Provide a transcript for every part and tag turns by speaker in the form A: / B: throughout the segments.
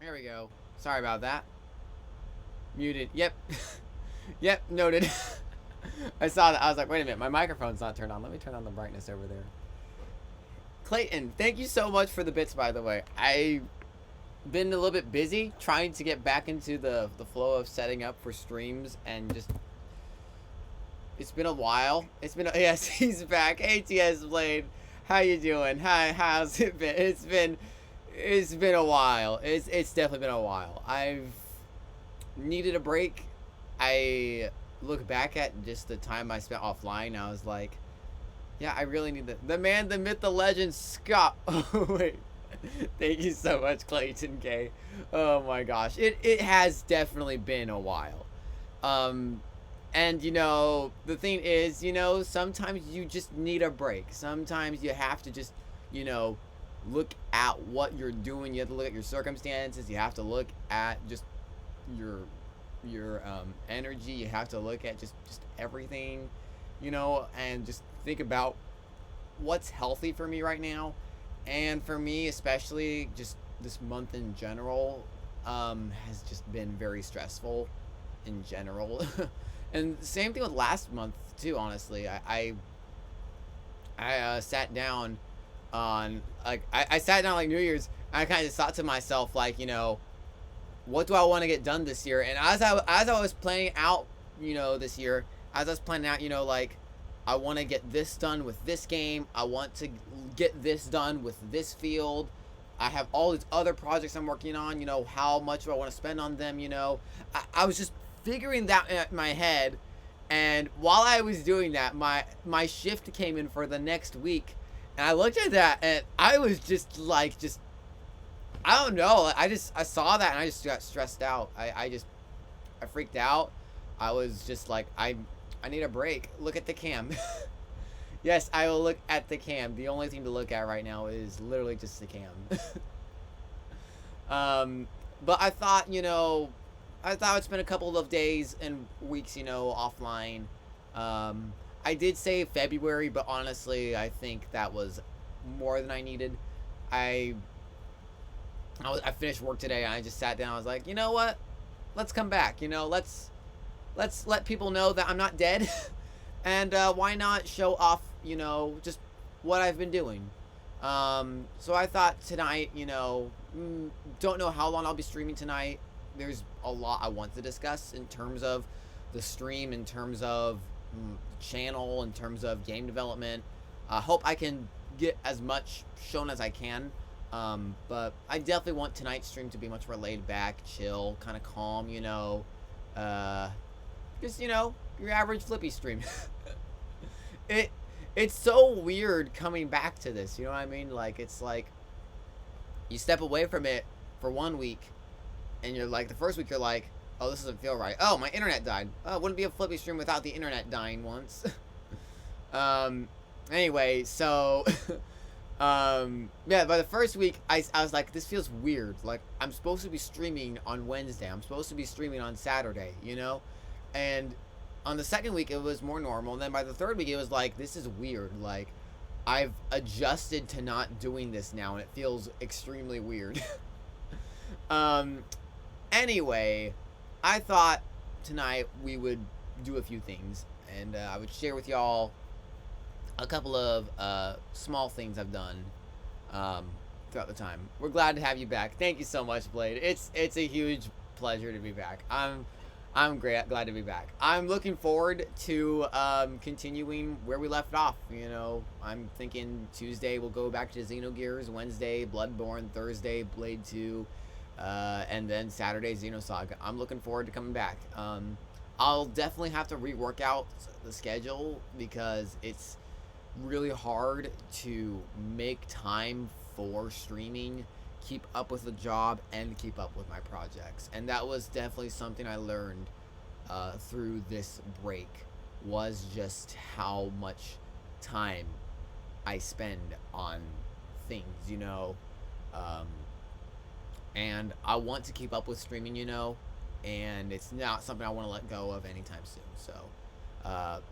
A: There we go. Sorry about that. Muted. Yep. Yep, noted. I saw that. I was like, wait a minute, my microphone's not turned on. Let me turn on the brightness over there. Clayton, thank you so much for the bits, by the way. I've been a little bit busy trying to get back into the flow of setting up for streams, and just it's been a while. It's been yes, he's back. ATS Blade, how you doing? Hi, how's it been? It's been a while. It's definitely been a while. I've needed a break. I look back at just the time I spent offline. I was like, yeah, I really need the man, the myth, the legend, Scott. Oh wait, thank you so much, Clayton K. Oh my gosh, it has definitely been a while. Um, and the thing is, sometimes you just need a break. Sometimes you have to just, you know, look at what you're doing. You have to look at your circumstances. You have to look at just your energy. You have to look at just everything, and just think about what's healthy for me right now. And for me, especially just this month in general, has just been very stressful in general. And same thing with last month too. Honestly, I sat down on I sat down like New Year's. And I kind of just thought to myself, like, what do I want to get done this year? And as I was planning out, this year, as I was planning out, like, I want to get this done with this game. I want to get this done with this field. I have all these other projects I'm working on. How much do I want to spend on them? I was just figuring that in my head. And while I was doing that, my shift came in for the next week. And I looked at that and I was just like, I don't know. I saw that and I just got stressed out. I freaked out. I was just like, I need a break. Look at the cam. Yes, I will look at the cam. The only thing to look at right now is literally just the cam. But I thought I'd spend a couple of days and weeks, offline. I did say February, but honestly, I think that was more than I needed. I I finished work today and I just sat down. I was like, you know what? Let's come back. Let's let people know that I'm not dead, and why not show off? Just what I've been doing. So I thought tonight, don't know how long I'll be streaming tonight. There's a lot I want to discuss in terms of the stream, in terms of channel, in terms of game development. I hope I can get as much shown as I can. But I definitely want tonight's stream to be much more laid back, chill, kind of calm, just, your average Flippy stream. it it's so weird coming back to this, you know what I mean? Like, it's like you step away from it for 1 week and you're like, the first week you're like, oh, this doesn't feel right. Oh, my internet died. Oh, it wouldn't be a Flippy stream without the internet dying once. Anyway, so yeah, by the first week I was like, this feels weird. Like, I'm supposed to be streaming on Wednesday. I'm supposed to be streaming on Saturday, And on the second week it was more normal, and then by the third week it was like, this is weird. Like, I've adjusted to not doing this now and it feels extremely weird. Anyway, I thought tonight we would do a few things, and I would share with y'all a couple of small things I've done throughout the time. We're glad to have you back. Thank you so much, Blade. It's a huge pleasure to be back. I'm glad to be back. I'm looking forward to continuing where we left off. I'm thinking Tuesday we'll go back to Xenogears, Wednesday Bloodborne, Thursday Blade 2, and then Saturday Xenosaga. I'm looking forward to coming back. I'll definitely have to rework out the schedule because it's really hard to make time for streaming, keep up with the job, and keep up with my projects. And that was definitely something I learned through this break, was just how much time I spend on things, and I want to keep up with streaming, and it's not something I want to let go of anytime soon. So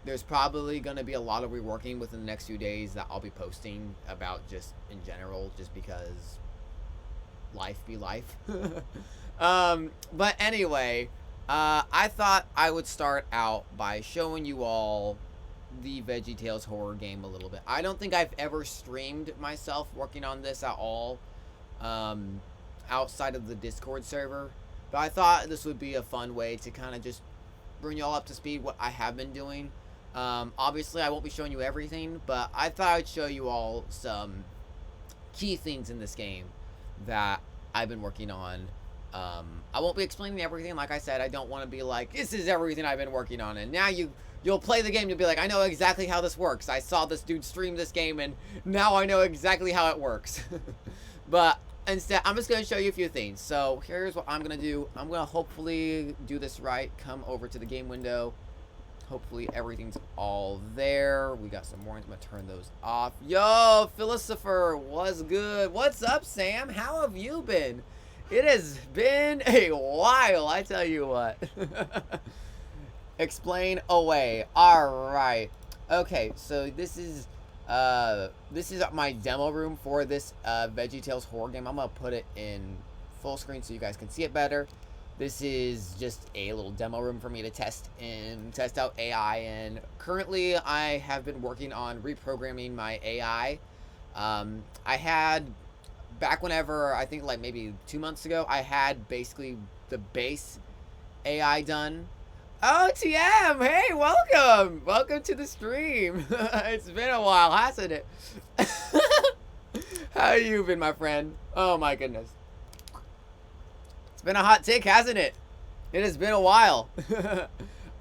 A: there's probably going to be a lot of reworking within the next few days that I'll be posting about, just in general, just because life be life. But anyway, I thought I would start out by showing you all the VeggieTales horror game a little bit. I don't think I've ever streamed myself working on this at all, outside of the Discord server. But I thought this would be a fun way to kind of just bring you all up to speed what I have been doing. Obviously, I won't be showing you everything, but I thought I'd show you all some key things in this game that I've been working on. I won't be explaining everything. Like I said, I don't want to be like, this is everything I've been working on, and now you'll play the game, you'll be like, I know exactly how this works. I saw this dude stream this game, and now I know exactly how it works. But instead, I'm just going to show you a few things. So here's what I'm going to do. I'm going to hopefully do this right. Come over to the game window. Hopefully everything's all there. We got some warnings. I'm going to turn those off. Yo, Philosopher, what's good? What's up, Sam? How have you been? It has been a while, I tell you what. Explain away. Alright. Okay, so this is my demo room for this VeggieTales horror game. I'm going to put it in full screen so you guys can see it better. This is just a little demo room for me to test out AI, and currently I have been working on reprogramming my AI. I had, back whenever, I think like maybe 2 months ago, I had basically the base AI done. Oh, TM, hey, welcome! Welcome to the stream. It's been a while, hasn't it? How you been, my friend? Oh my goodness. It's been a hot take, hasn't it? It has been a while.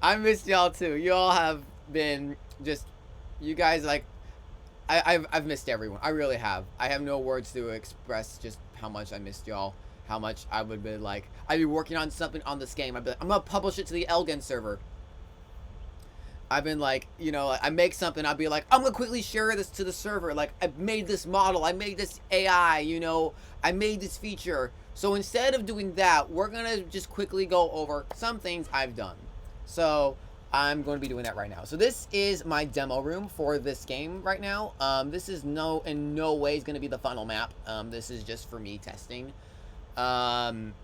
A: I missed y'all too. You all have been just, you guys, like, I've missed everyone. I really have. I have no words to express just how much I missed y'all. How much I would be like, I'd be working on something on this game. I'd be like, I'm gonna publish it to the Elgin server. I've been like, you know, I make something, I'll be like, I'm gonna quickly share this to the server. Like, I made this model, I made this AI, you know, I made this feature. So instead of doing that, we're gonna just quickly go over some things I've done. So I'm going to be doing that right now. So this is my demo room for this game right now. This is in no way is gonna be the final map. This is just for me testing. I'm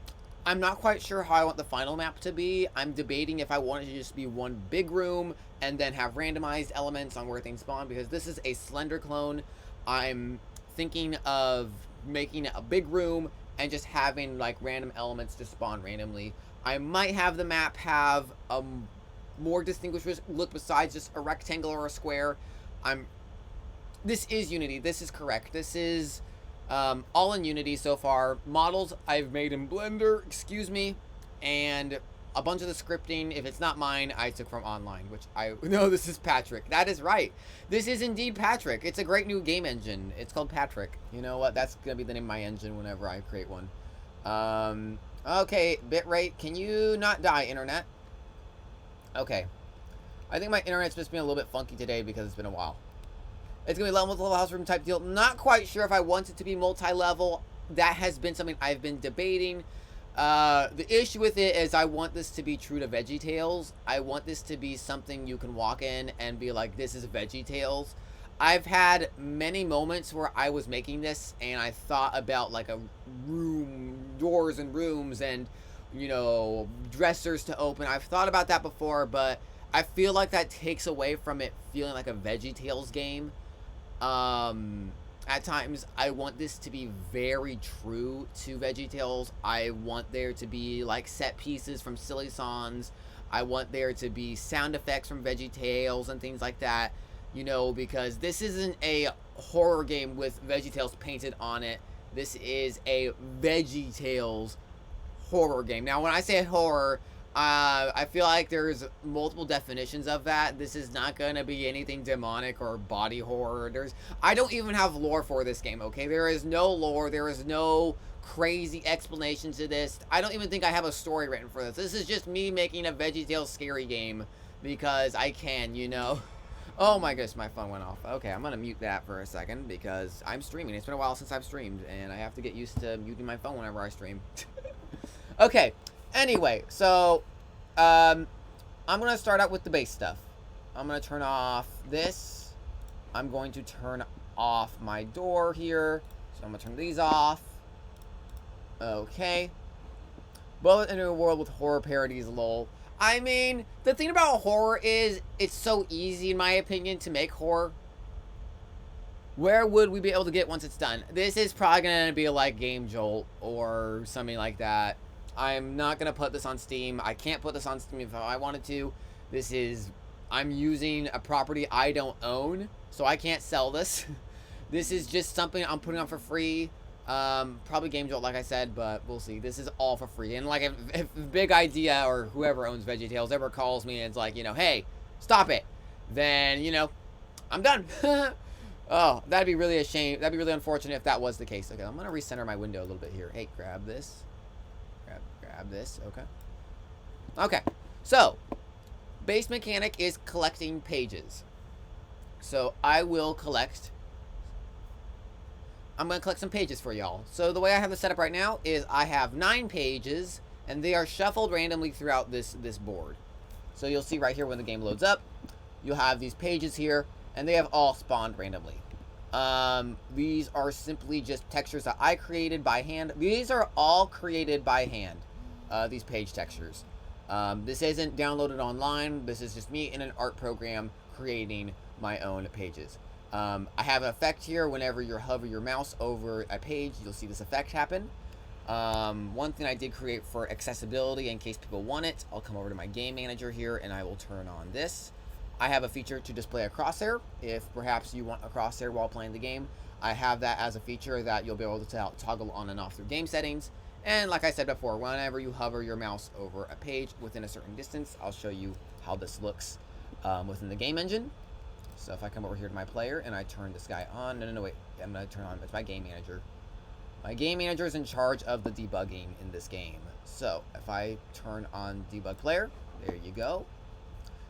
A: not quite sure how I want the final map to be. I'm debating if I want it to just be one big room and then have randomized elements on where things spawn, because this is a Slender clone. I'm thinking of making a big room and just having like random elements to spawn randomly. I might have the map have a more distinguished look besides just a rectangle or a square. This is Unity. This is correct. This is all in Unity so far. Models I've made in Blender, excuse me, and a bunch of the scripting, if it's not mine, I took from online, which no, this is Patrick. That is right. This is indeed Patrick. It's a great new game engine. It's called Patrick. You know what? That's going to be the name of my engine whenever I create one. Okay, bitrate. Can you not die, internet? Okay. I think my internet's just been a little bit funky today because it's been a while. It's going to be multi-level house room type deal. Not quite sure if I want it to be multi-level. That has been something I've been debating. The issue with it is I want this to be true to VeggieTales. I want this to be something you can walk in and be like, this is VeggieTales. I've had many moments where I was making this and I thought about like a room, doors and rooms and, you know, dressers to open. I've thought about that before, but I feel like that takes away from it feeling like a VeggieTales game. At times, I want this to be very true to VeggieTales. I want there to be, like, set pieces from Silly Songs. I want there to be sound effects from VeggieTales and things like that. You know, because this isn't a horror game with VeggieTales painted on it. This is a VeggieTales horror game. Now, when I say horror, I feel like there's multiple definitions of that. This is not going to be anything demonic or body horror. I don't even have lore for this game, okay? There is no lore. There is no crazy explanation to this. I don't even think I have a story written for this. This is just me making a VeggieTales scary game because I can, you know? Oh my goodness, my phone went off. Okay, I'm going to mute that for a second because I'm streaming. It's been a while since I've streamed, and I have to get used to muting my phone whenever I stream. Okay. Anyway, so, I'm going to start out with the base stuff. I'm going to turn off this. I'm going to turn off my door here. So I'm going to turn these off. Okay. Well, in a world with horror parodies, lol. I mean, the thing about horror is it's so easy, in my opinion, to make horror. Where would we be able to get once it's done? This is probably going to be like Game Jolt or something like that. I'm not going to put this on Steam. I can't put this on Steam if I wanted to. This is... I'm using a property I don't own, so I can't sell this. This is just something I'm putting on for free. Probably Game Jolt, like I said, but we'll see. This is all for free. And like, if Big Idea or whoever owns VeggieTales ever calls me and it's like, you know, hey, stop it, then, you know, I'm done. Oh, that'd be really a shame. That'd be really unfortunate if that was the case. Okay, I'm gonna recenter my window a little bit here. Hey, grab this. Grab this. Okay. Okay. So, base mechanic is collecting pages. So I will collect. I'm going to collect some pages for y'all. So the way I have this set up right now is I have 9 pages, and they are shuffled randomly throughout this board. So you'll see right here when the game loads up, you'll have these pages here, and they have all spawned randomly. These are simply just textures that I created by hand. These are all created by hand, these page textures. This isn't downloaded online. This is just me in an art program creating my own pages. I have an effect here. Whenever you hover your mouse over a page, you'll see this effect happen. One thing I did create for accessibility in case people want it, I'll come over to my game manager here and I will turn on this. I have a feature to display a crosshair. If perhaps you want a crosshair while playing the game, I have that as a feature that you'll be able to toggle on and off through game settings. And like I said before, whenever you hover your mouse over a page within a certain distance, I'll show you how this looks within the game engine. So if I come over here to my player and I turn this guy on, no, wait, I'm going to turn on, it's my game manager. My game manager is in charge of the debugging in this game. So if I turn on debug player, there you go.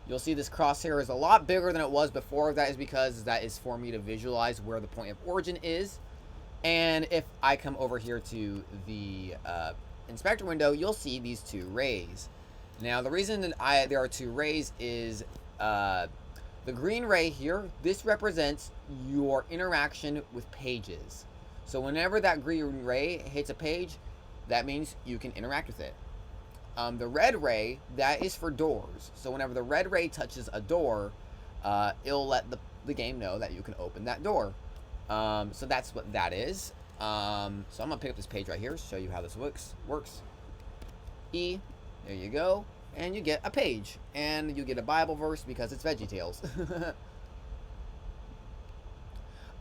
A: You'll see this crosshair is a lot bigger than it was before. That is because that is for me to visualize where the point of origin is. And if I come over here to the inspector window, you'll see these 2 rays. Now the reason that there are 2 rays is the green ray here, this represents your interaction with pages. So whenever that green ray hits a page, that means you can interact with it. The red ray, that is for doors. So whenever the red ray touches a door, it'll let the game know that you can open that door. So that's what that is. So I'm going to pick up this page right here, show you how this works. E, there you go. And you get a page. And you get a Bible verse because it's VeggieTales.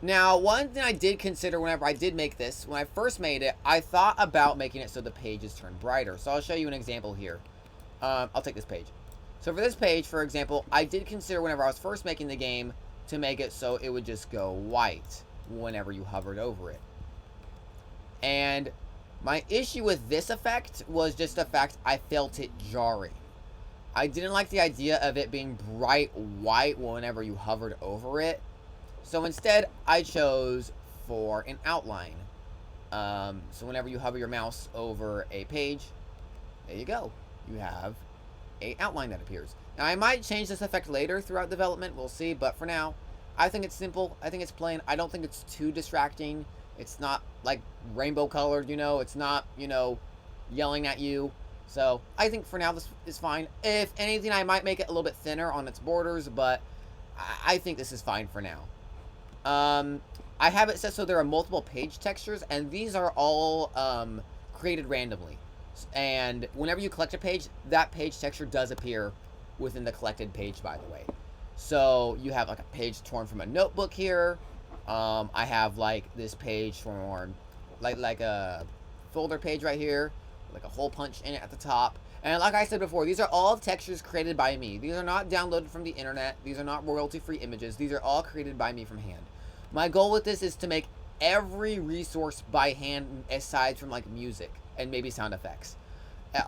A: Now, one thing I did consider whenever I did make this, when I first made it, I thought about making it so the pages turn brighter. So I'll show you an example here. I'll take this page. So for this page, for example, I did consider whenever I was first making the game to make it so it would just go white whenever you hovered over it. And my issue with this effect was just the fact I felt it jarring. I didn't like the idea of it being bright white whenever you hovered over it. So instead, I chose for an outline. So whenever you hover your mouse over a page, there you go. You have an outline that appears. Now, I might change this effect later throughout development. We'll see. But for now, I think it's simple. I think it's plain. I don't think it's too distracting. It's not like rainbow colored, you know. It's not, you know, yelling at you. So I think for now this is fine. If anything, I might make it a little bit thinner on its borders, but I think this is fine for now. I have it set so there are multiple page textures, and these are all created randomly. And whenever you collect a page, that page texture does appear within the collected page, by the way. So you have like a page torn from a notebook here. I have like this page from like a folder page right here, like a hole punch in it at the top. And like I said before, these are all textures created by me. These are not downloaded from the internet. These are not royalty-free images. These are all created by me from hand. My goal with this is to make every resource by hand, aside from like music and maybe sound effects.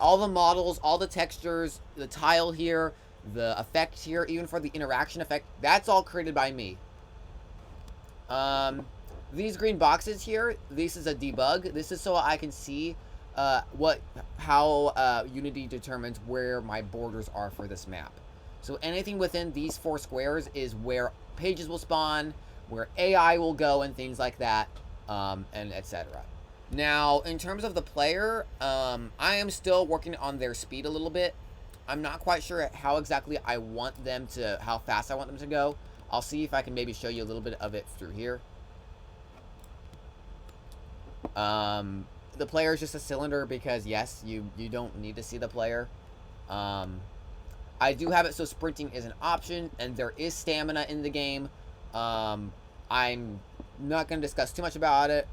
A: All the models, all the textures, the tile here, the effect here, even for the interaction effect, that's all created by me. These green boxes here, this is a debug. This is so I can see how Unity determines where my borders are for this map. So anything within these 4 squares is where pages will spawn, where AI will go, and things like that, and etc. Now, in terms of the player, I am still working on their speed a little bit. I'm not quite sure how exactly I want them to, how fast I want them to go. I'll see if I can maybe show you a little bit of it through here. The player is just a cylinder because, yes, you don't need to see the player. I do have it so sprinting is an option, and there is stamina in the game. I'm not going to discuss too much about it.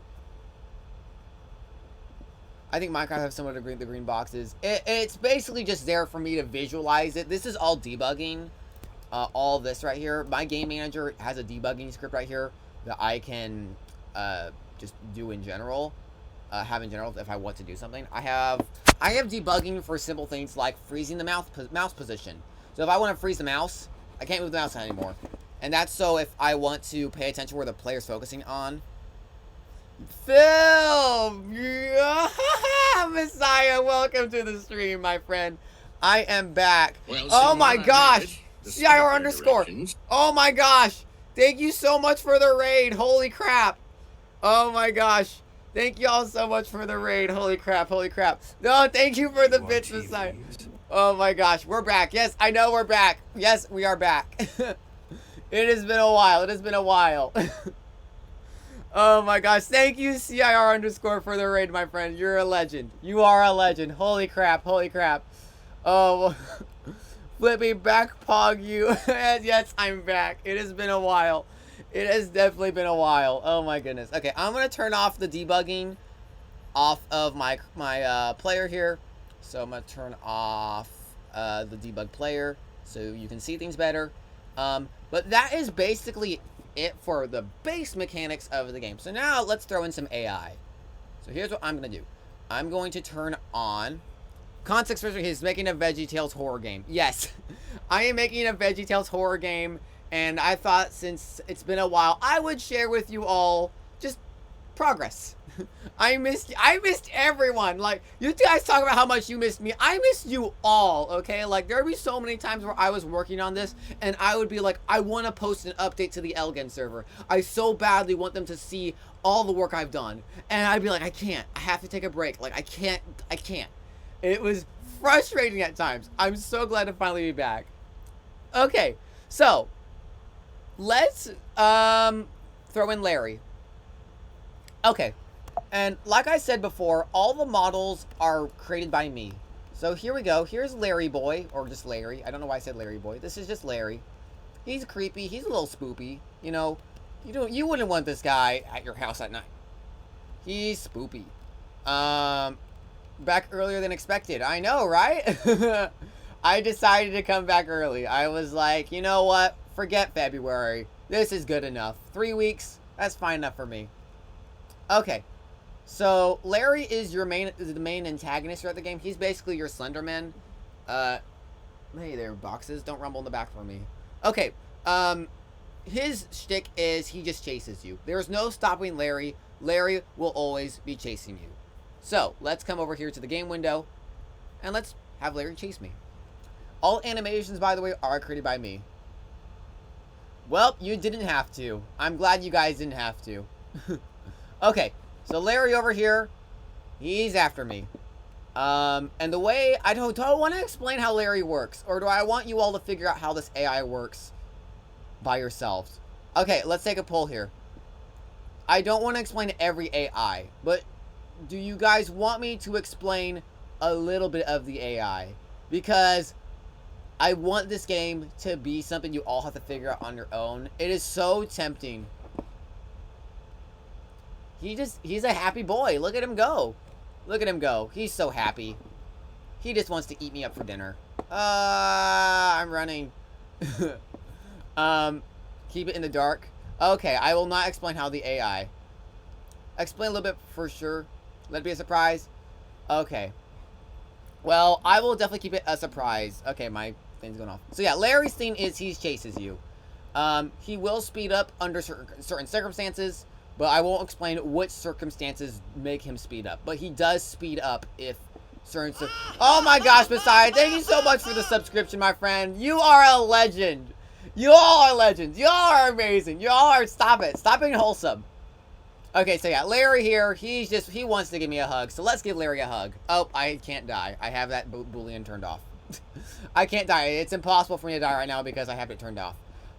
A: I think Minecraft has some of the green boxes. It's basically just there for me to visualize it. This is all debugging. All this right here. My game manager has a debugging script right here that I can just do in general. Have in general if I want to do something. I have debugging for simple things like freezing the mouse position. So if I want to freeze the mouse, I can't move the mouse anymore. And that's so if I want to pay attention where the player's focusing on. Phil! Yeah. Messiah, welcome to the stream, my friend. I am back. Well, oh my gosh! CIR underscore. Oh my gosh! Thank you so much for the raid. Holy crap. Oh my gosh. Thank you all so much for the raid. Holy crap, holy crap. No, thank you for the bits, Messiah. Oh my gosh, we're back. Yes, I know we're back. Yes, we are back. It has been a while. It has been a while. Oh my gosh. Thank you, CIR underscore, for the raid, my friend. You're a legend. You are a legend. Holy crap. Holy crap. Oh, Flippy back pog you. Yes, I'm back. It has been a while. It has definitely been a while. Oh my goodness. Okay, I'm going to turn off the debugging off of my player here. So I'm going to turn off the debug player so you can see things better. But that is basically it for the base mechanics of the game. So now let's throw in some AI. So here's what I'm going to do. I'm going to turn on context switcher. He's making a VeggieTales horror game. Yes, I am making a VeggieTales horror game, and I thought since it's been a while, I would share with you all just progress. I missed everyone. Like, you guys talk about how much you missed me. I missed you all, okay? Like, there would be so many times where I was working on this, and I would be like, I want to post an update to the Elgin server. I so badly want them to see all the work I've done. And I'd be like, I can't. I have to take a break. Like, I can't. It was frustrating at times. I'm so glad to finally be back. Okay, so let's throw in Larry. Okay. And like I said before, all the models are created by me. So here we go. Here's Larry Boy, or just Larry. I don't know why I said Larry Boy. This is just Larry. He's creepy. He's a little spoopy. You know, you wouldn't want this guy at your house at night. He's spoopy. Back earlier than expected. I know, right? I decided to come back early. I was like, you know what? Forget February. This is good enough. 3 weeks. That's fine enough for me. Okay. So, Larry is the main antagonist throughout the game. He's basically your Slenderman. Hey there, boxes. Don't rumble in the back for me. Okay. His shtick is he just chases you. There's no stopping Larry. Larry will always be chasing you. So, let's come over here to the game window, and let's have Larry chase me. All animations, by the way, are created by me. Well, you didn't have to. I'm glad you guys didn't have to. Okay. So Larry over here, he's after me. And the way, I don't want to explain how Larry works, or do I want you all to figure out how this AI works by yourselves? Okay, let's take a poll here. I don't want to explain every AI, but do you guys want me to explain a little bit of the AI? Because I want this game to be something you all have to figure out on your own. It is so tempting. He's a happy boy. Look at him go. Look at him go. He's so happy. He just wants to eat me up for dinner. I'm running. Keep it in the dark. Okay, I will not explain how the AI. Explain a little bit for sure. Let it be a surprise. Okay. Well, I will definitely keep it a surprise. Okay, my thing's going off. So yeah, Larry's thing is he chases you. He will speed up under certain circumstances. But I won't explain which circumstances make him speed up. But he does speed up if certain... Oh my gosh, Messiah. Thank you so much for the subscription, my friend. You are a legend. You all are legends. You all are amazing. You all are... Stop it. Stop being wholesome. Okay, so yeah, Larry here, he wants to give me a hug. So let's give Larry a hug. Oh, I can't die. I have that Boolean turned off. I can't die. It's impossible for me to die right now because I have it turned off.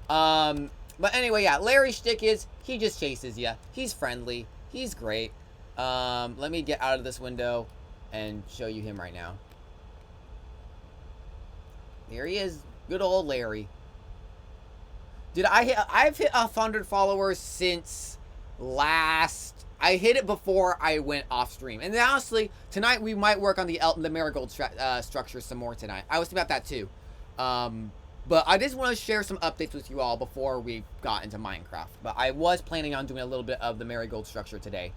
A: But anyway, yeah, Larry's shtick is he just chases you. He's friendly. He's great. Let me get out of this window and show you him right now. There he is. Good old Larry. I've hit 100 followers since I hit it before I went off stream. And then honestly, tonight we might work on the marigold structure some more tonight. I was thinking about that too. But I just want to share some updates with you all before we got into Minecraft. But I was planning on doing a little bit of the marigold structure today.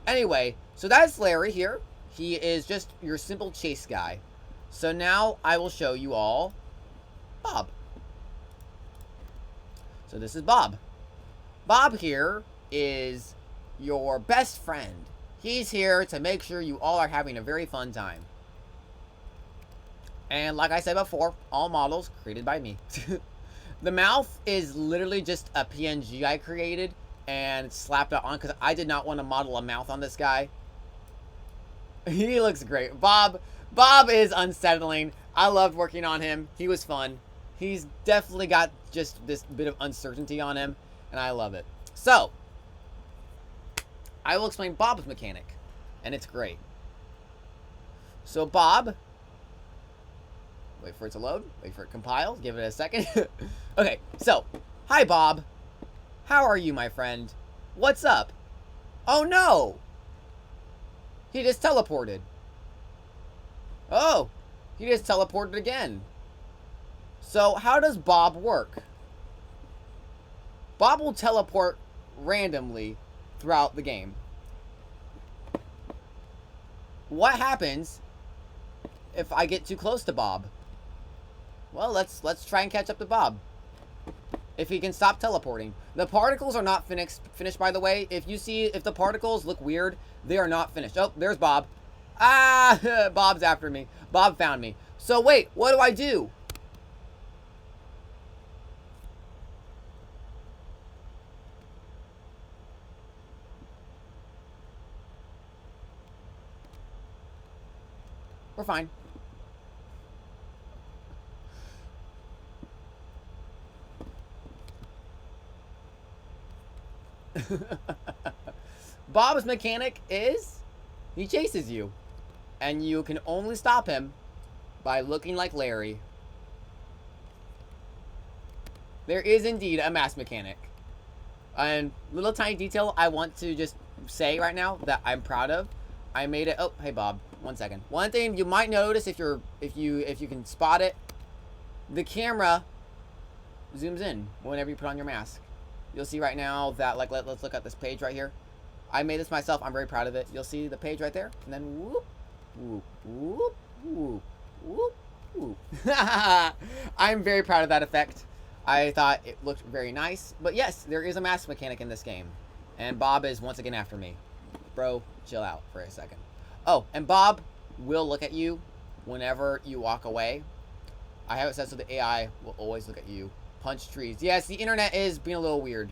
A: Anyway, so that's Larry here. He is just your simple chase guy. So now I will show you all Bob. So this is Bob. Bob here is your best friend. He's here to make sure you all are having a very fun time. And like I said before, all models created by me. The mouth is literally just a PNG I created and slapped it on because I did not want to model a mouth on this guy. He looks great. Bob is unsettling. I loved working on him. He was fun. He's definitely got just this bit of uncertainty on him, and I love it. So, I will explain Bob's mechanic, and it's great. So Bob, wait for it to load, wait for it to compile, give it a second. Okay, so, hi Bob. How are you, my friend? What's up? Oh no! He just teleported. Oh, he just teleported again. So, how does Bob work? Bob will teleport randomly throughout the game. What happens if I get too close to Bob? Well, let's try and catch up to Bob. If he can stop teleporting. The particles are not finished, by the way. If the particles look weird, they are not finished. Oh, there's Bob. Ah, Bob's after me. Bob found me. So wait, what do I do? We're fine. Bob's mechanic is he chases you, and you can only stop him by looking like Larry. There is indeed a mask mechanic. And little tiny detail I want to just say right now that I'm proud of. I made it. Oh, hey Bob. 1 second. One thing you might notice if you can spot it, the camera zooms in whenever you put on your mask. You'll see right now that let's look at this page right here. I made this myself. I'm very proud of it. You'll see the page right there, and then whoop, whoop, whoop, whoop, whoop, whoop. I'm very proud of that effect. I thought it looked very nice. But yes, there is a mask mechanic in this game, and Bob is once again after me. Bro, chill out for a second. Oh, and Bob will look at you whenever you walk away. I have it set so the AI will always look at you. Punch trees. Yes, the internet is being a little weird.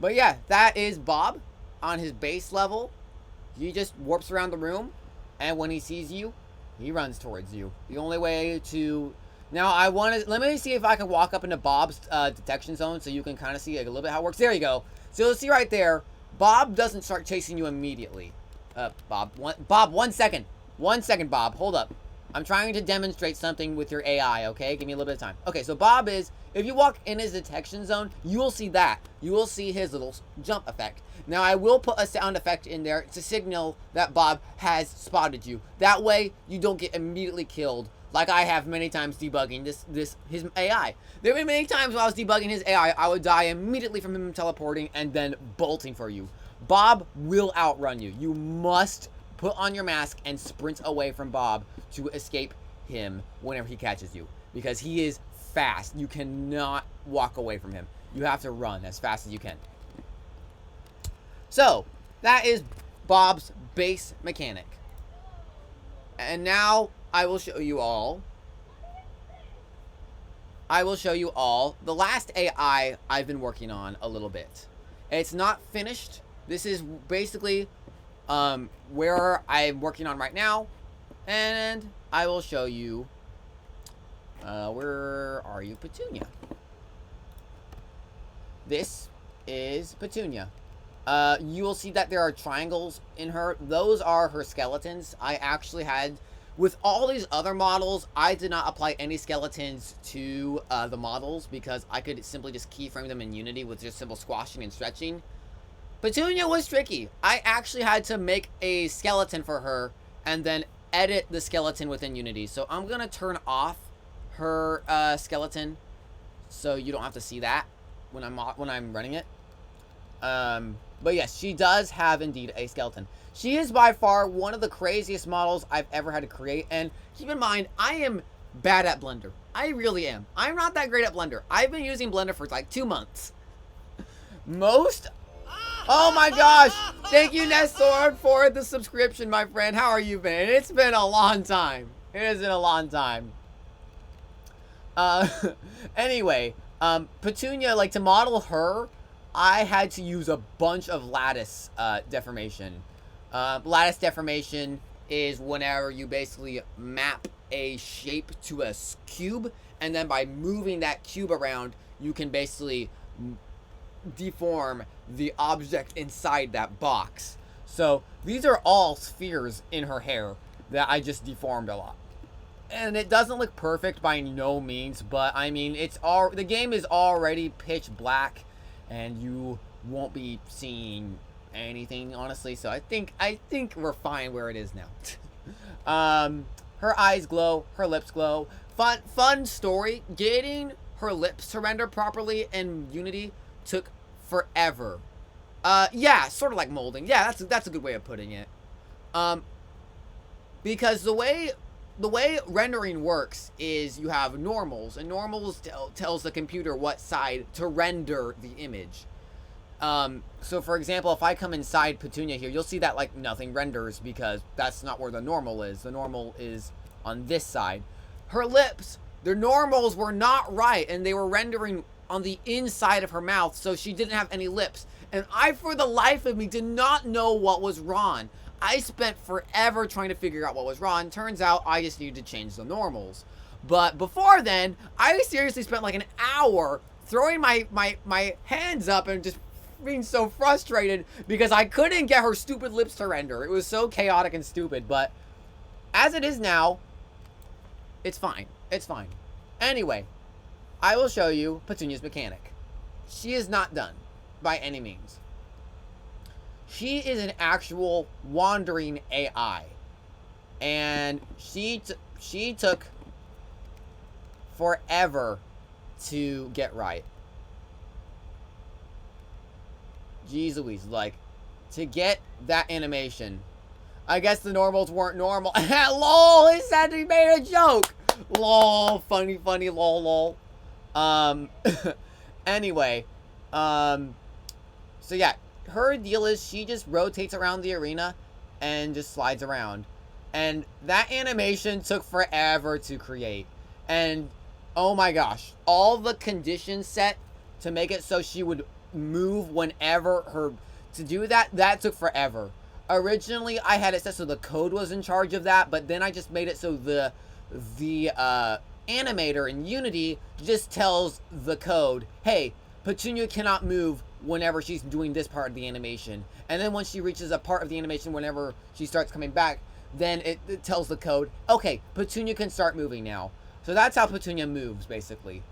A: But yeah, that is Bob on his base level. He just warps around the room, and when he sees you, he runs towards you. The only way to... Now, let me see if I can walk up into Bob's detection zone so you can kind of see a little bit how it works. There you go. So you'll see right there, Bob doesn't start chasing you immediately. Bob, 1 second. 1 second, Bob. Hold up. I'm trying to demonstrate something with your AI, okay? Give me a little bit of time. Okay, so Bob is, if you walk in his detection zone, you will see that. You will see his little jump effect. Now, I will put a sound effect in there to signal that Bob has spotted you. That way, you don't get immediately killed, like I have many times debugging his AI. There have been many times when I was debugging his AI, I would die immediately from him teleporting and then bolting for you. Bob will outrun you. You must put on your mask and sprint away from Bob to escape him whenever he catches you. Because he is fast. You cannot walk away from him. You have to run as fast as you can. So, that is Bob's base mechanic. And now, I will show you all I will show you all. The last AI I've been working on a little bit. It's not finished. This is basically where I'm working on right now. And I will show you. Where are you, Petunia? This is Petunia. You will see that there are triangles in her. Those are her skeletons. I actually had, with all these other models, I did not apply any skeletons to the models because I could simply just keyframe them in Unity with just simple squashing and stretching. Petunia was tricky. I actually had to make a skeleton for her and then edit the skeleton within Unity. So I'm gonna turn off her skeleton so you don't have to see that when I'm running it. But yes, she does have indeed a skeleton. She is by far one of the craziest models I've ever had to create. And keep in mind, I am bad at Blender. I really am. I'm not that great at Blender. I've been using Blender for like 2 months. Oh my gosh! Thank you, Nestor, for the subscription, my friend. How are you, man? It's been a long time. It has been a long time. Anyway, Petunia, like, to model her, I had to use a bunch of lattice deformation. Lattice deformation is whenever you basically map a shape to a cube, and then by moving that cube around, you can basically deform the object inside that box. So these are all spheres in her hair that I just deformed a lot. And it doesn't look perfect by no means, but I mean, the game is already pitch black and you won't be seeing anything, honestly. So I think we're fine where it is now. Her eyes glow, her lips glow. Fun story. Getting her lips to render properly in Unity took forever. Yeah, sort of like molding. Yeah, that's a good way of putting it. Because the way rendering works is you have normals, and normals tells the computer what side to render the image. So for example, if I come inside Petunia here, you'll see that like nothing renders because that's not where the normal is. The normal is on this side. Her lips, their normals were not right, and they were rendering on the inside of her mouth, so she didn't have any lips. And I, for the life of me, did not know what was wrong. I spent forever trying to figure out what was wrong. Turns out I just needed to change the normals. But before then, I seriously spent like an hour throwing my hands up and just being so frustrated because I couldn't get her stupid lips to render. It was so chaotic and stupid. But as it is now, it's fine. It's fine. Anyway, I will show you Petunia's mechanic. She is not done by any means. She is an actual wandering AI. And she took forever to get right. Jeez Louise, like, to get that animation. I guess the normals weren't normal. LOL, he said he made a joke. LOL, funny, lol. Anyway, so yeah, her deal is she just rotates around the arena and just slides around. And that animation took forever to create. And oh my gosh, all the conditions set to make it so she would move whenever to do that took forever. Originally, I had it set so the code was in charge of that, but then I just made it so the animator in Unity just tells the code, hey, Petunia cannot move whenever she's doing this part of the animation. And then when she reaches a part of the animation, whenever she starts coming back, then it tells the code, okay, Petunia can start moving now. So that's how Petunia moves, basically.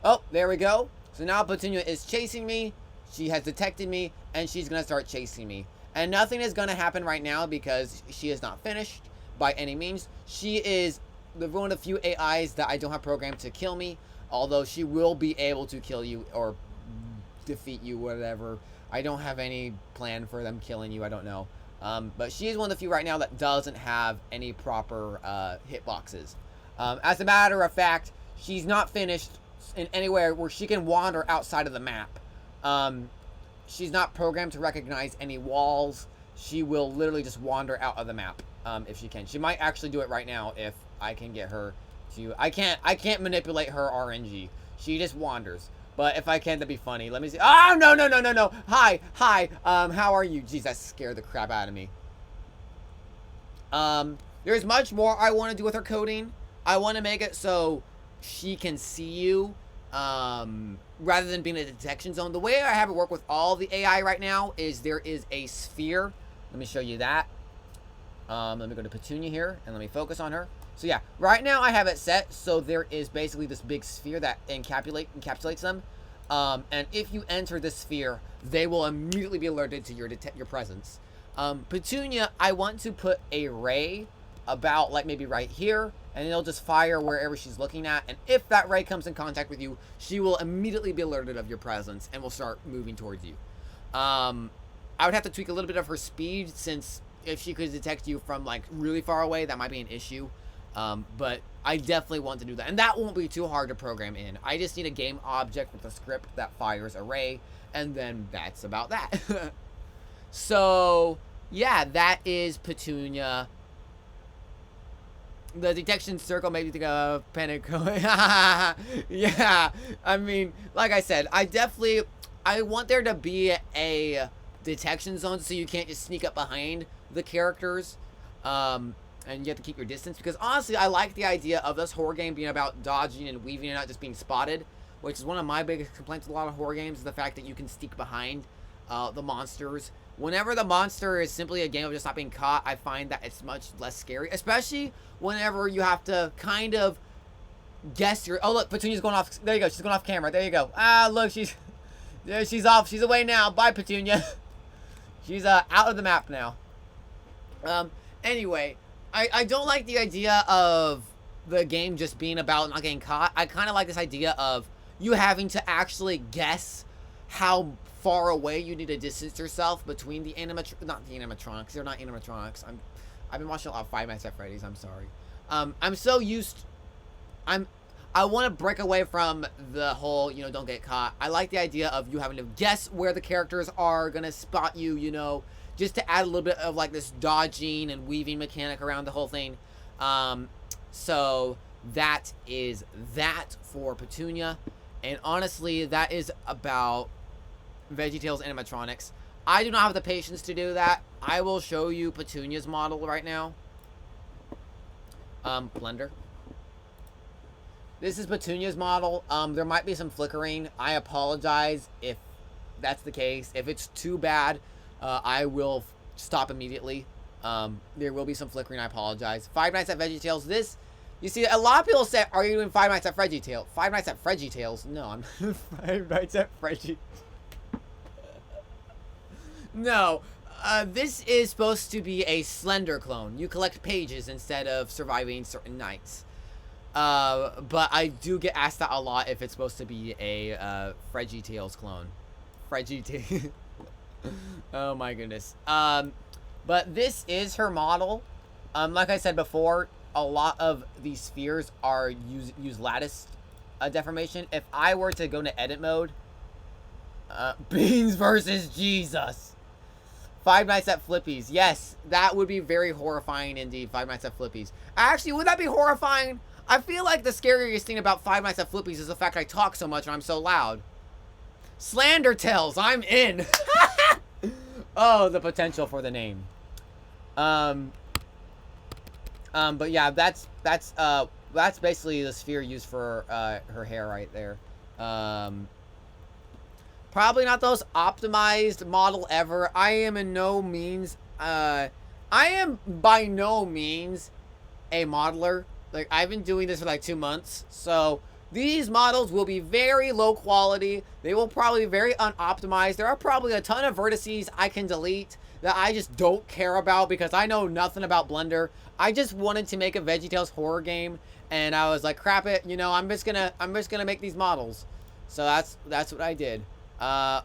A: Oh, there we go. So now Petunia is chasing me. She has detected me, and she's going to start chasing me. And nothing is going to happen right now because she is not finished by any means. She is one of the few AIs that I don't have programmed to kill me, although she will be able to kill you or defeat you, whatever. I don't have any plan for them killing you. I don't know. But she is one of the few right now that doesn't have any proper hitboxes. As a matter of fact, she's not finished in anywhere where she can wander outside of the map. She's not programmed to recognize any walls. She will literally just wander out of the map if she can. She might actually do it right now if I can get her I can't manipulate her RNG. She just wanders. But if I can, that'd be funny. Let me see. Oh, no, no, no, no, no. Hi. How are you? Jeez, that scared the crap out of me. There's much more I want to do with her coding. I want to make it so she can see you, rather than being a detection zone. The way I have it work with all the AI right now is there is a sphere. Let me show you that. Let me go to Petunia here, and let me focus on her. So yeah, right now I have it set so there is basically this big sphere that encapsulates them. And if you enter the sphere, they will immediately be alerted to your presence. Petunia, I want to put a ray about like maybe right here, and it'll just fire wherever she's looking at. And if that ray comes in contact with you, she will immediately be alerted of your presence and will start moving towards you. I would have to tweak a little bit of her speed, since if she could detect you from like really far away, that might be an issue. But I definitely want to do that. And that won't be too hard to program in. I just need a game object with a script that fires a ray, and then that's about that. So, yeah, that is Petunia. The detection circle made me think of Panico. Yeah, I mean, like I said, I want there to be a detection zone so you can't just sneak up behind the characters. And you have to keep your distance, because honestly, I like the idea of this horror game being about dodging and weaving and not just being spotted, which is one of my biggest complaints with a lot of horror games, is the fact that you can sneak behind the monsters. Whenever the monster is simply a game of just not being caught, I find that it's much less scary, especially whenever you have to kind of guess your... Oh, look, Petunia's going off. There you go. She's going off camera. There you go. Ah, look, she's off. She's away now. Bye, Petunia. She's out of the map now. Anyway, I don't like the idea of the game just being about not getting caught. I kind of like this idea of you having to actually guess how far away you need to distance yourself between the animatronics. They're not animatronics. I've been watching a lot of Five Nights at Freddy's. I'm sorry. I'm so used. I want to break away from the whole, don't get caught. I like the idea of you having to guess where the characters are gonna spot you, just to add a little bit of like this dodging and weaving mechanic around the whole thing. So that is that for Petunia. And honestly, that is about VeggieTales animatronics. I do not have the patience to do that. I will show you Petunia's model right now. Blender. This is Petunia's model. There might be some flickering. I apologize if that's the case. If it's too bad, I will stop immediately. There will be some flickering. I apologize. Five Nights at VeggieTales. This, you see, a lot of people say, "Are you doing Five Nights at VeggieTales?" Five Nights at VeggieTales? No, I'm Five Nights at VeggieTales. No, this is supposed to be a Slender clone. You collect pages instead of surviving certain nights. But I do get asked that a lot if it's supposed to be a VeggieTales clone. VeggieTales. Oh my goodness. But this is her model. Like I said before, a lot of these spheres are use lattice deformation. If I were to go into edit mode, Beans versus Jesus. Five Nights at Flippy's. Yes, that would be very horrifying indeed. Five Nights at Flippy's. Actually, would that be horrifying? I feel like the scariest thing about Five Nights at Flippy's is the fact I talk so much and I'm so loud. Slander Tales. I'm in. Oh, the potential for the name. But yeah, that's basically the sphere used for her hair right there. Probably not the most optimized model ever. I am by no means a modeler. Like, I've been doing this for like 2 months, so these models will be very low quality. They will probably be very unoptimized. There are probably a ton of vertices I can delete that I just don't care about because I know nothing about Blender. I just wanted to make a VeggieTales horror game, and I was like, crap it, I'm just gonna make these models. So that's what I did.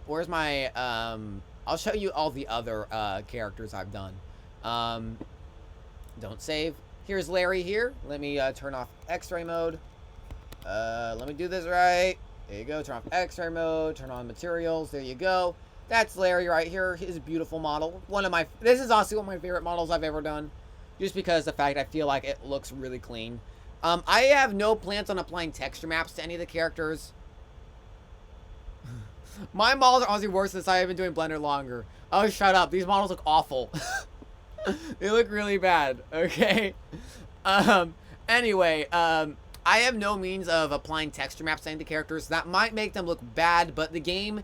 A: Where's my I'll show you all the other characters I've done. Don't save. Here's Larry here. Let me turn off X-ray mode. Let me do this right. There you go. Turn off X-ray mode. Turn on materials. There you go. That's Larry right here. His beautiful model. This is honestly one of my favorite models I've ever done. Just because the fact I feel like it looks really clean. I have no plans on applying texture maps to any of the characters. My models are honestly worse since I have been doing Blender longer. Oh, shut up. These models look awful. They look really bad. Okay. Anyway, I have no means of applying texture maps to any of the characters. That might make them look bad, but the game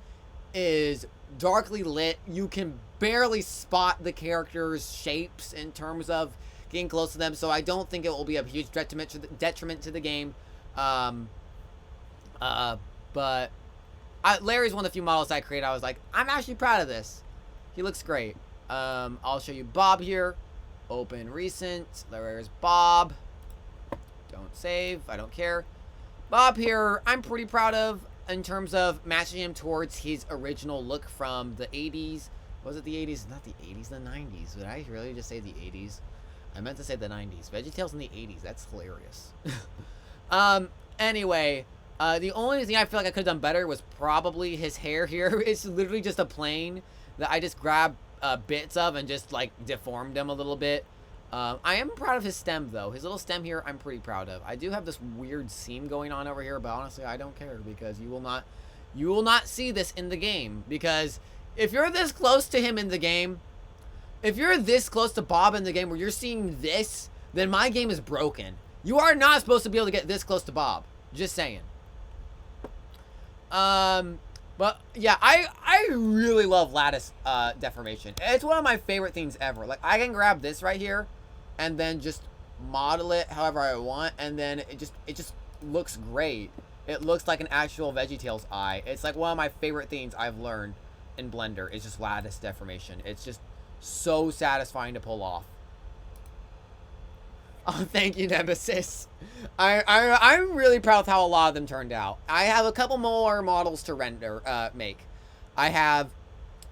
A: is darkly lit. You can barely spot the characters' shapes in terms of getting close to them, so I don't think it will be a huge detriment to the game. But Larry's one of the few models I created. I was like, I'm actually proud of this. He looks great. I'll show you Bob here. Open recent. There's Bob. Don't save. I don't care. Bob here, I'm pretty proud of in terms of matching him towards his original look from the 80s. Was it the 80s? Not the 80s, the 90s. Did I really just say the 80s? I meant to say the 90s. VeggieTales in the 80s. That's hilarious. Anyway, the only thing I feel like I could have done better was probably his hair here. It's literally just a plane that I just grabbed bits of and just like deformed them a little bit. I am proud of his stem though. His little stem here I'm pretty proud of. I do have this weird seam going on over here, but honestly I don't care because you will not see this in the game, because if you're this close to him in the game, if you're this close to Bob in the game where you're seeing this, then my game is broken. You are not supposed to be able to get this close to Bob. Just saying. But yeah, I really love lattice deformation. It's one of my favorite things ever. Like, I can grab this right here and then just model it however I want, and then it just looks great. It looks like an actual VeggieTales eye. It's like one of my favorite things I've learned in Blender is just lattice deformation. It's just so satisfying to pull off. Oh, thank you, Nemesis. I'm really proud of how a lot of them turned out. I have a couple more models to make. I have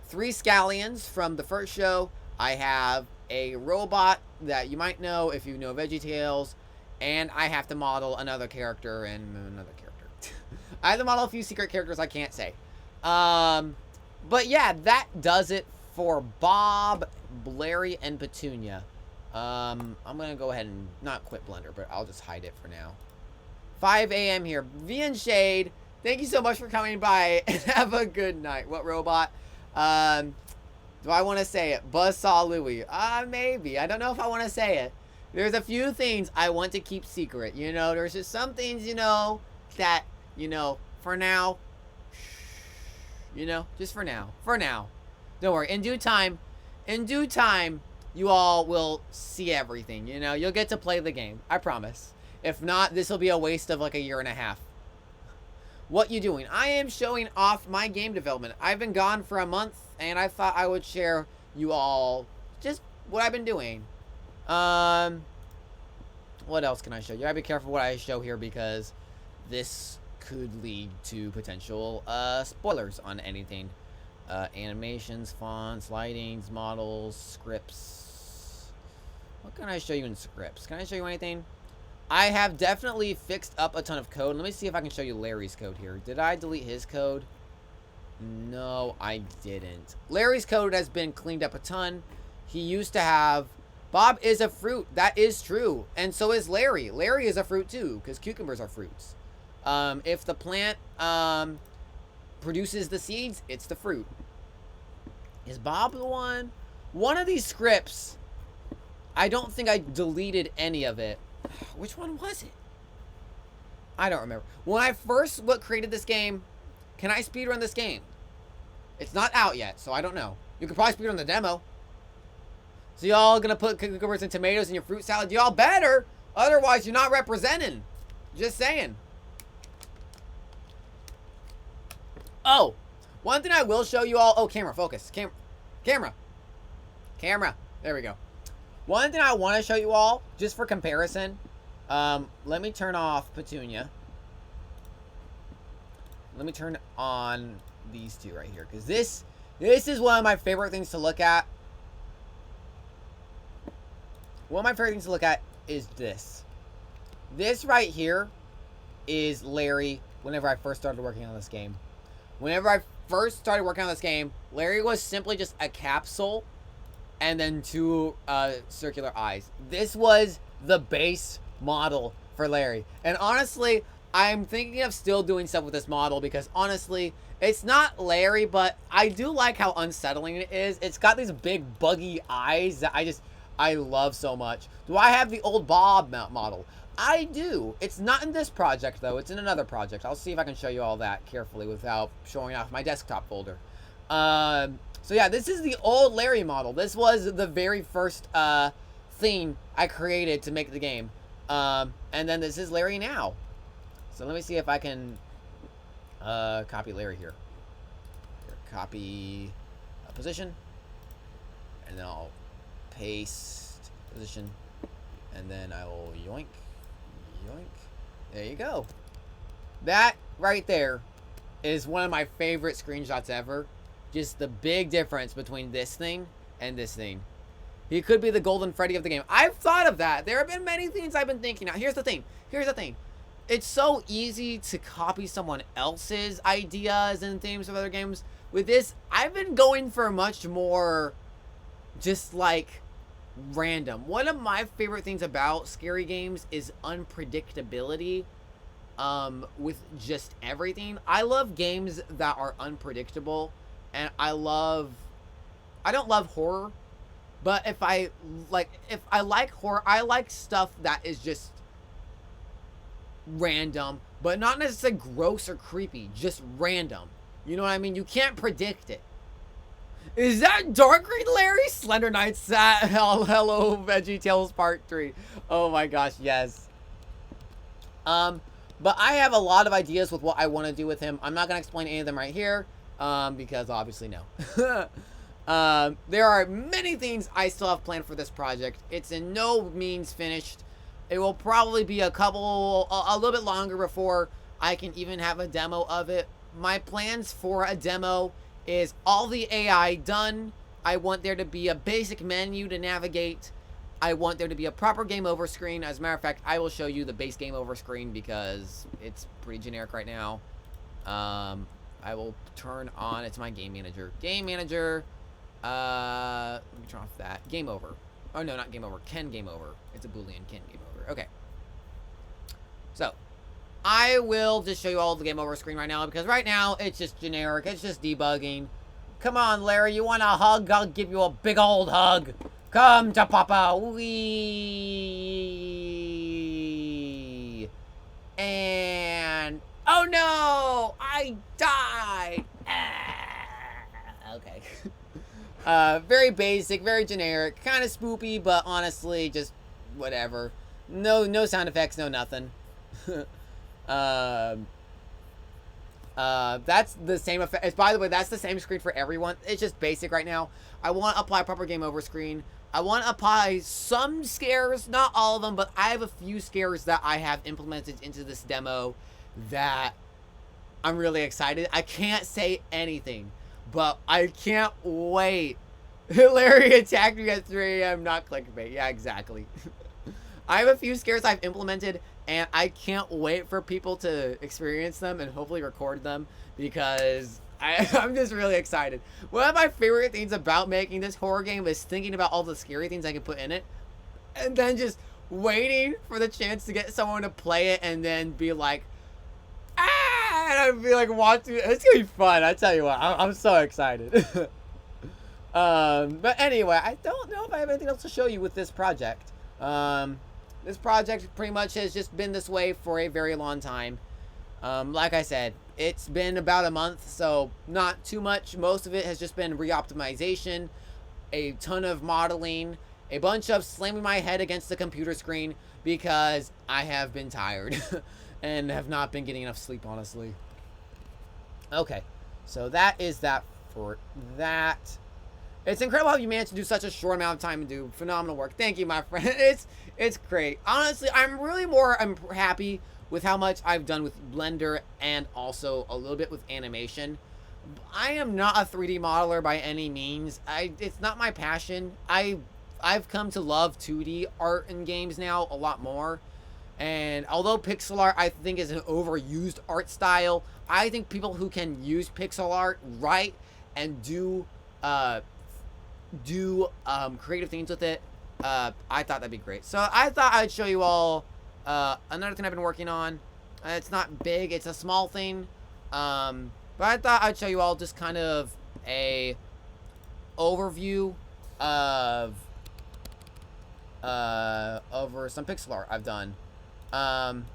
A: 3 scallions from the first show. I have a robot that you might know if you know VeggieTales, and I have to model another character and another character. I have to model a few secret characters I can't say. But yeah, that does it for Bob, Larry, and Petunia. I'm gonna go ahead and not quit Blender, but I'll just hide it for now. 5 a.m. here. V and Shade, thank you so much for coming by, and have a good night. What robot? Do I want to say it? Buzzsaw Louie. Maybe. I don't know if I want to say it. There's a few things I want to keep secret. You know, there's just some things, you know, that, you know, for now, you know, just for now. For now. Don't worry. In due time, you all will see everything, you know? You'll get to play the game. I promise. If not, this will be a waste of like a year and a half. What you doing? I am showing off my game development. I've been gone for a month, and I thought I would share you all just what I've been doing. What else can I show you? I gotta be careful what I show here because this could lead to potential spoilers on anything. Animations, fonts, lightings, models, scripts. What can I show you in scripts? Can I show you anything? I have definitely fixed up a ton of code. Let me see if I can show you Larry's code here. Did I delete his code? No, I didn't. Larry's code has been cleaned up a ton. He used to have... Bob is a fruit. That is true. And so is Larry. Larry is a fruit too, because cucumbers are fruits. If the plant produces the seeds, it's the fruit. Is Bob the one? One of these scripts, I don't think I deleted any of it. Which one was it? I don't remember. When I first created this game, can I speedrun this game? It's not out yet, so I don't know. You could probably speedrun the demo. So y'all gonna put cucumbers and tomatoes in your fruit salad? Y'all better! Otherwise, you're not representing. Just saying. Oh, one thing I will show you all. Oh, camera, focus. Camera. There we go. One thing I want to show you all, just for comparison. Let me turn off Petunia. Let me turn on these two right here, because this is one of my favorite things to look at. One of my favorite things to look at is this. This right here is Larry whenever I first started working on this game. Whenever I first started working on this game, Larry was simply just a capsule and then 2 circular eyes. This was the base model for Larry. And honestly, I'm thinking of still doing stuff with this model because honestly, it's not Larry, but I do like how unsettling it is. It's got these big buggy eyes that I love so much. Do I have the old Bob model? I do. It's not in this project though. It's in another project. I'll see if I can show you all that carefully without showing off my desktop folder. So yeah, this is the old Larry model. This was the very first theme I created to make the game. And then this is Larry now. So let me see if I can copy Larry here. Copy position. And then I'll paste position. And then I will yoink. Yoink. There you go. That right there is one of my favorite screenshots ever. Just the big difference between this thing and this thing. He could be the Golden Freddy of the game. I've thought of that. There have been many things I've been thinking. Now, here's the thing. It's so easy to copy someone else's ideas and themes of other games. With this, I've been going for much more just like random. One of my favorite things about scary games is unpredictability with just everything. I love games that are unpredictable, and I don't love horror, but if I like horror, I like stuff that is just random, but not necessarily gross or creepy, just random. You know what I mean? You can't predict it. Is that Dark Green Larry? Slender Knight sat. Hello, Veggie Tales Part 3. Oh my gosh, yes. But I have a lot of ideas with what I want to do with him. I'm not going to explain any of them right here, because obviously no. There are many things I still have planned for this project. It's in no means finished. It will probably be a little bit longer before I can even have a demo of it. My plans for a demo is all the AI done. I want there to be a basic menu to navigate. I want there to be a proper game over screen. As a matter of fact, I will show you the base game over screen because it's pretty generic right now. I will turn on, it's my game manager. Game manager, let me turn off that. Game over. Oh no, not game over. Ken game over. It's a Boolean. Ken game over. Okay. So, I will just show you all the game over screen right now because right now it's just generic. It's just debugging. Come on, Larry. You want a hug? I'll give you a big old hug. Come to Papa. Wee. And oh no, I died. Okay. Very basic, very generic, kind of spoopy, but honestly, just whatever. No sound effects, no nothing. That's the same effect. By the way, that's the same screen for everyone. It's just basic right now. I want to apply proper game over screen. I want to apply some scares, not all of them, but I have a few scares that I have implemented into this demo that I'm really excited. I can't say anything, but I can't wait. Larry attacked me at 3 a.m. Not clickbait. Yeah, exactly. I have a few scares I've implemented, and I can't wait for people to experience them and hopefully record them because I'm just really excited. One of my favorite things about making this horror game is thinking about all the scary things I can put in it and then just waiting for the chance to get someone to play it and then be like, ah, and I'd be like watching it. It's gonna be fun. I tell you what, I'm so excited. But anyway, I don't know if I have anything else to show you with this project. This project pretty much has just been this way for a very long time. Like I said, it's been about a month, so not too much. Most of it has just been re-optimization, a ton of modeling, a bunch of slamming my head against the computer screen because I have been tired and have not been getting enough sleep, honestly. Okay, so that is that for that. It's incredible how you managed to do such a short amount of time and do phenomenal work. Thank you, my friend. It's great. Honestly, I'm happy with how much I've done with Blender and also a little bit with animation. I am not a 3D modeler by any means. It's not my passion. I've come to love 2D art in games now a lot more. And although pixel art I think is an overused art style, I think people who can use pixel art right and do creative things with it, I thought that'd be great. So I thought I'd show you all Another thing I've been working on. It's not big. It's a small thing. But I thought I'd show you all just kind of a overview of over some pixel art I've done. And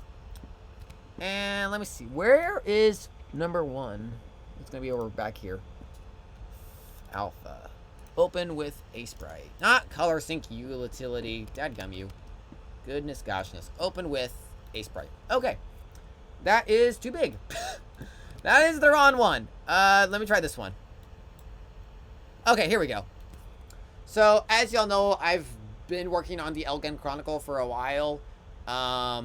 A: let me see. Where is number 1? It's gonna be over back here. Alpha. Open with a sprite. Not color sync utility. Dadgum you. Goodness goshness. Open with a sprite. Okay. That is too big. That is the wrong one. Let me try this one. Okay, here we go. So, as y'all know, I've been working on the Elgen Chronicle for a while. I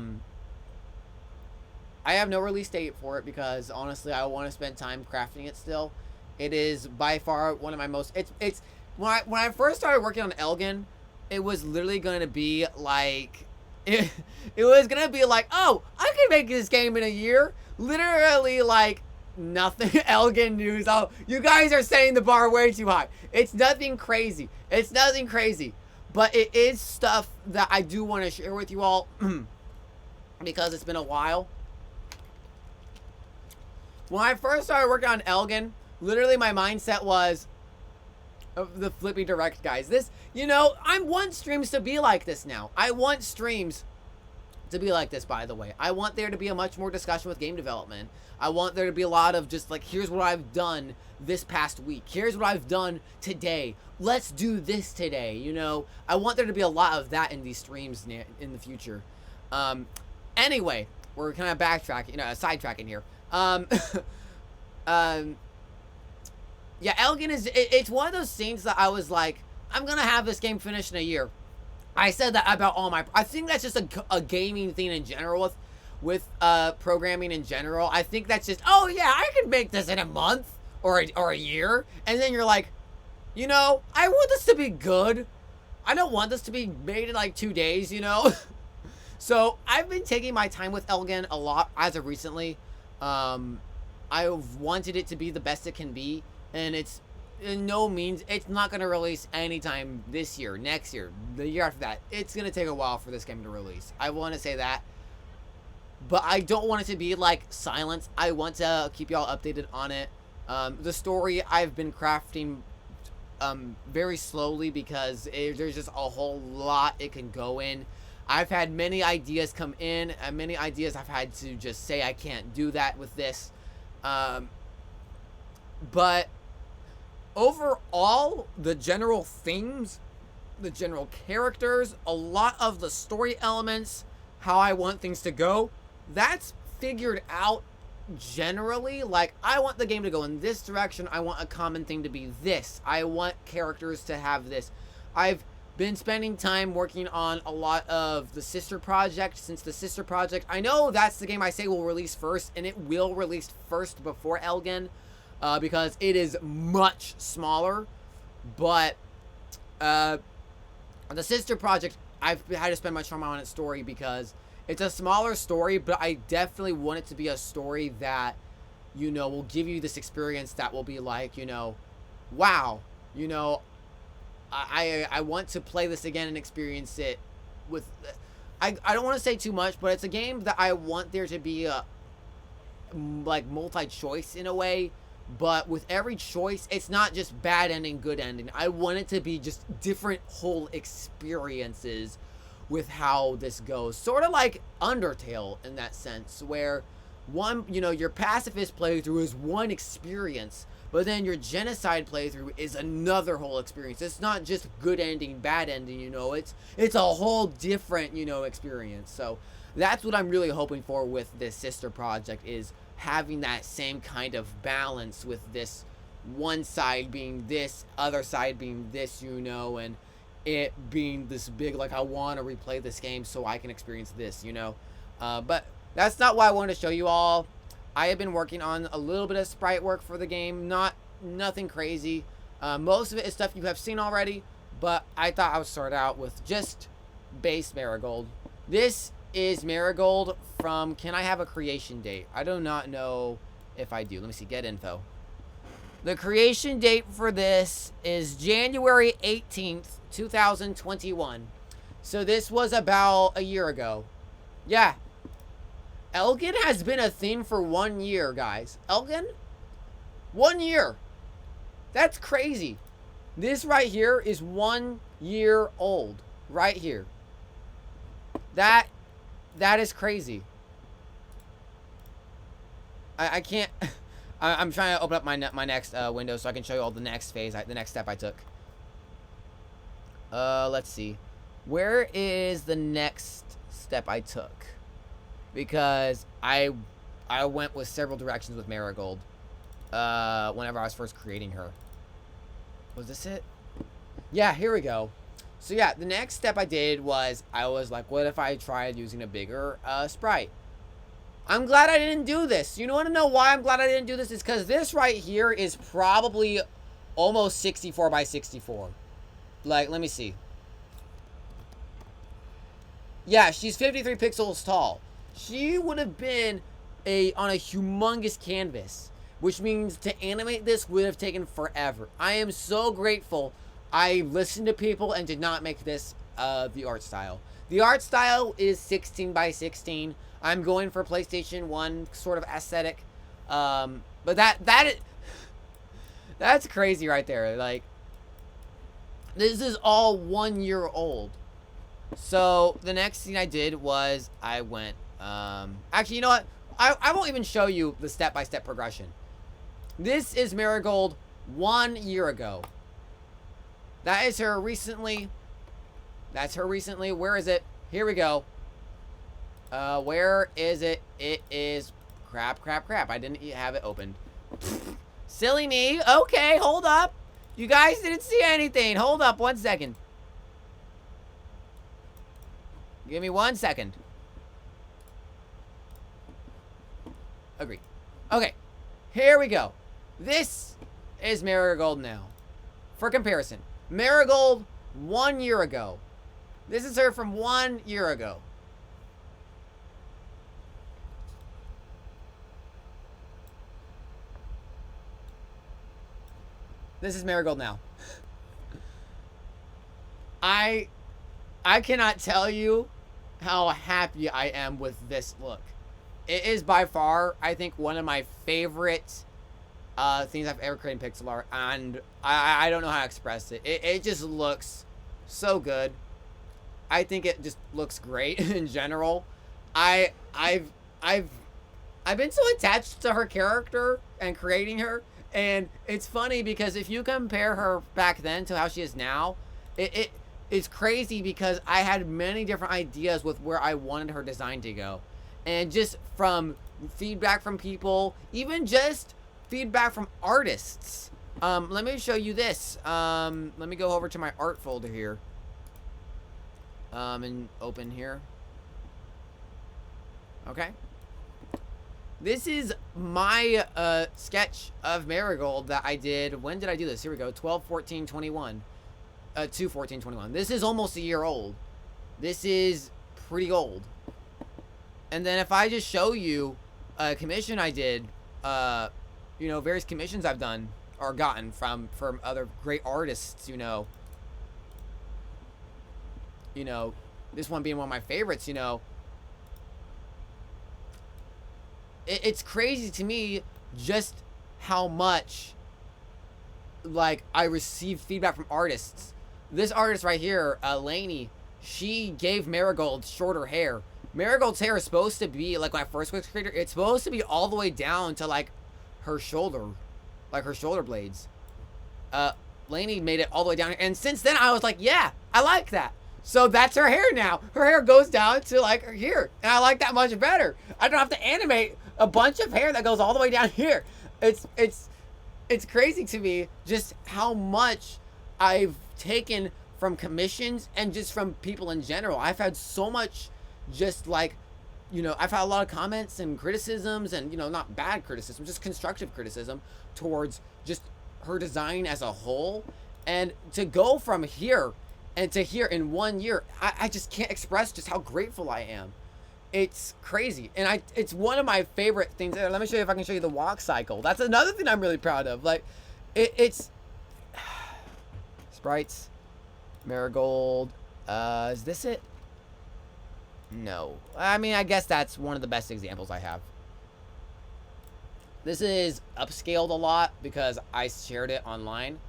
A: have no release date for it because, honestly, I want to spend time crafting it still. It is by far one of my most... It's when I first started working on Elgen, it was literally going to be like... It was going to be like, oh, I can make this game in a year. Literally, like, nothing Elgen news. Oh, you guys are setting the bar way too high. It's nothing crazy. It's nothing crazy. But it is stuff that I do want to share with you all because it's been a while. When I first started working on Elgen, literally my mindset was the Flippy Direct guys. This, you know, I want streams to be like this now. I want streams to be like this, by the way. I want there to be a much more discussion with game development. I want there to be a lot of just like, here's what I've done this past week. Here's what I've done today. Let's do this today, you know. I want there to be a lot of that in these streams in the future. Anyway, we're kind of backtracking, you know, sidetracking here. Yeah, Elgen is, it's one of those things that I was like, I'm gonna have this game finished in a year. I said that about all my, I think that's just a gaming thing in general with programming in general. I think that's just, oh yeah, I can make this in a month or a year. And then you're like, you know, I want this to be good. I don't want this to be made in like 2 days, you know? So I've been taking my time with Elgen a lot as of recently. I've wanted it to be the best it can be, and it's in no means, it's not going to release anytime this year, next year, the year after that. It's going to take a while for this game to release. I want to say that. But I don't want it to be like silence. I want to keep y'all updated on it. The story I've been crafting very slowly because there's just a whole lot it can go in. I've had many ideas come in, and many ideas I've had to just say I can't do that with this. But overall, the general themes, the general characters, a lot of the story elements, how I want things to go, that's figured out generally. Like, I want the game to go in this direction. I want a common thing to be this. I want characters to have this. I've been spending time working on a lot of the Sister Project, since the Sister Project, I know that's the game I say will release first, and it will release first before Elgen, because it is much smaller. But the Sister Project, I've had to spend much time on its story because it's a smaller story, but I definitely want it to be a story that, you know, will give you this experience that will be like, you know, wow, you know, I want to play this again and experience it with, I don't want to say too much, but it's a game that I want there to be a, like, multi-choice in a way, but with every choice, it's not just bad ending, good ending. I want it to be just different whole experiences with how this goes. Sort of like Undertale in that sense, where one, you know, your pacifist playthrough is one experience, but then your genocide playthrough is another whole experience. It's not just good ending, bad ending, you know. It's a whole different, you know, experience. So that's what I'm really hoping for with this Sister Project, is having that same kind of balance with this one side being this, other side being this, you know, and it being this big, like, I want to replay this game so I can experience this, you know. But that's not what I wanted to show you all. I have been working on a little bit of sprite work for the game, nothing crazy. Most of it is stuff you have seen already, but I thought I would start out with just base Marigold. This is Marigold from, can I have a creation date? I do not know if I do. Let me see, get info. The creation date for this is January 18th, 2021. So this was about a year ago. Yeah. Elgin has been a thing for 1 year, guys. Elgin? 1 year. That's crazy. This right here is 1 year old. Right here. That is crazy. I can't... I'm trying to open up my next window so I can show you all the next phase, the next step I took. Let's see. Where is the next step I took? Because I went with several directions with Marigold. Whenever I was first creating her. Was this it? Yeah, here we go. So yeah, the next step I did was, I was like, what if I tried using a bigger sprite? I'm glad I didn't do this. You want to know why I'm glad I didn't do this? Is because this right here is probably almost 64 by 64. Like, let me see. Yeah, she's 53 pixels tall. She would have been on a humongous canvas, which means to animate this would have taken forever. I am so grateful I listened to people and did not make this the art style. The art style is 16 by 16. I'm going for PlayStation 1 sort of aesthetic. But that's crazy right there. Like, this is all 1 year old. So the next thing I did was I went, actually, you know what? I won't even show you the step-by-step progression. This is Marigold 1 year ago. That is her recently. That's her recently. Where is it? Here we go. Where is it? It is crap. I didn't have it opened. Silly me. Okay, hold up. You guys didn't see anything. Hold up 1 second. Give me 1 second. Agree. Okay. Here we go. This is Marigold now. For comparison, Marigold 1 year ago. This is her from 1 year ago. This is Marigold now. I cannot tell you how happy I am with this look. It is by far, I think, one of my favorite things I've ever created in pixel art, and I don't know how to express it. It just looks so good. I think it just looks great in general. I've been so attached to her character and creating her, and it's funny because if you compare her back then to how she is now, it's crazy because I had many different ideas with where I wanted her design to go. And just from feedback from people, even just feedback from artists. Let me show you this. Let me go over to my art folder here. And open here. Okay. This is my sketch of Marigold that I did. When did I do this? Here we go. 12/14/21. 2/14/21. This is almost a year old. This is pretty old. And then if I just show you a commission I did, you know, various commissions I've done or gotten from other great artists, you know, this one being one of my favorites, you know, it's crazy to me just how much, like, I receive feedback from artists. This artist right here, Lainey, she gave Marigold shorter hair. Marigold's hair is supposed to be, like, when I first was creator, it's supposed to be all the way down to, like, her shoulder. Like, her shoulder blades. Lainey made it all the way down here. And since then, I was like, yeah, I like that. So that's her hair now. Her hair goes down to, like, here. And I like that much better. I don't have to animate a bunch of hair that goes all the way down here. It's crazy to me just how much I've taken from commissions and just from people in general. I've had so much just, like, you know, I've had a lot of comments and criticisms and, you know, not bad criticism, just constructive criticism towards just her design as a whole. And to go from here and to here in 1 year, I just can't express just how grateful I am. It's crazy. And it's one of my favorite things. Let me show you if I can show you the walk cycle. That's another thing I'm really proud of. Like, it's sprites, Marigold. Is this it? No. I mean, I guess that's one of the best examples I have. This is upscaled a lot because I shared it online.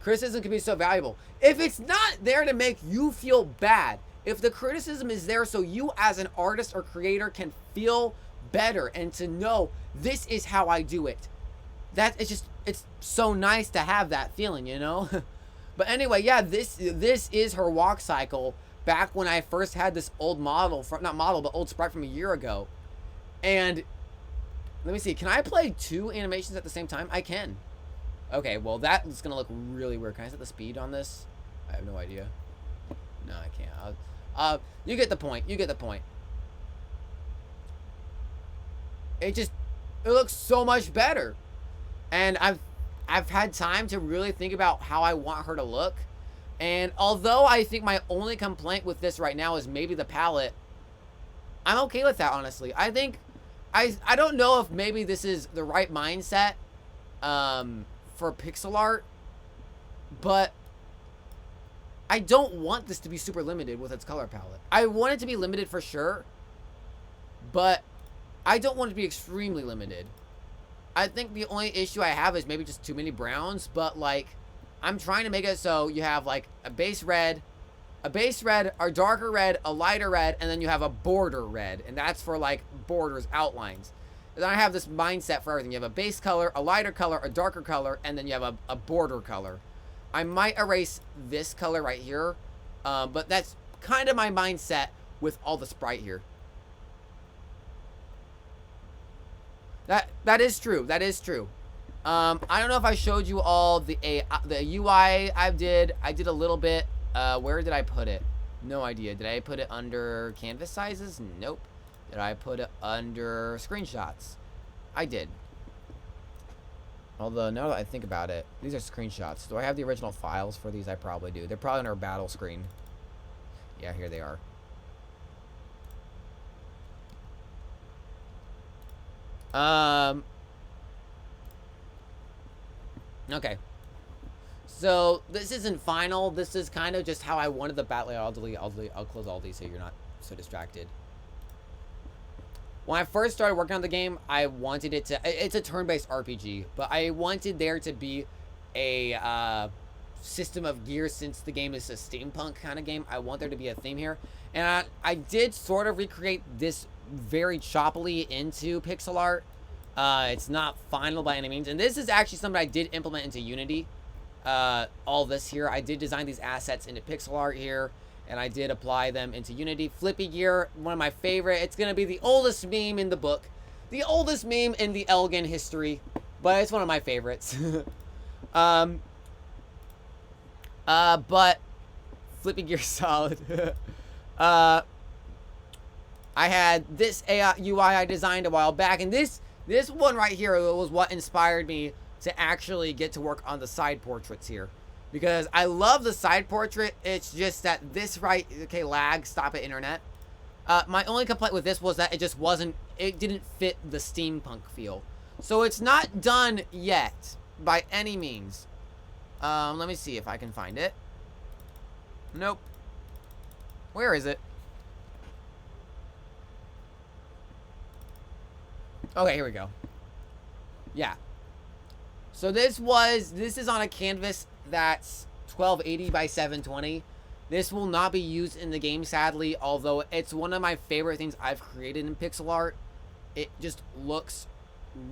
A: Criticism can be so valuable. If it's not there to make you feel bad, if the criticism is there so you as an artist or creator can feel better and to know this is how I do it, that it's so nice to have that feeling, you know? But anyway, yeah, this is her walk cycle back when I first had this old model, from not model, but old sprite from a year ago. And let me see, can I play 2 animations at the same time? I can. Okay, well, that is going to look really weird. Can I set the speed on this? I have no idea. No, I can't. You get the point. You get the point. It looks so much better. And I've had time to really think about how I want her to look. And although I think my only complaint with this right now is maybe the palette, I'm okay with that, honestly. I think, I don't know if maybe this is the right mindset for pixel art, but I don't want this to be super limited with its color palette. I want it to be limited for sure, but I don't want it to be extremely limited. I think the only issue I have is maybe just too many browns, but like, I'm trying to make it so you have like a base red, a darker red, a lighter red, and then you have a border red, and that's for like borders, outlines. And then I have this mindset for everything. You have a base color, a lighter color, a darker color, and then you have a border color. I might erase this color right here, but that's kind of my mindset with all the sprite here. That is true. That is true. I don't know if I showed you all the UI I did. I did a little bit. Where did I put it? No idea. Did I put it under canvas sizes? Nope. Did I put it under screenshots? I did. Although, now that I think about it, these are screenshots. Do I have the original files for these? I probably do. They're probably on our battle screen. Yeah, here they are. Okay. So, this isn't final. This is kind of just how I wanted the battle layout. I'll close all these so you're not so distracted. When I first started working on the game, I wanted it to... It's a turn-based RPG, but I wanted there to be a system of gears since the game is a steampunk kind of game. I want there to be a theme here. And I did sort of recreate this very choppily into pixel art. It's not final by any means. And this is actually something I did implement into Unity. All this here. I did design these assets into pixel art here. And I did apply them into Unity. Flippy Gear, one of my favorite. It's going to be the oldest meme in the book. The oldest meme in the Elgin history. But it's one of my favorites. But Flippy Gear solid. I had this UI I designed a while back. And this one right here was what inspired me to actually get to work on the side portraits here. Because I love the side portrait. It's just that this right... Okay, lag. Stop it, internet. My only complaint with this was that it just wasn't... It didn't fit the steampunk feel. So it's not done yet. By any means. Let me see if I can find it. Nope. Where is it? Okay, here we go. Yeah. So this is on a canvas that's 1280 by 720. This will not be used in the game, sadly, although it's one of my favorite things I've created in pixel art. It just looks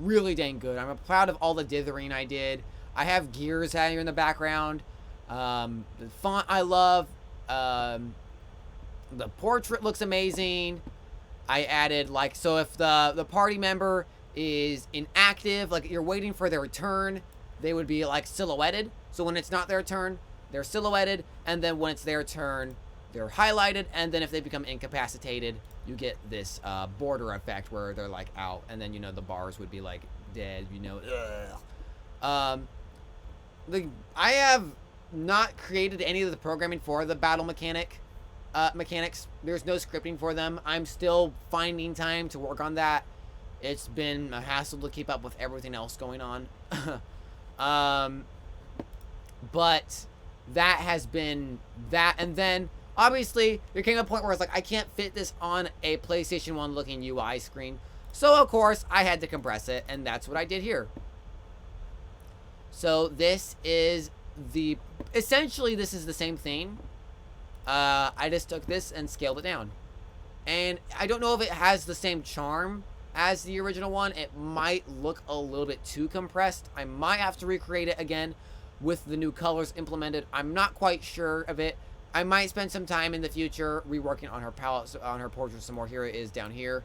A: really dang good. I'm proud of all the dithering I did. I have gears out here in the background. The font I love. The portrait looks amazing. I added, like, so if the party member is inactive, like you're waiting for their turn, they would be like silhouetted. So when it's not their turn, they're silhouetted, and then when it's their turn, they're highlighted, and then if they become incapacitated, you get this border effect where they're like out, and then, you know, the bars would be like dead, you know. Ugh. I have not created any of the programming for the battle mechanics. There's no scripting for them. I'm still finding time to work on that. It's been a hassle to keep up with everything else going on. But that has been that. And then Obviously, there came a point where it's like, I can't fit this on a PlayStation 1 looking UI screen. So, of course, I had to compress it, and that's what I did here. So, this is the... Essentially, this is the same thing. I just took this and scaled it down. And I don't know if it has the same charm as the original one. It might look a little bit too compressed. I might have to recreate it again with the new colors implemented. I'm not quite sure of it. I might spend some time in the future reworking on her palette, on her portrait some more. Here it is down here.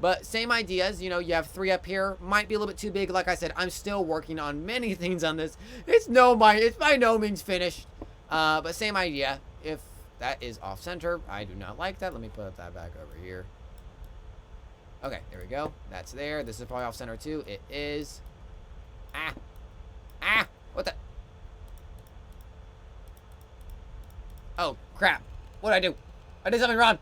A: But same ideas, you know, you have 3 up here. Might be a little bit too big. Like I said, I'm still working on many things on this. It's by no means finished. But same idea. If that is off center, I do not like that. Let me put that back over here. Okay, there we go. That's there. This is probably off center too. It is. What the? Oh, crap. What did I do? I did something wrong.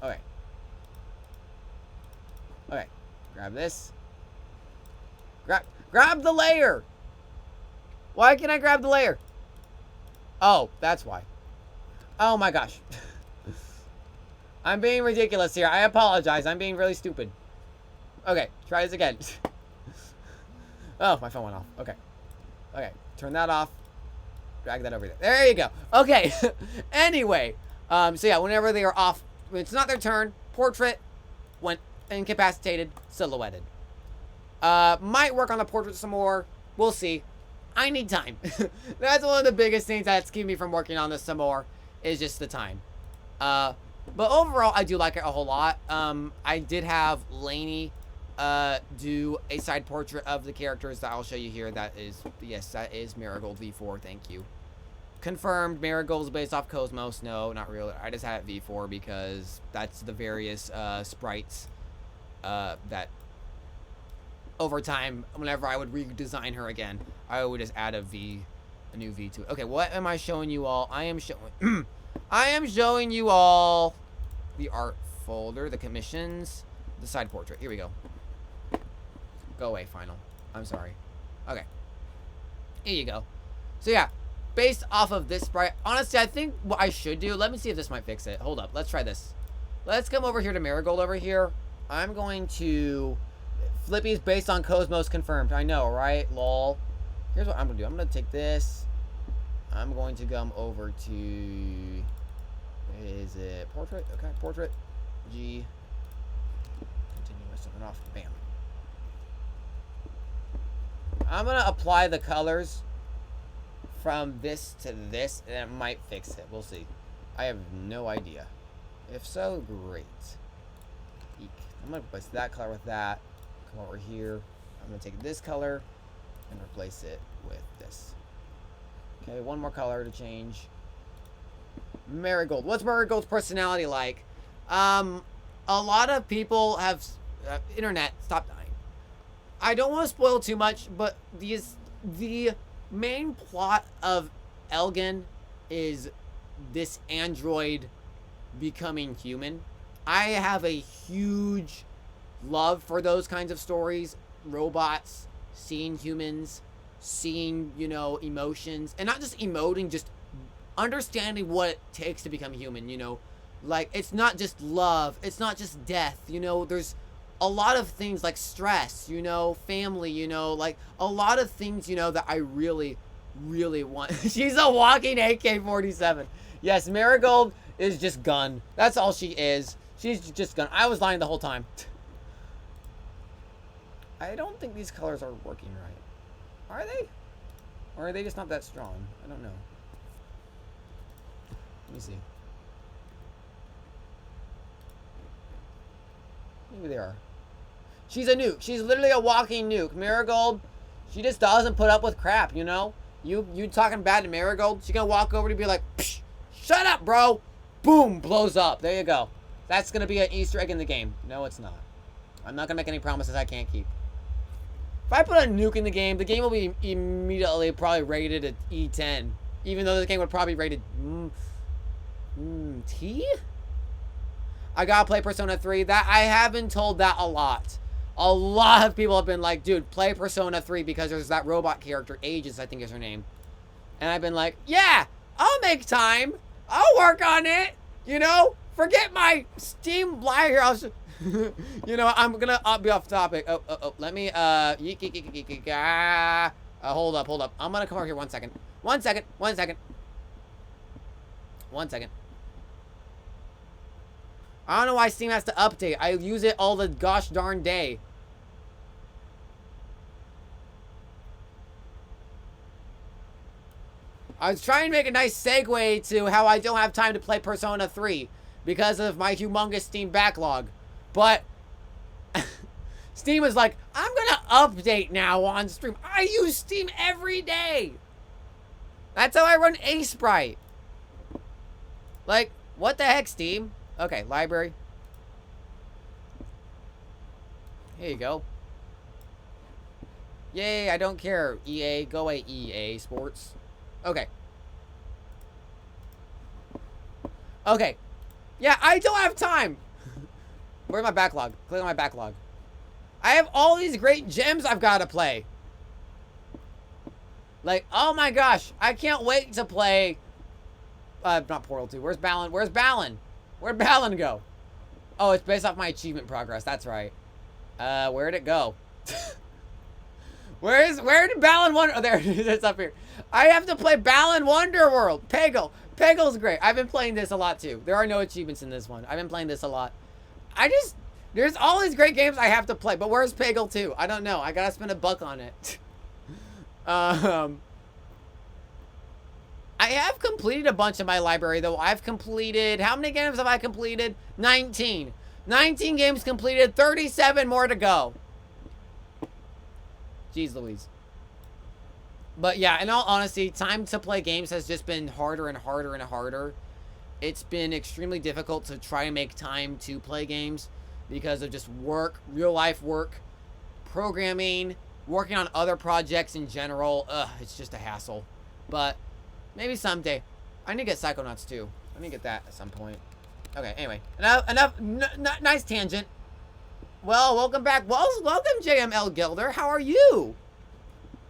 A: Okay. Okay. Grab this. Grab the layer. Why can't I grab the layer? Oh, that's why. Oh my gosh. I'm being ridiculous here. I apologize. I'm being really stupid. Okay, try this again. Oh, my phone went off. Okay. Okay, turn that off. Drag that over there. There you go. Okay. Anyway, so yeah, whenever they are off, when it's not their turn, portrait, when incapacitated, silhouetted. Might work on the portrait some more. We'll see. I need time. That's one of the biggest things that's keeping me from working on this some more, is just the time. But overall, I do like it a whole lot. I did have Lainey do a side portrait of the characters that I'll show you here. That is, yes, that is Marigold V4. Thank you. Confirmed, Marigold is based off Cosmos. No, not real. I just had it V4 because that's the various sprites that over time, whenever I would redesign her again, I would just add a new V to it. Okay, what am I showing you all? I am showing you all the art folder, the commissions, the side portrait. Here we go. Go away, final. I'm sorry. Okay. Here you go. So yeah, based off of this sprite, honestly, I think what I should do, let me see if this might fix it. Hold up, let's try this. Let's come over here to Marigold over here. I'm going to... Flippy's based on Cosmos confirmed. I know, right? Lol. Here's what I'm going to do. I'm going to take this. I'm going to come over to... Is it portrait? Okay, portrait. G. Continue with something off. Bam. I'm going to apply the colors from this to this, and it might fix it. We'll see. I have no idea. If so, great. Eek. I'm going to replace that color with that. Come over here. I'm going to take this color and replace it with this. Okay, one more color to change. Marigold. What's Marigold's personality like? A lot of people have... internet, stop dying. I don't want to spoil too much, but the main plot of Elgin is this android becoming human. I have a huge love for those kinds of stories. Robots, seeing humans, seeing, you know, emotions. And not just emoting, just understanding what it takes to become human, you know. Like, it's not just love. It's not just death, you know. There's a lot of things like stress, you know, family, you know. Like, a lot of things, you know, that I really, really want. She's a walking AK-47. Yes, Marigold is just gun. That's all she is. She's just gun. I was lying the whole time. I don't think these colors are working right. Are they? Or are they just not that strong? I don't know. Let me see. Maybe they are. She's a nuke. She's literally a walking nuke. Marigold, she just doesn't put up with crap, you know? You talking bad to Marigold, she's gonna walk over to be like, psh, shut up, bro! Boom! Blows up. There you go. That's gonna be an Easter egg in the game. No, it's not. I'm not gonna make any promises I can't keep. If I put a nuke in the game will be immediately probably rated at E10. Even though this game would probably be rated... T? I gotta play Persona 3. That I have been told that a lot. A lot of people have been like, dude, play Persona 3 because there's that robot character, Aegis, I think is her name. And I've been like, yeah, I'll make time. I'll work on it. You know, forget my Steam library. You know, I'm gonna be off topic. Let me, hold up. I'm gonna come over here 1 second. 1 second. I don't know why Steam has to update. I use it all the gosh darn day. I was trying to make a nice segue to how I don't have time to play Persona 3 because of my humongous Steam backlog. But Steam is like, I'm gonna update now on stream. I use Steam every day. That's how I run Aseprite. Like, what the heck, Steam? Okay, library. Here you go. Yay, I don't care. EA, go away, EA Sports. Okay. Okay. Yeah, I don't have time. Where's my backlog? Click on my backlog. I have all these great gems I've got to play. Like, oh my gosh. I can't wait to play... not Portal 2. Where's Balan? Where's Balan? Where'd Balan go? Oh, it's based off my achievement progress. That's right. Where'd it go? Where did Balan Wonder... Oh, there it is. It's up here. I have to play Balan Wonderworld. Peggle. Peggle's great. I've been playing this a lot, too. There are no achievements in this one. I've been playing this a lot. There's all these great games I have to play. But where's Peggle 2? I don't know. I gotta spend $1 on it. I have completed a bunch of my library, though. I've completed... How many games have I completed? 19. 19 games completed. 37 more to go. Jeez Louise. But yeah, in all honesty, time to play games has just been harder and harder and harder. It's been extremely difficult to try and make time to play games because of just work, real life work, programming, working on other projects in general. It's just a hassle. But maybe someday. I need to get Psychonauts too. I need to get that at some point. Okay, anyway. Nice tangent. Well, welcome back. Welcome, JML Gilder. How are you?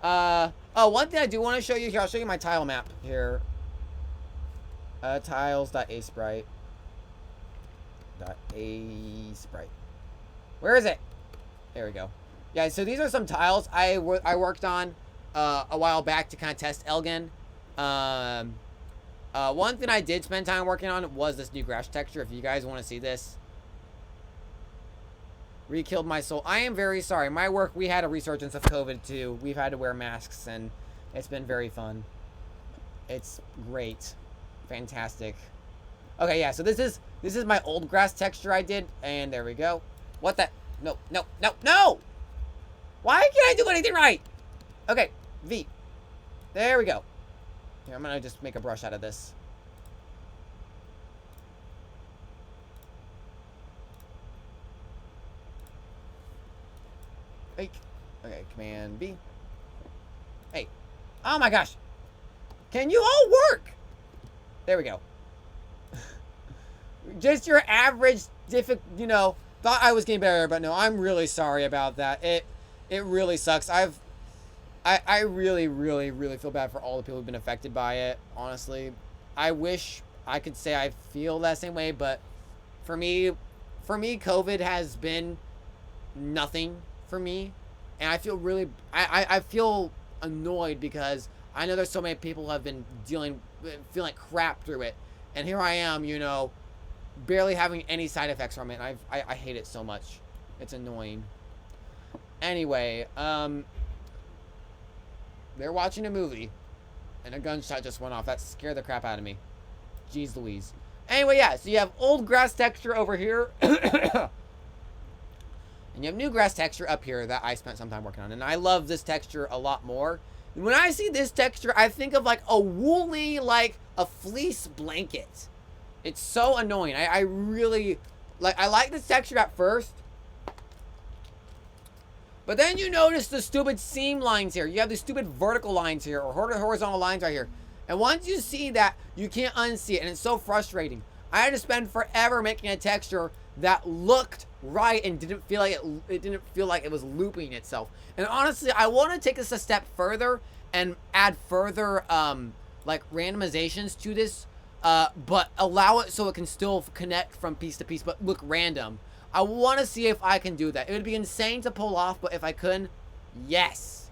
A: Oh, one thing I do want to show you here. I'll show you my tile map here. Tiles.asprite. Where is it? There we go. Yeah, so these are some tiles I worked on a while back to kind of test Elgin. One thing I did spend time working on was this new grass texture. If you guys want to see this. Re-killed my soul. I am very sorry. My work, we had a resurgence of COVID too. We've had to wear masks and it's been very fun. It's great. Fantastic. Okay, yeah, so this is my old grass texture I did, and there we go. What the? No. Why can't I do anything right? Okay, V. There we go. Here, I'm gonna just make a brush out of this. Okay, Command B. Hey. Oh my gosh. Can you all work? There we go. Just your average you know, thought I was getting better, but no, I'm really sorry about that. It really sucks. I really feel bad for all the people who've been affected by it, honestly. I wish I could say I feel that same way, but for me, COVID has been nothing for me. And I feel really, I feel annoyed because I know there's so many people who have been feeling like crap through it. And here I am, you know, barely having any side effects from it. I hate it so much. It's annoying. Anyway, they're watching a movie and a gunshot just went off. That scared the crap out of me. Jeez Louise. Anyway, yeah, so you have old grass texture over here. And you have new grass texture up here that I spent some time working on. And I love this texture a lot more. When I see this texture, I think of like a woolly, like a fleece blanket. It's so annoying. I really, I like this texture at first. But then you notice the stupid seam lines here. You have the stupid vertical lines here or horizontal lines right here. And once you see that, you can't unsee it. And it's so frustrating. I had to spend forever making a texture that looked right and didn't feel like it didn't feel like it was looping itself. And honestly, I want to take this a step further and add further like randomizations to this, but allow it so it can still connect from piece to piece but look random. I want to see if I can do that. It would be insane to pull off, but if I could, yes.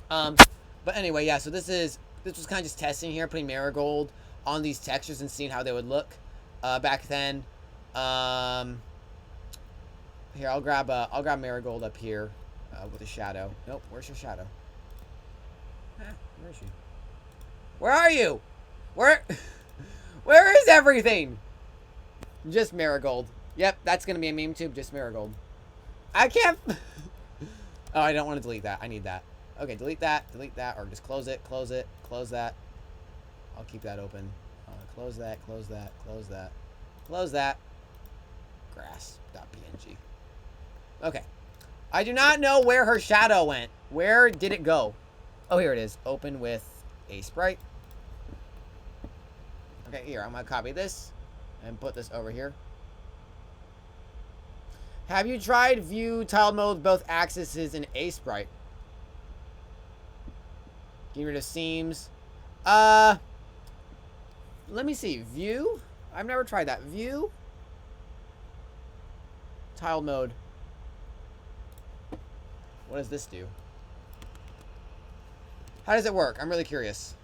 A: But anyway, yeah, so this was kind of just testing here, putting Marigold on these textures and seeing how they would look back then. Here, I'll grab Marigold up here with a shadow. Nope, where's your shadow? Where is she? Where are you? Where is everything? Just Marigold. Yep, that's gonna be a meme too. Just Marigold. I can't. Oh, I don't want to delete that. I need that. Okay, delete that, or just close it, close that. I'll keep that open. Close that. Close that. Grass.png. Okay. I do not know where her shadow went. Where did it go? Oh, here it is. Open with a sprite. Okay, here. I'm going to copy this and put this over here. Have you tried view tiled mode both axes in a sprite? Getting rid of seams. Let me see. View? I've never tried that. View? Tiled mode. What does this do? How does it work? I'm really curious.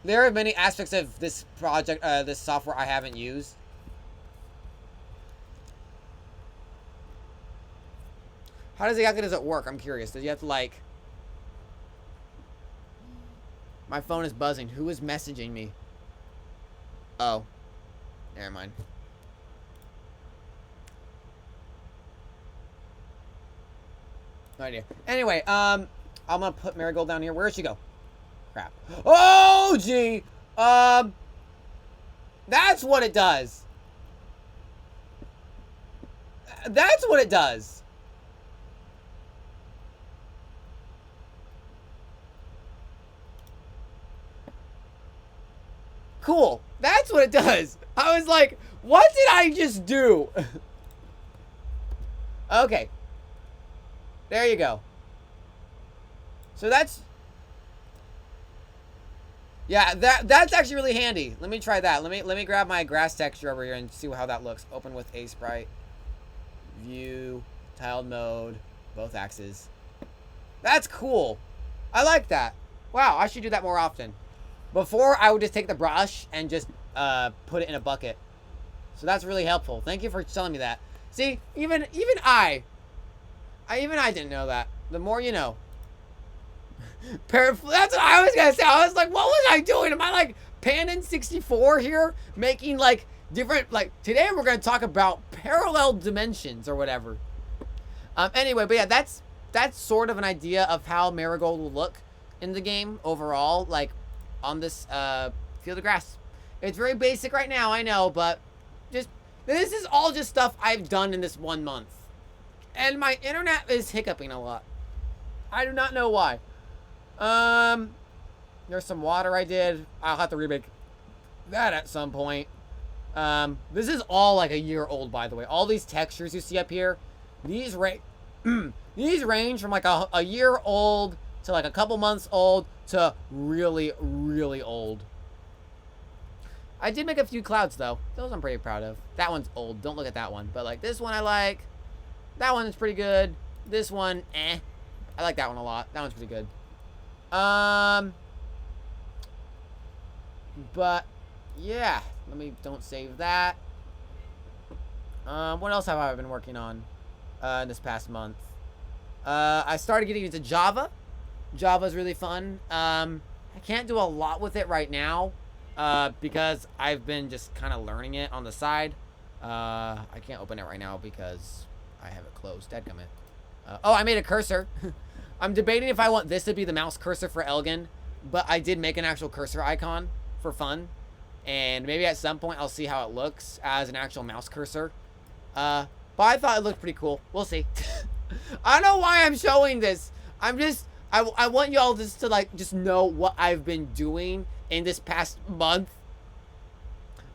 A: There are many aspects of this project, this software I haven't used. How exactly does it work? I'm curious. Does you have to like... My phone is buzzing. Who is messaging me? Oh. Never mind. No idea. Anyway, I'm gonna put Marigold down here. Where'd she go? Crap. Oh, gee! That's what it does. That's what it does. Cool. That's what it does. I was like, what did I just do? Okay. There you go. So that's... Yeah, that's actually really handy. Let me try that. Let me grab my grass texture over here and see how that looks. Open with a sprite. View. Tiled mode. Both axes. That's cool. I like that. Wow, I should do that more often. Before, I would just take the brush and just put it in a bucket. So that's really helpful. Thank you for telling me that. See, even I didn't know that. The more you know. That's what I was gonna say. I was like, what was I doing? Am I like Panin 64 here? Making like different, like, today we're gonna talk about parallel dimensions or whatever. Anyway, but yeah, that's sort of an idea of how Marigold will look in the game overall. Like, on this field of grass. It's very basic right now, I know, but just this is all just stuff I've done in this 1 month. And my internet is hiccuping a lot. I do not know why. There's some water I did. I'll have to remake that at some point. This is all like a year old, by the way. All these textures you see up here, these these range from like a year old to like a couple months old to really, really old. I did make a few clouds though. Those I'm pretty proud of. That one's old. Don't look at that one. But like this one I like. That one is pretty good. This one, eh. I like that one a lot. That one's pretty good. But yeah. Don't save that. What else have I been working on in this past month? I started getting into Java. Java's really fun. I can't do a lot with it right now because I've been just kind of learning it on the side. I can't open it right now because I have it closed. Dadgummit. Oh, I made a cursor. I'm debating if I want this to be the mouse cursor for Elgin, but I did make an actual cursor icon for fun. And maybe at some point I'll see how it looks as an actual mouse cursor. But I thought it looked pretty cool. We'll see. I don't know why I'm showing this. I want y'all just to like just know what I've been doing in this past month.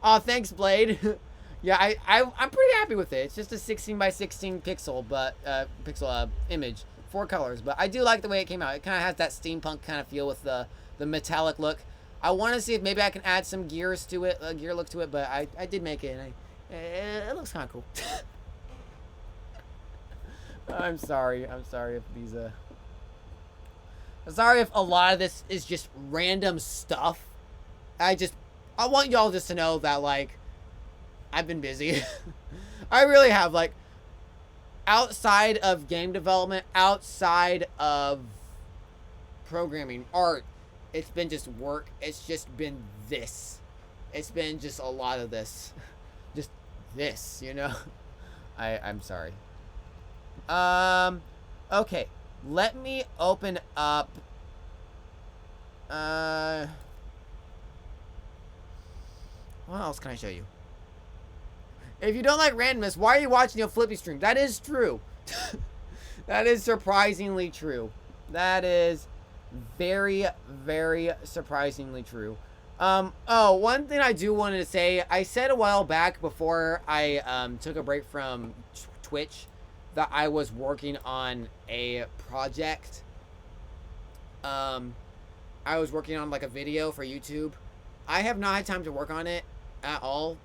A: Oh, thanks, Blade. Yeah, I'm pretty happy with it. It's just a 16 by 16 pixel, but image, 4 colors. But I do like the way it came out. It kind of has that steampunk kind of feel with the metallic look. I want to see if maybe I can add some gears to it, a gear look to it. But I did make it, and it looks kind of cool. I'm sorry. I'm sorry if these I'm sorry if a lot of this is just random stuff. I want y'all just to know that, like, I've been busy. I really have. Like, outside of game development, outside of programming, art, it's been just work. It's just been this. It's been just a lot of this. Just this, you know? I'm sorry. Okay. Let me open up. What else can I show you? If you don't like randomness, why are you watching a Flippy stream? That is true. That is surprisingly true. That is very, very surprisingly true. Oh, one thing I do want to say, I said a while back before I took a break from Twitch that I was working on a project. I was working on like a video for YouTube. I have not had time to work on it at all.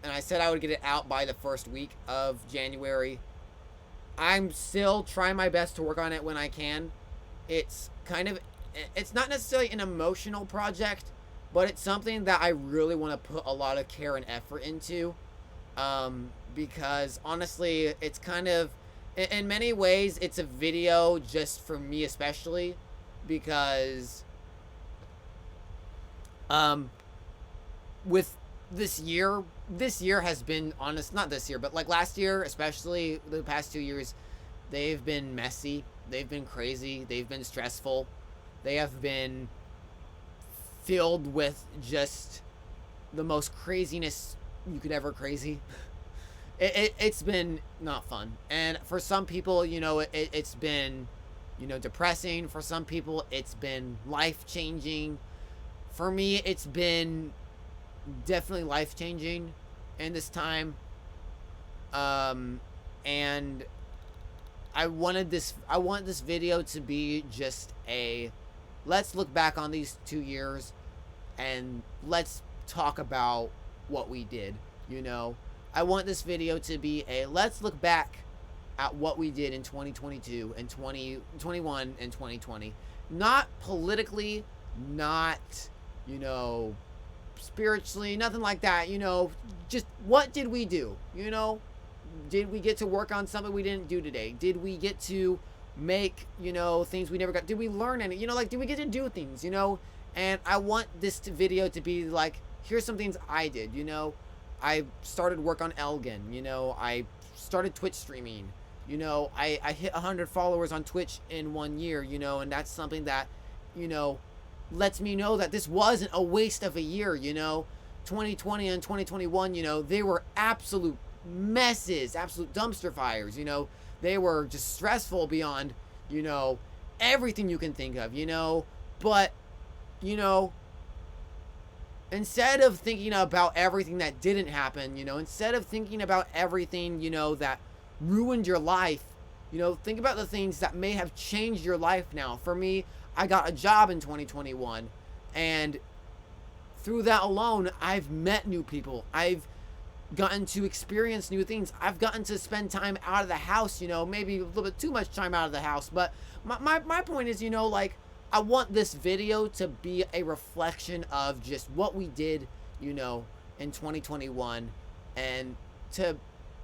A: And I said I would get it out by the first week of January. I'm still trying my best to work on it when I can. It's not necessarily an emotional project, but it's something that I really want to put a lot of care and effort into. Because honestly, it's kind of, in many ways, it's a video just for me especially, because with this year has been, not this year, but like last year, especially the past 2 years, they've been messy, they've been crazy, they've been stressful, they have been filled with just the most craziness you could ever crazy. It's been not fun. And for some people, you know, it's been, you know, depressing. For some people, it's been life-changing. For me, it's been definitely life-changing in this time. And I want this video to be just a, let's look back on these 2 years and let's talk about what we did, you know. I want this video to be a, let's look back at what we did in 2022 and 2021 and 2020. Not politically, not, you know, spiritually, nothing like that, you know. Just what did we do, you know? Did we get to work on something we didn't do today? Did we get to make, you know, things we never got? Did we learn any, you know, like, did we get to do things, you know? And I want this video to be like, here's some things I did, you know. I started work on Elgin, you know. I started Twitch streaming, you know. I hit 100 followers on Twitch in 1 year, you know, and that's something that, you know, lets me know that this wasn't a waste of a year, you know. 2020 and 2021, you know, they were absolute messes, absolute dumpster fires, you know. They were just stressful beyond, you know, everything you can think of, you know. But, you know, instead of thinking about everything that didn't happen, you know, instead of thinking about everything, you know, that ruined your life, you know, think about the things that may have changed your life now. For me, I got a job in 2021, and through that alone, I've met new people. I've gotten to experience new things. I've gotten to spend time out of the house, you know, maybe a little bit too much time out of the house. But my point is, you know, like, I want this video to be a reflection of just what we did, you know, in 2021, and to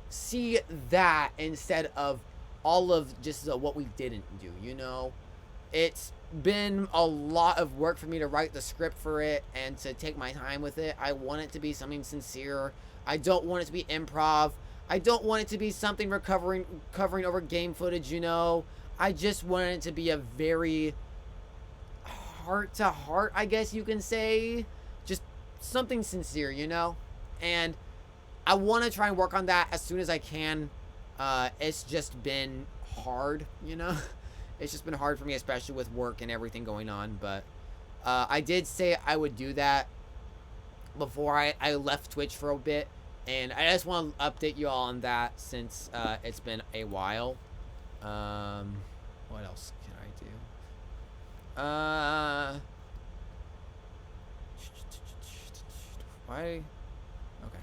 A: see that instead of all of just what we didn't do, you know. It's been a lot of work for me to write the script for it and to take my time with it. I want it to be something sincere. I don't want it to be improv. I don't want it to be something covering over game footage, you know. I just want it to be a very heart to heart, I guess you can say, just something sincere, you know. And I want to try and work on that as soon as I can. It's just been hard, you know. It's just been hard for me, especially with work and everything going on. But I did say I would do that before I left Twitch for a bit. And I just want to update you all on that since it's been a while. What else can I do? Why? Okay.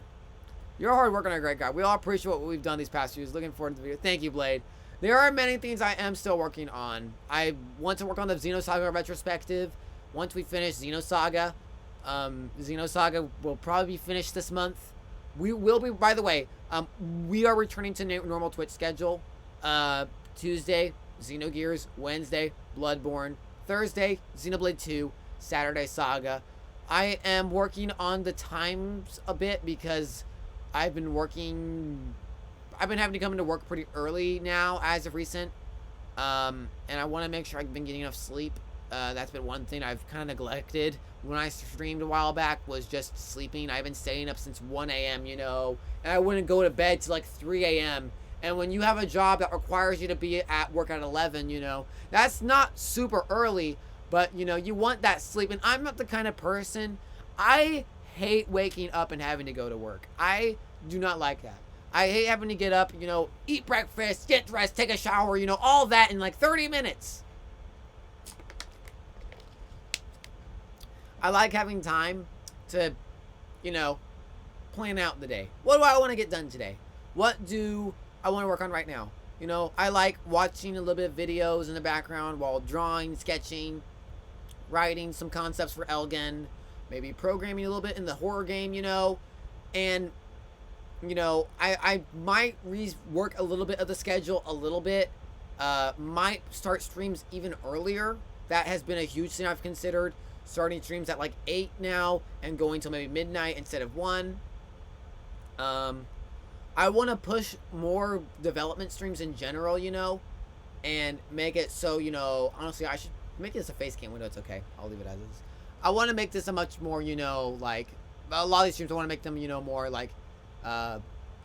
A: You're a hard worker and a great guy. We all appreciate what we've done these past years. Looking forward to the video. Thank you, Blade. There are many things I am still working on. I want to work on the Xenosaga retrospective. Once we finish Xenosaga, Xenosaga will probably be finished this month. We will be, by the way, we are returning to normal Twitch schedule. Tuesday, Xenogears. Wednesday, Bloodborne. Thursday, Xenoblade 2. Saturday, Saga. I am working on the times a bit because I've been having to come into work pretty early now as of recent. And I want to make sure I've been getting enough sleep. That's been one thing I've kind of neglected when I streamed a while back, was just sleeping. I've been staying up since 1 a.m., you know, and I wouldn't go to bed till like 3 a.m. And when you have a job that requires you to be at work at 11, you know, that's not super early, but, you know, you want that sleep. And I'm not the kind of person, I hate waking up and having to go to work. I do not like that. I hate having to get up, you know, eat breakfast, get dressed, take a shower, you know, all that in like 30 minutes. I like having time to, you know, plan out the day. What do I want to get done today? What do I want to work on right now? You know, I like watching a little bit of videos in the background while drawing, sketching, writing some concepts for Elgen, maybe programming a little bit in the horror game, you know, and, you know, I might rework a little bit of the schedule a little bit, might start streams even earlier. That has been a huge thing I've considered. Starting streams at like 8 now and going till maybe midnight instead of 1. I want to push more development streams in general, you know, and make it so, you know, honestly, I should make this a face cam window. It's okay. I'll leave it as is. I want to make this a much more, you know, like, a lot of these streams, I want to make them, you know, more like,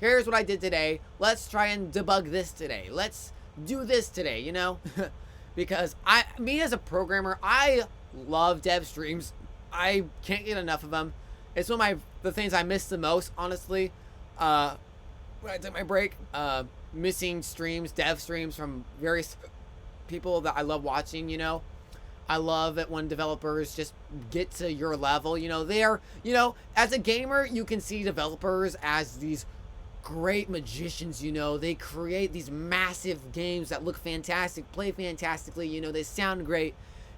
A: here's what I did today. Let's try and debug this today. Let's do this today, you know, because me as a programmer, I love dev streams. I can't get enough of them. It's one of the things I miss the most, honestly. When I took my break, missing streams, dev streams from various people that I love watching, you know. I love it when developers just get to your level, you know. They're, you know, as a gamer, you can see developers as these great magicians, you know. They create these massive games that look fantastic, play fantastically, you know. They sound great.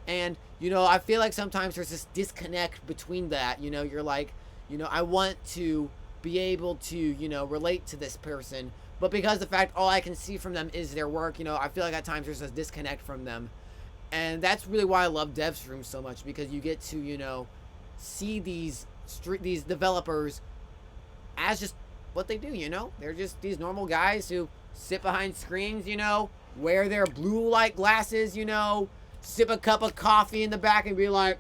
A: And, you know, I feel like sometimes there's this disconnect between that, you know. You're like, you know, I want to be able to, you know, relate to this person, but because the fact all I can see from them is their work, you know, I feel like at times there's a disconnect from them. And that's really why I love dev streams so much, because you get to, you know, see these developers as just what they do, you know. They're just these normal guys who sit behind screens, you know, wear their blue light glasses, you know, sip a cup of coffee in the back and be like,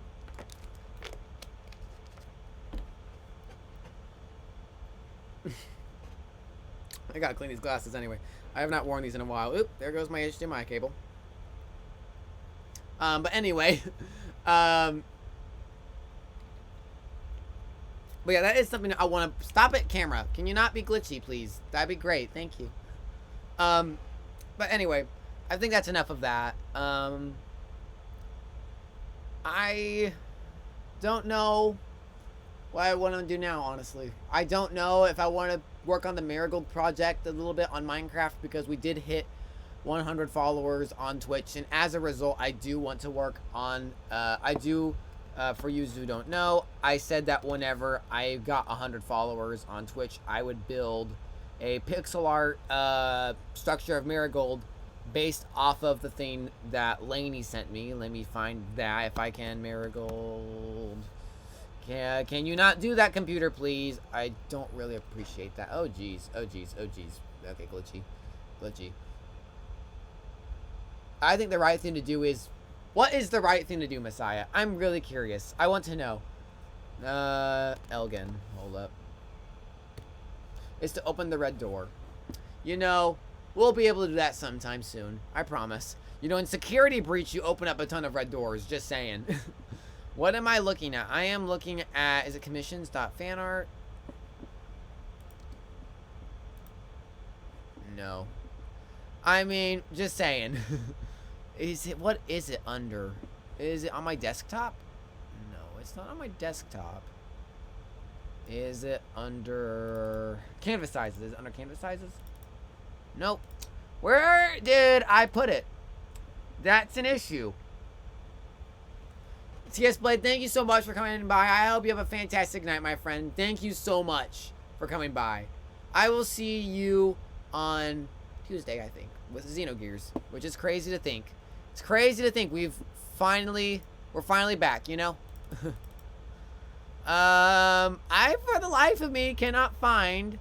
A: I gotta clean these glasses anyway. I have not worn these in a while. Oop, there goes my HDMI cable. But anyway, but yeah, that is something I want to stop it. Camera, can you not be glitchy, please? That'd be great. Thank you. But anyway, I think that's enough of that. I don't know what I want to do now, honestly. I don't know if I want to work on the Marigold project a little bit on Minecraft, because we did hit 100 followers on Twitch, and as a result, I do want to work on, for you who don't know, I said that whenever I got 100 followers on Twitch, I would build a pixel art structure of Marigold based off of the thing that Lainey sent me. Let me find that if I can. Marigold. Can you not do that, computer, please? I don't really appreciate that. Oh, jeez. Oh, jeez. Oh, jeez. Okay, glitchy. Glitchy. I think the right thing to do is... What is the right thing to do, Messiah? I'm really curious. I want to know. Elgen. Hold up. It's to open the red door. You know, we'll be able to do that sometime soon. I promise. You know, in Security Breach, you open up a ton of red doors. Just saying. What am I looking at? I am looking at... Is it commissions.fanart? No. I mean, just saying. What is it under? Is it on my desktop? No, it's not on my desktop. Is it under canvas sizes? Is it under canvas sizes? Nope. Where did I put it? That's an issue. TS Blade, thank you so much for coming by. I hope you have a fantastic night, my friend. Thank you so much for coming by. I will see you on Tuesday, I think, with Xenogears, which is crazy to think. It's crazy to think we're finally back, you know? I, for the life of me, cannot find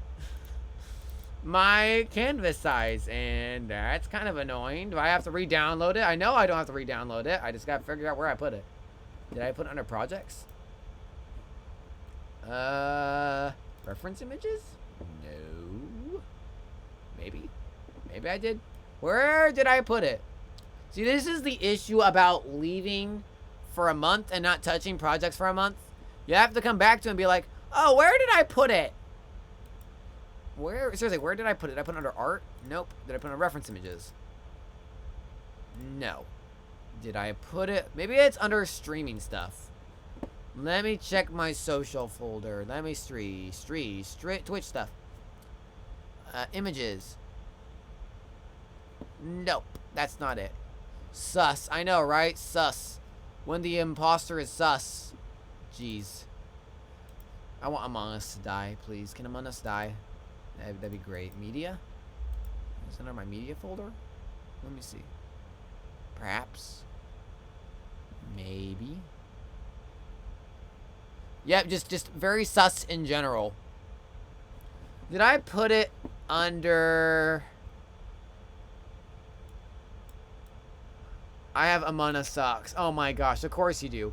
A: my canvas size, and that's kind of annoying. Do I have to re-download it? I know I don't have to re-download it. I just gotta figure out where I put it. Did I put it under projects? Reference images? No. Maybe I did. Where did I put it? See, this is the issue about leaving for a month and not touching projects for a month. You have to come back to it and be like, oh, where did I put it? Seriously, where did I put it? Did I put it under art? Nope. Did I put it under reference images? No. Did I put it? Maybe it's under streaming stuff. Let me check my social folder. Let me Twitch stuff. Images. Nope. That's not it. Sus. I know, right? Sus. When the imposter is sus. Jeez. I want Among Us to die, please. Can Among Us die? That'd be great. Media? Is it under my media folder? Let me see. Perhaps. Maybe. Yep, just very sus in general. Did I put it under... I have Among Us socks. Oh my gosh, of course you do.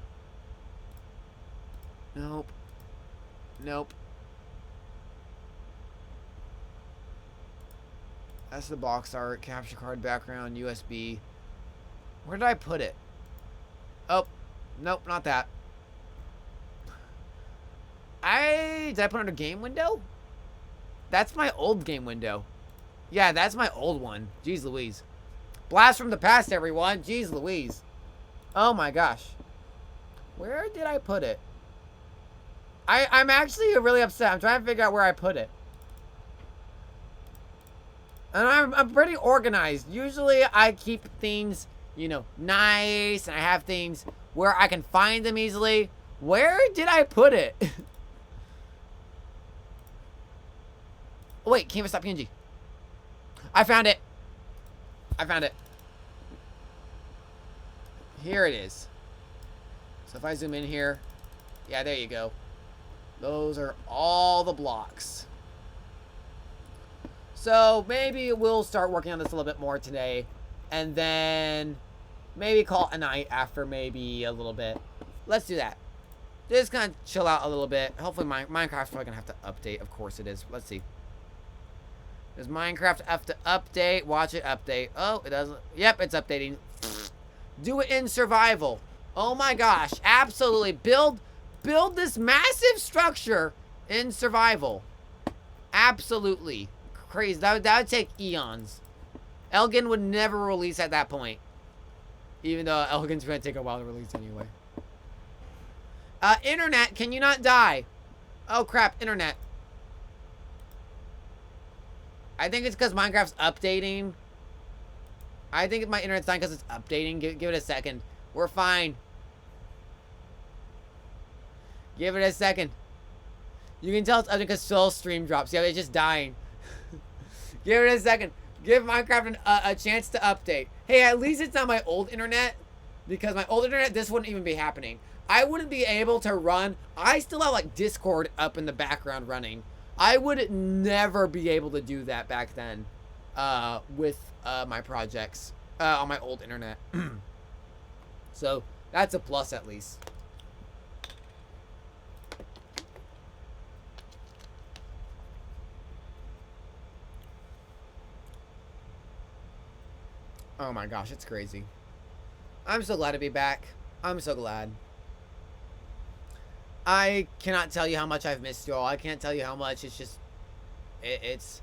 A: Nope. Nope. That's the box art, capture card, background, USB. Where did I put it? Oh, nope, not that. Did I put it under game window? That's my old game window. Yeah, that's my old one. Jeez Louise. Blast from the past, everyone. Jeez Louise. Oh my gosh. Where did I put it? I'm actually really upset. I'm trying to figure out where I put it. And I'm pretty organized. Usually I keep things, you know, nice. And I have things where I can find them easily. Where did I put it? Oh, wait, canvas.png. I found it. I found it. Here it is. So if I zoom in here. Yeah, there you go. Those are all the blocks. So maybe we'll start working on this a little bit more today. And then maybe call it a night after maybe a little bit. Let's do that. Just kind of chill out a little bit. Hopefully Minecraft's probably going to have to update. Of course it is. Let's see. Does Minecraft have to update? Watch it update. Oh, it doesn't. Yep, it's updating. Do it in survival. Oh my gosh. Absolutely. Build this massive structure in survival. Absolutely. Crazy. That would take eons. Elgin would never release at that point. Even though Elgin's going to take a while to release anyway. Internet, can you not die? Oh crap, internet. I think it's because Minecraft's updating. I think my internet's dying because it's updating. Give it a second. We're fine. Give it a second. You can tell it's updating because Soul stream drops. Yeah, it's just dying. Give it a second. Give Minecraft a chance to update. Hey, at least it's not my old internet. Because my old internet, this wouldn't even be happening. I wouldn't be able to run. I still have like Discord up in the background running. I would never be able to do that back then with my projects on my old internet. So that's a plus at least. Oh my gosh, it's crazy. I'm so glad to be back. I'm so glad. I cannot tell you how much I've missed you all. I can't tell you how much. It's just, it's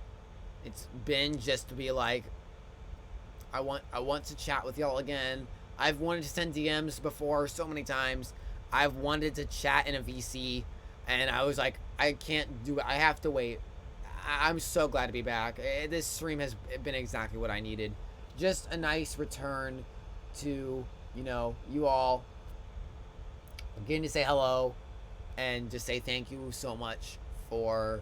A: It's been just to be like, I want to chat with y'all again. I've wanted to send DMs before so many times. I've wanted to chat in a VC, and I was like, I can't do it. I have to wait. I'm so glad to be back. This stream has been exactly what I needed. Just a nice return to, you all. Getting to say hello and just say thank you so much for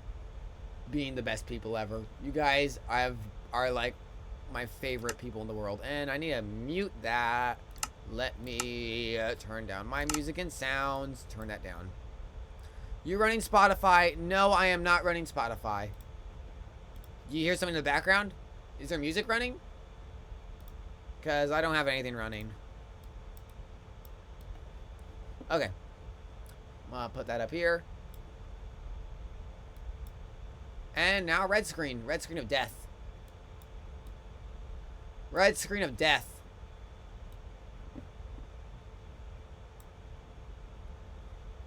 A: being the best people ever. You guys are like my favorite people in the world. And I need to mute that. Let me turn down my music and sounds. Turn that down. You running Spotify? No, I am not running Spotify. You hear something in the background? Is there music running? Because I don't have anything running. Okay. I'm going to put that up here. And now red screen. Red screen of death. Red screen of death.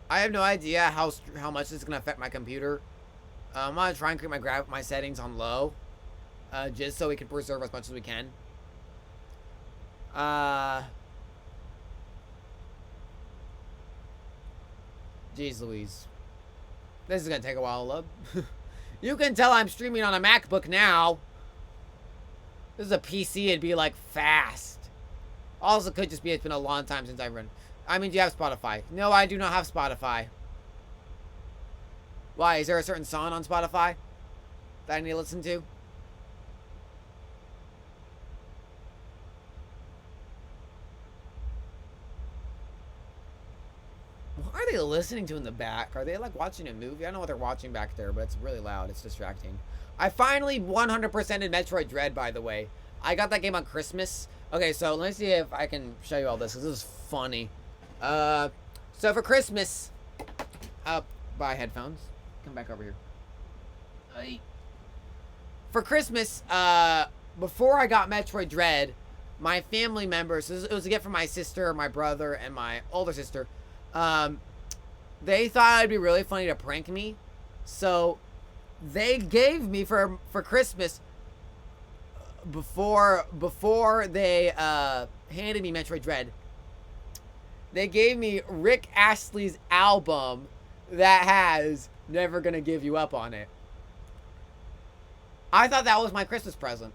A: I have no idea how much this is going to affect my computer. I'm going to try and keep my settings on low. Just so we can preserve as much as we can. Jeez Louise. This is going to take a while to load. You can tell I'm streaming on a MacBook now. This is a PC, it'd be like fast. Also could just be it's been a long time since I've run. I mean, do you have Spotify? No, I do not have Spotify. Why? Is there a certain song on Spotify that I need to listen to? What are they listening to in the back? Are they like watching a movie? I don't know what they're watching back there, but it's really loud. It's distracting. I finally 100%ed Metroid Dread, by the way. I got that game on Christmas. Okay, so let me see if I can show you all this, because this is funny. So for Christmas, I'll buy headphones. Come back over here. For Christmas, before I got Metroid Dread, my family members, it was a gift from my sister, my brother, and my older sister. They thought it'd be really funny to prank me. So they gave me for Christmas, before they handed me Metroid Dread, they gave me Rick Astley's album that has Never Gonna Give You Up on it. I thought that was my Christmas present.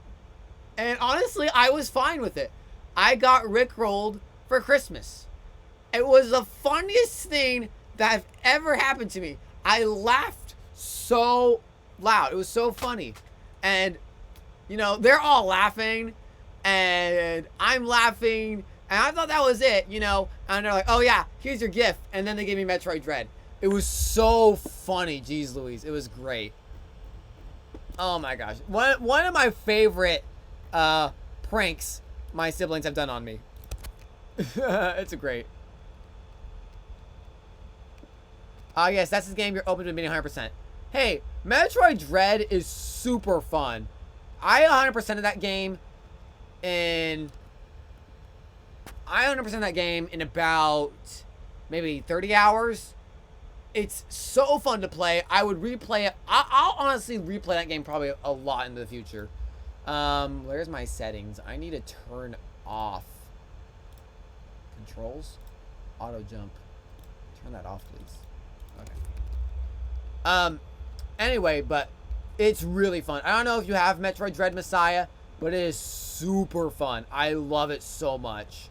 A: And honestly, I was fine with it. I got Rickrolled for Christmas. It was the funniest thing that have ever happened to me. I laughed so loud. It was so funny. And, they're all laughing. And I'm laughing. And I thought that was it, And they're like, oh yeah, here's your gift. And then they gave me Metroid Dread. It was so funny. Jeez Louise. It was great. Oh my gosh. One of my favorite pranks my siblings have done on me. It's a great. Yes, that's the game you're open to being 100%. Hey, Metroid Dread is super fun. I 100%ed that game in about maybe 30 hours. It's so fun to play. I would replay it. I'll honestly replay that game probably a lot in the future. Where's my settings? I need to turn off controls. Auto jump. Turn that off, please. Okay. Anyway, but it's really fun. I don't know if you have Metroid Dread Messiah, but it is super fun. I love it so much.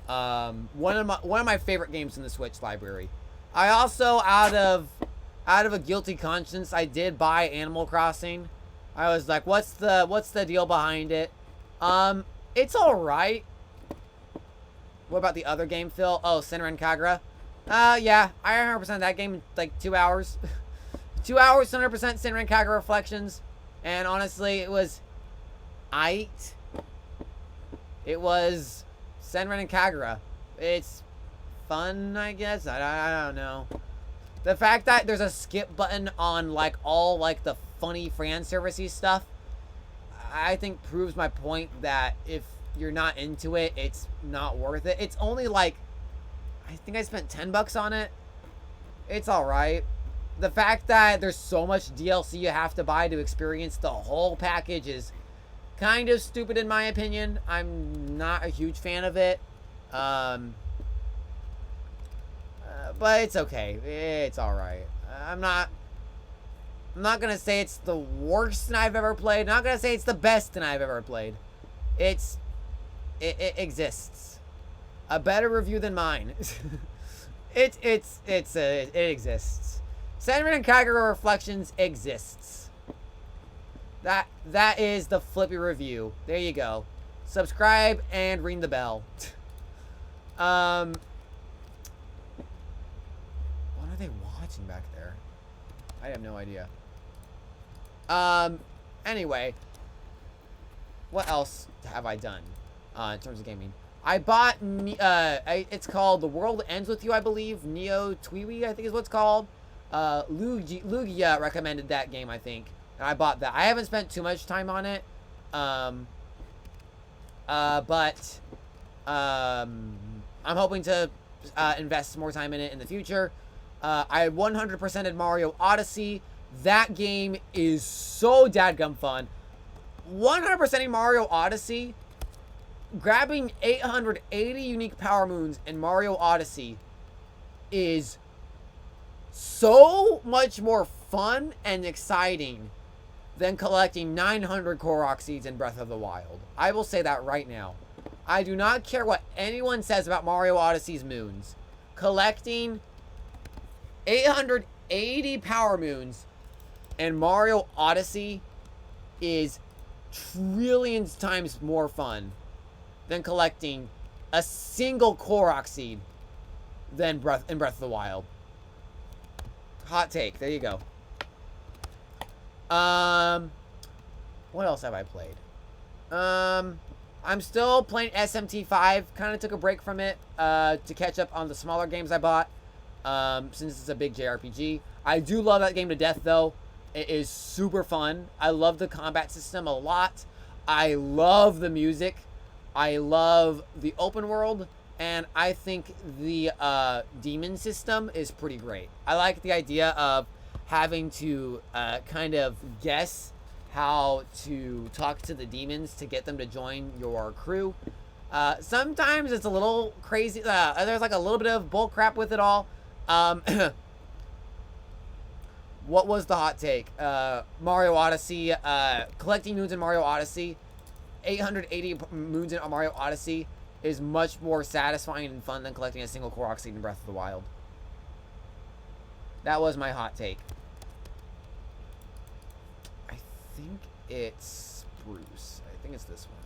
A: One of my favorite games in the Switch library. I also, out of a guilty conscience, I did buy Animal Crossing. I was like, what's the deal behind it? It's alright. What about the other game, Phil? Oh, Senran Kagura. Yeah, I 100% that game in like 2 hours. 2 hours, 100% Senran Kagura Reflections. And honestly, it was aight. It was Senran and Kagura. It's fun, I guess. I don't know. The fact that there's a skip button on like all like the funny fan servicey stuff, I think proves my point that if you're not into it, it's not worth it. It's only like, I think I spent $10 on it. It's alright. the fact that there's so much DLC you have to buy to experience the whole package is kind of stupid in my opinion. I'm not a huge fan of it. But it's okay. It's alright. I'm not gonna say it's the worst thing I've ever played. Not gonna say it's the best thing I've ever played. It exists. A better review than mine. It exists. Sentiment and Kagura Reflections exists. That is the Flippy review. There you go. Subscribe and ring the bell. What are they watching back there? I have no idea. Anyway, what else have I done in terms of gaming? I bought it's called The World Ends With You, I believe. Neo Twiwi, I think is what it's called. Lugia recommended that game, I think. And I bought that. I haven't spent too much time on it. But I'm hoping to invest more time in it in the future. I 100%ed Mario Odyssey. That game is so dadgum fun. 100%ing Mario Odyssey, grabbing 880 unique power moons in Mario Odyssey is so much more fun and exciting than collecting 900 Korok seeds in Breath of the Wild. I will say that right now. I do not care what anyone says about Mario Odyssey's moons. Collecting 880 power moons in Mario Odyssey is trillions times more fun than collecting a single Korok seed than in Breath of the Wild. Hot take. There you go. What else have I played? I'm still playing SMT5. Kind of took a break from it to catch up on the smaller games I bought. Since it's a big JRPG. I do love that game to death, though. It is super fun. I love the combat system a lot. I love the music. I love the open world. And I think the demon system is pretty great. I like the idea of having to kind of guess how to talk to the demons to get them to join your crew. Sometimes it's a little crazy. There's like a little bit of bull crap with it all. What was the hot take? Mario Odyssey, collecting moons in Mario Odyssey, 880 moons in Mario Odyssey is much more satisfying and fun than collecting a single Korok seed in Breath of the Wild. That was my hot take. I think it's Bruce. I think it's this one.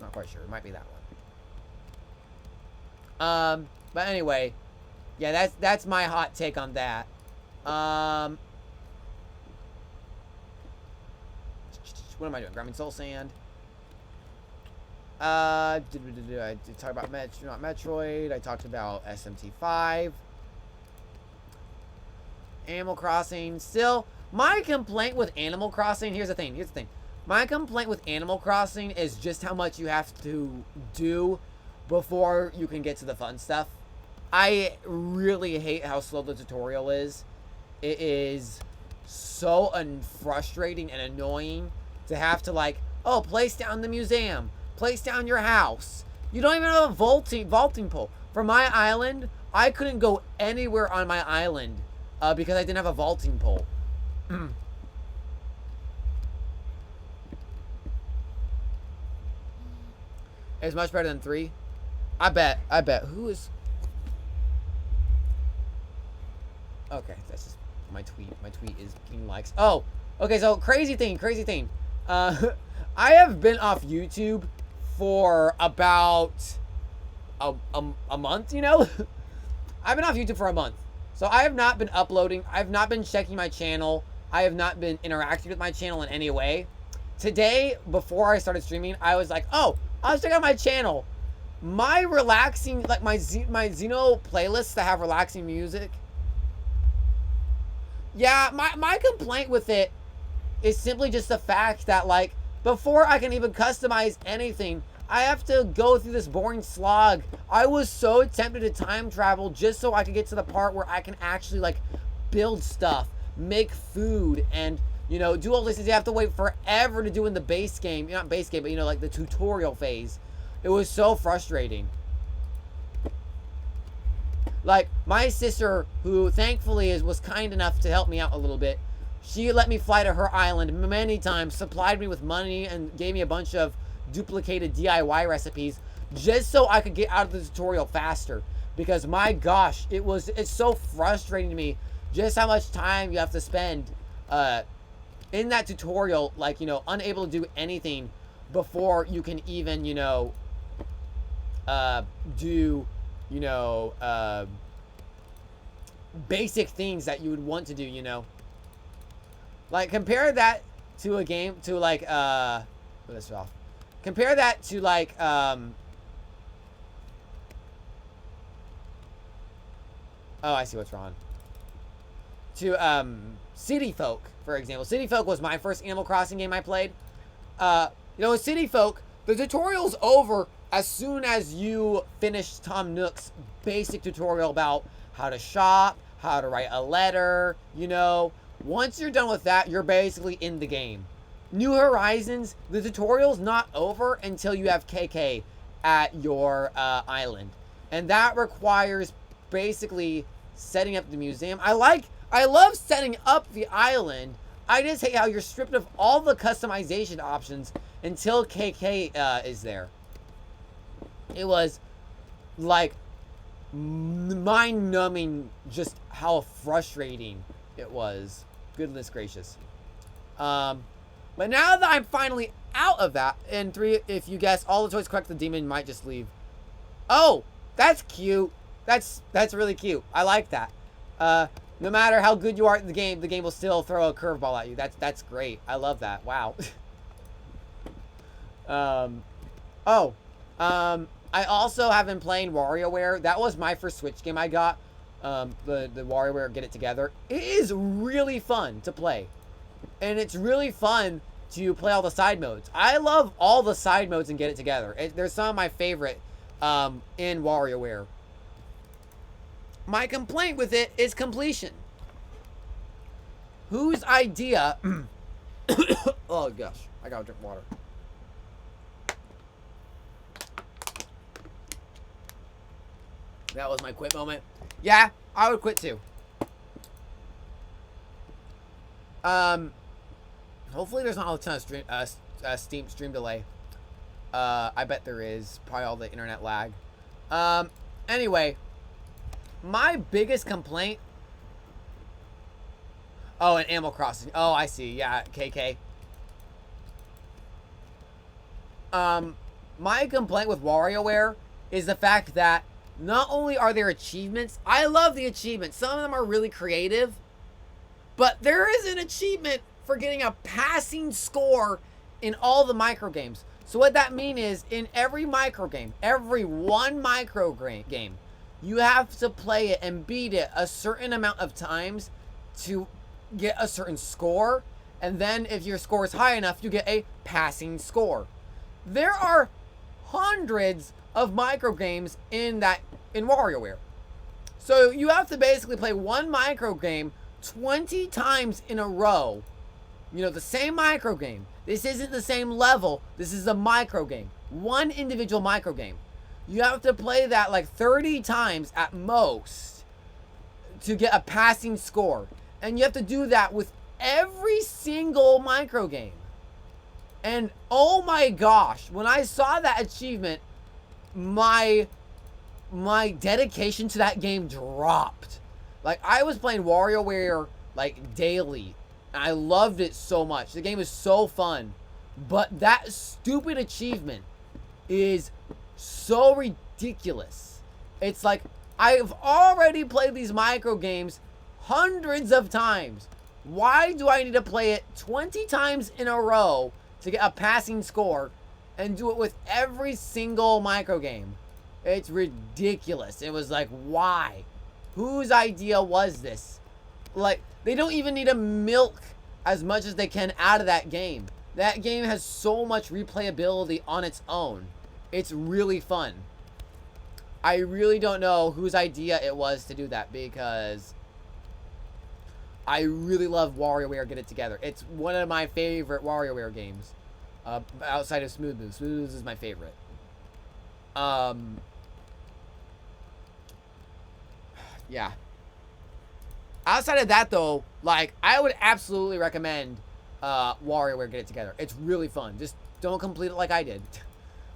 A: Not quite sure. It might be that one. But anyway, yeah, that's my hot take on that. What am I doing? Grabbing Soul Sand. I did talk about Metroid. I talked about SMT5. Animal Crossing. Still, my complaint with Animal Crossing, here's the thing. My complaint with Animal Crossing is just how much you have to do before you can get to the fun stuff. I really hate how slow the tutorial is. It is so frustrating and annoying to have to, like, oh, place down the museum, place down your house. You don't even have a vaulting pole. For my island, I couldn't go anywhere on my island because I didn't have a vaulting pole. It's much better than 3. I bet. Who is... Okay, that's just my tweet. My tweet is getting likes. Oh, okay, so crazy thing. I have been off YouTube for about a month, you know? I've been off YouTube for a month. So I have not been uploading. I've not been checking my channel. I have not been interacting with my channel in any way. Today, before I started streaming, I was like, oh, I'll check out my channel. My relaxing, like my Xeno playlists that have relaxing music. Yeah, my complaint with it is simply just the fact that, like, before I can even customize anything, I have to go through this boring slog. I was so tempted to time travel just so I could get to the part where I can actually, like, build stuff, make food, and, you know, do all this things you have to wait forever to do in the base game. Not base game, but, you know, like the tutorial phase. It was so frustrating. Like, my sister, who thankfully was kind enough to help me out a little bit, she let me fly to her island many times, supplied me with money, and gave me a bunch of duplicated DIY recipes just so I could get out of the tutorial faster. Because my gosh, it's so frustrating to me just how much time you have to spend in that tutorial, like, you know, unable to do anything before you can even, you know, do, you know, basic things that you would want to do, you know. Like, compare that to a game, to like, put this off. Compare that to like, oh, I see what's wrong. To, City Folk, for example. City Folk was my first Animal Crossing game I played. You know, with City Folk, the tutorial's over as soon as you finish Tom Nook's basic tutorial about how to shop, how to write a letter, you know. Once you're done with that, you're basically in the game. New Horizons, the tutorial's not over until you have KK at your island. And that requires basically setting up the museum. I love setting up the island. I just hate how you're stripped of all the customization options until KK is there. It was like mind-numbing just how frustrating it was. Goodness gracious. But now that I'm finally out of that, and 3, if you guess all the toys correct, the demon might just leave. Oh, that's cute. That's really cute. I like that. No matter how good you are at the game will still throw a curveball at you. That's great. I love that. Wow. I also have been playing WarioWare. That was my first Switch game I got. The WarioWare Get It Together. It is really fun to play. And it's really fun to play all the side modes. I love all the side modes in Get It Together. They're some of my favorite in WarioWare. My complaint with it is completion. Whose idea... oh gosh, I gotta drink water. That was my quit moment. Yeah, I would quit too. Hopefully there's not a ton of Steam stream delay. I bet there is. Probably all the internet lag. Anyway, my biggest complaint... Oh, and Animal Crossing. Oh, I see. Yeah, KK. My complaint with WarioWare is the fact that not only are there achievements, I love the achievements. Some of them are really creative, but there is an achievement for getting a passing score in all the micro games. So what that means is, in every micro game, every one micro game, you have to play it and beat it a certain amount of times to get a certain score. And then if your score is high enough, you get a passing score. There are hundreds of micro games in WarioWare. So you have to basically play one micro game 20 times in a row. You know, the same micro game. This isn't the same level. This is a micro game. One individual micro game. You have to play that like 30 times at most to get a passing score. And you have to do that with every single micro game. And oh my gosh, when I saw that achievement, my dedication to that game dropped. Like, I was playing WarioWare like daily. And I loved it so much. The game is so fun. But that stupid achievement is so ridiculous. It's like, I've already played these micro games hundreds of times. Why do I need to play it 20 times in a row to get a passing score and do it with every single micro game? It's ridiculous. It was like, why? Whose idea was this? Like, they don't even need to milk as much as they can out of that game. That game has so much replayability on its own. It's really fun. I really don't know whose idea it was to do that because I really love WarioWare Get It Together. It's one of my favorite WarioWare games. Outside of Smooth Moves. Smooth Moves is my favorite. Yeah. Outside of that, though, like, I would absolutely recommend WarioWare Get It Together. It's really fun. Just don't complete it like I did.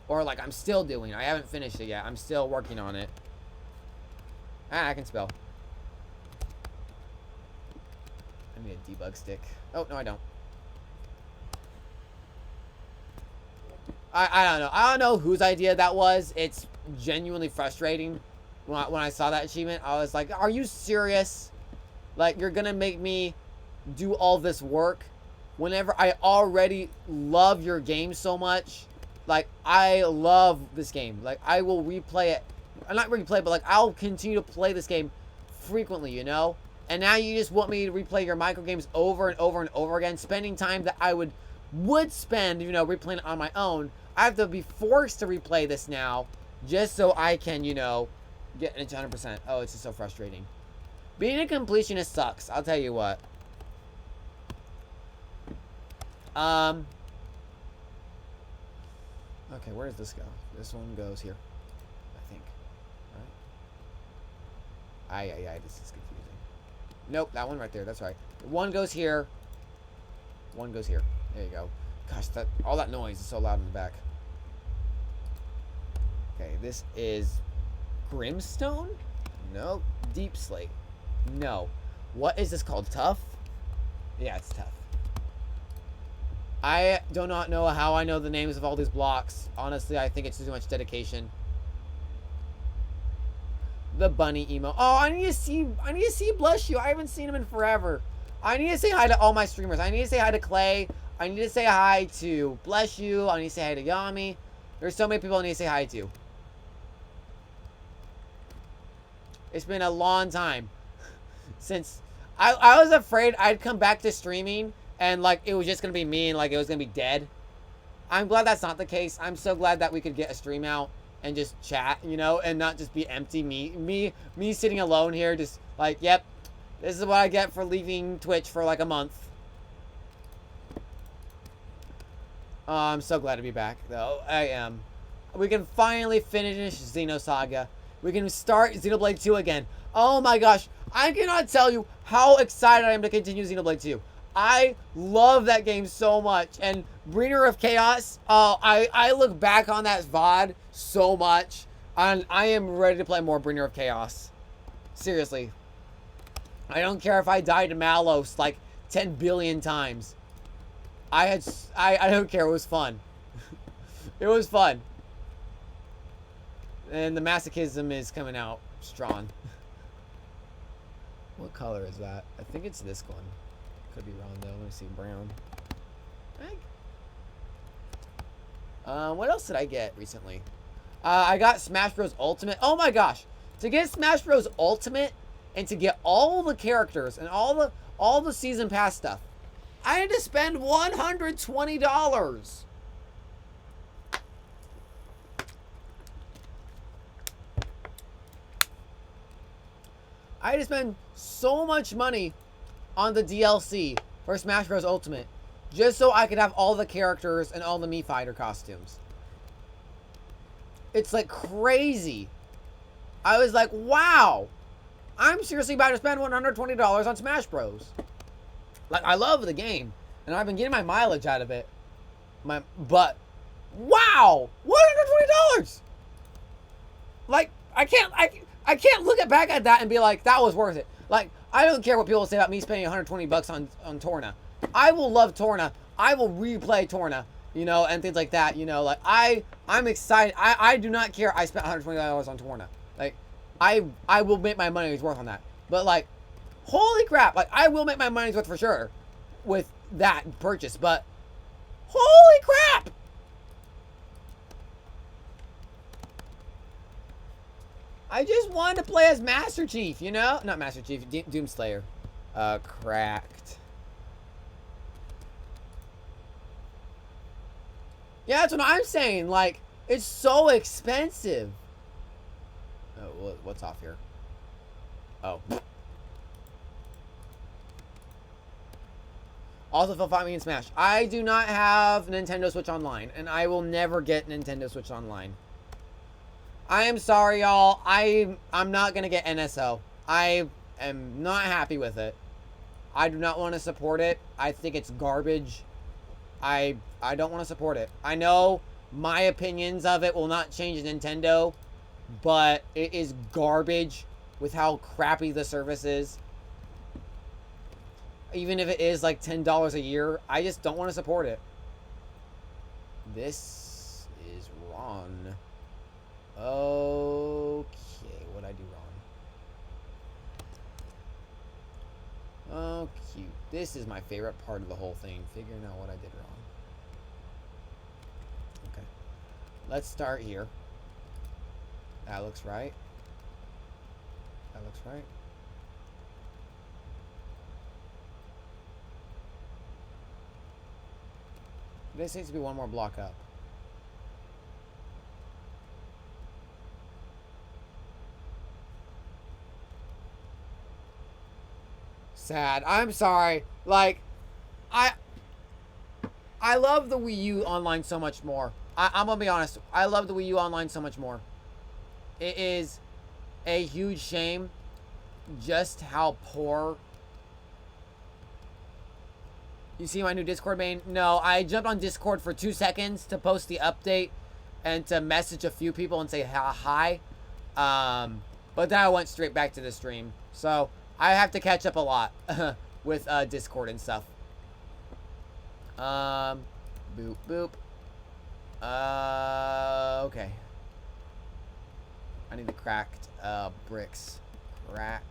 A: Or like I'm still doing. I haven't finished it yet. I'm still working on it. Ah, I can spell. I need a debug stick. Oh, no, I don't. I don't know. I don't know whose idea that was. It's genuinely frustrating. When I saw that achievement, I was like, are you serious? Like, you're gonna make me do all this work whenever I already love your game so much? Like, I love this game. Like, I will replay it. Not replay, but like, I'll continue to play this game frequently, you know? And now you just want me to replay your micro games over and over and over again, spending time that I would spend, you know, replaying it on my own. I have to be forced to replay this now just so I can, you know, get it to 100%. Oh, it's just so frustrating. Being a completionist sucks. I'll tell you what. Okay, where does this go? This one goes here, I think. Right? Aye, this is confusing. Nope, that one right there. That's right. One goes here. One goes here. There you go. Gosh, all that noise is so loud in the back. Okay, this is Grimstone? No. Deep Slate. No. What is this called? Tough? Yeah, it's tough. I do not know how I know the names of all these blocks. Honestly, I think it's too much dedication. The bunny emo. Oh, I need to see Bless You. I haven't seen him in forever. I need to say hi to all my streamers. I need to say hi to Clay. I need to say hi to Bless You. I need to say hi to Yami. There's so many people I need to say hi to. It's been a long time since I was afraid I'd come back to streaming and like it was just gonna be me and like it was gonna be dead. I'm glad that's not the case. I'm so glad that we could get a stream out and just chat, you know, and not just be empty. Me sitting alone here, just like, yep, this is what I get for leaving Twitch for like a month. I'm so glad to be back, though. I am. We can finally finish Xenosaga. We can start Xenoblade 2 again. Oh my gosh. I cannot tell you how excited I am to continue Xenoblade 2. I love that game so much. And Bringer of Chaos, I look back on that VOD so much. And I am ready to play more Bringer of Chaos. Seriously. I don't care if I die to Malos like 10 billion times. I don't care. It was fun. It was fun. And the masochism is coming out strong. What color is that? I think it's this one. Could be wrong though. Let me see. Brown. What else did I get recently? I got Smash Bros. Ultimate. Oh my gosh. To get Smash Bros. Ultimate and to get all the characters and all the season pass stuff, I had to spend $120. I had to spend so much money on the DLC for Smash Bros. Ultimate just so I could have all the characters and all the Mii Fighter costumes. It's like crazy. I was like, wow. I'm seriously about to spend $120 on Smash Bros. Like, I love the game, and I've been getting my mileage out of it. But, wow, $120. Like, I can't look back at that and be like, that was worth it. Like, I don't care what people say about me spending $120 on Torna. I will love Torna. I will replay Torna, you know, and things like that, you know. Like, I'm excited. I do not care I spent $120 on Torna. Like, I will make my money's worth on that. But, like, holy crap. Like, I will make my money's worth for sure with that purchase. But, holy crap. I just wanted to play as Master Chief, you know? Not Master Chief, Doomslayer. Cracked. Yeah, that's what I'm saying. Like, It's so expensive. Oh, what's off here? Oh. Also, if find me in Smash. I do not have Nintendo Switch Online, and I will never get Nintendo Switch Online. I am sorry, y'all. I'm not gonna get NSO. I am not happy with it. I do not want to support it. I think it's garbage. I don't want to support it. I know my opinions of it will not change Nintendo, but it is garbage with how crappy the service is. Even if it is like $10 a year, I just don't want to support it. This is wrong. Okay, what'd I do wrong? Oh, cute. This is my favorite part of the whole thing, figuring out what I did wrong. Okay. Let's start here. That looks right. That looks right. This needs to be one more block up. Sad. I'm sorry. Like, I love the Wii U Online so much more. I'm gonna be honest. I love the Wii U Online so much more. It is a huge shame just how poor. You see my new Discord main? No, I jumped on Discord for 2 seconds to post the update and to message a few people and say hi. But then I went straight back to the stream. So I have to catch up a lot with Discord and stuff. Boop, boop. Okay. I need the cracked bricks. Crack.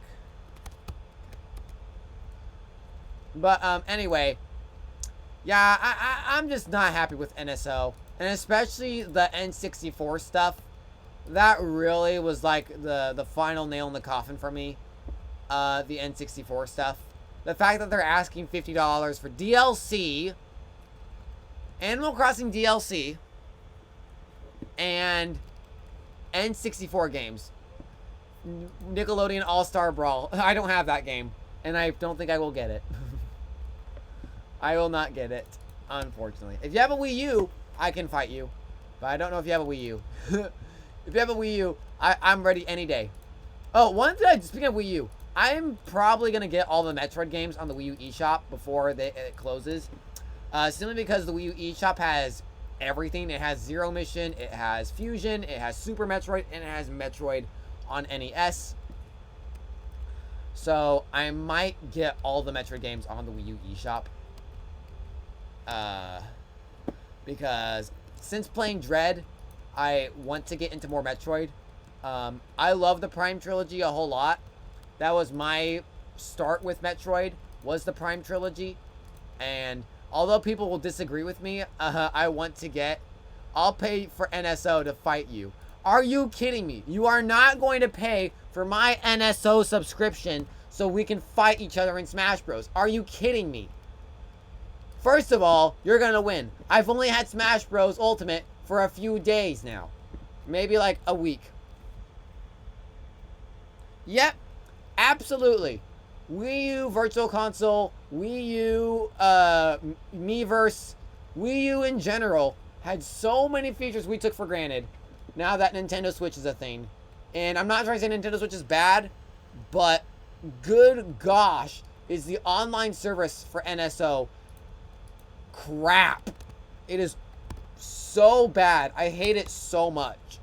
A: But anyway, yeah, I'm just not happy with NSO, and especially the N64 stuff. That really was like the final nail in the coffin for me. The N64 stuff. The fact that they're asking $50 for DLC, Animal Crossing DLC, and N64 games. Nickelodeon All-Star Brawl. I don't have that game, and I don't think I will get it. I will not get it, unfortunately. If you have a Wii U, I can fight you. But I don't know if you have a Wii U. If you have a Wii U, I'm ready any day. Oh, one thing, speaking of Wii U, I'm probably going to get all the Metroid games on the Wii U eShop before it closes. Simply because the Wii U eShop has everything. It has Zero Mission, it has Fusion, it has Super Metroid, and it has Metroid on NES. So I might get all the Metroid games on the Wii U eShop. Because since playing Dread, I want to get into more Metroid. I love the Prime Trilogy a whole lot. That was my start with Metroid, was the Prime Trilogy. And although people will disagree with me, I want to get... I'll pay for NSO to fight you. Are you kidding me? You are not going to pay for my NSO subscription so we can fight each other in Smash Bros. Are you kidding me? First of all, you're going to win. I've only had Smash Bros. Ultimate for a few days now. Maybe like a week. Yep. Absolutely. Wii U Virtual Console, Wii U, Miiverse, Wii U in general had so many features we took for granted now that Nintendo Switch is a thing. And I'm not trying to say Nintendo Switch is bad, but good gosh, is the online service for NSO crap. It is so bad. I hate it so much.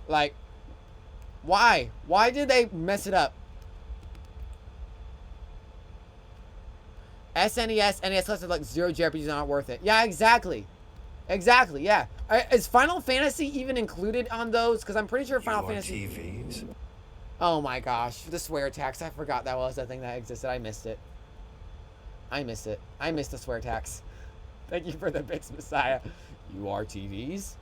A: Like, why? Why did they mess it up? SNES, NES Classic, like zero JRPGs not worth it. Yeah, exactly. Exactly, yeah. Is Final Fantasy even included on those? Because I'm pretty sure Final Fantasy... TVs. Oh my gosh, the swear tax. I forgot that was a thing that existed. I missed it. I missed it. I missed the swear tax. Thank you for the Bix Messiah. URTVs?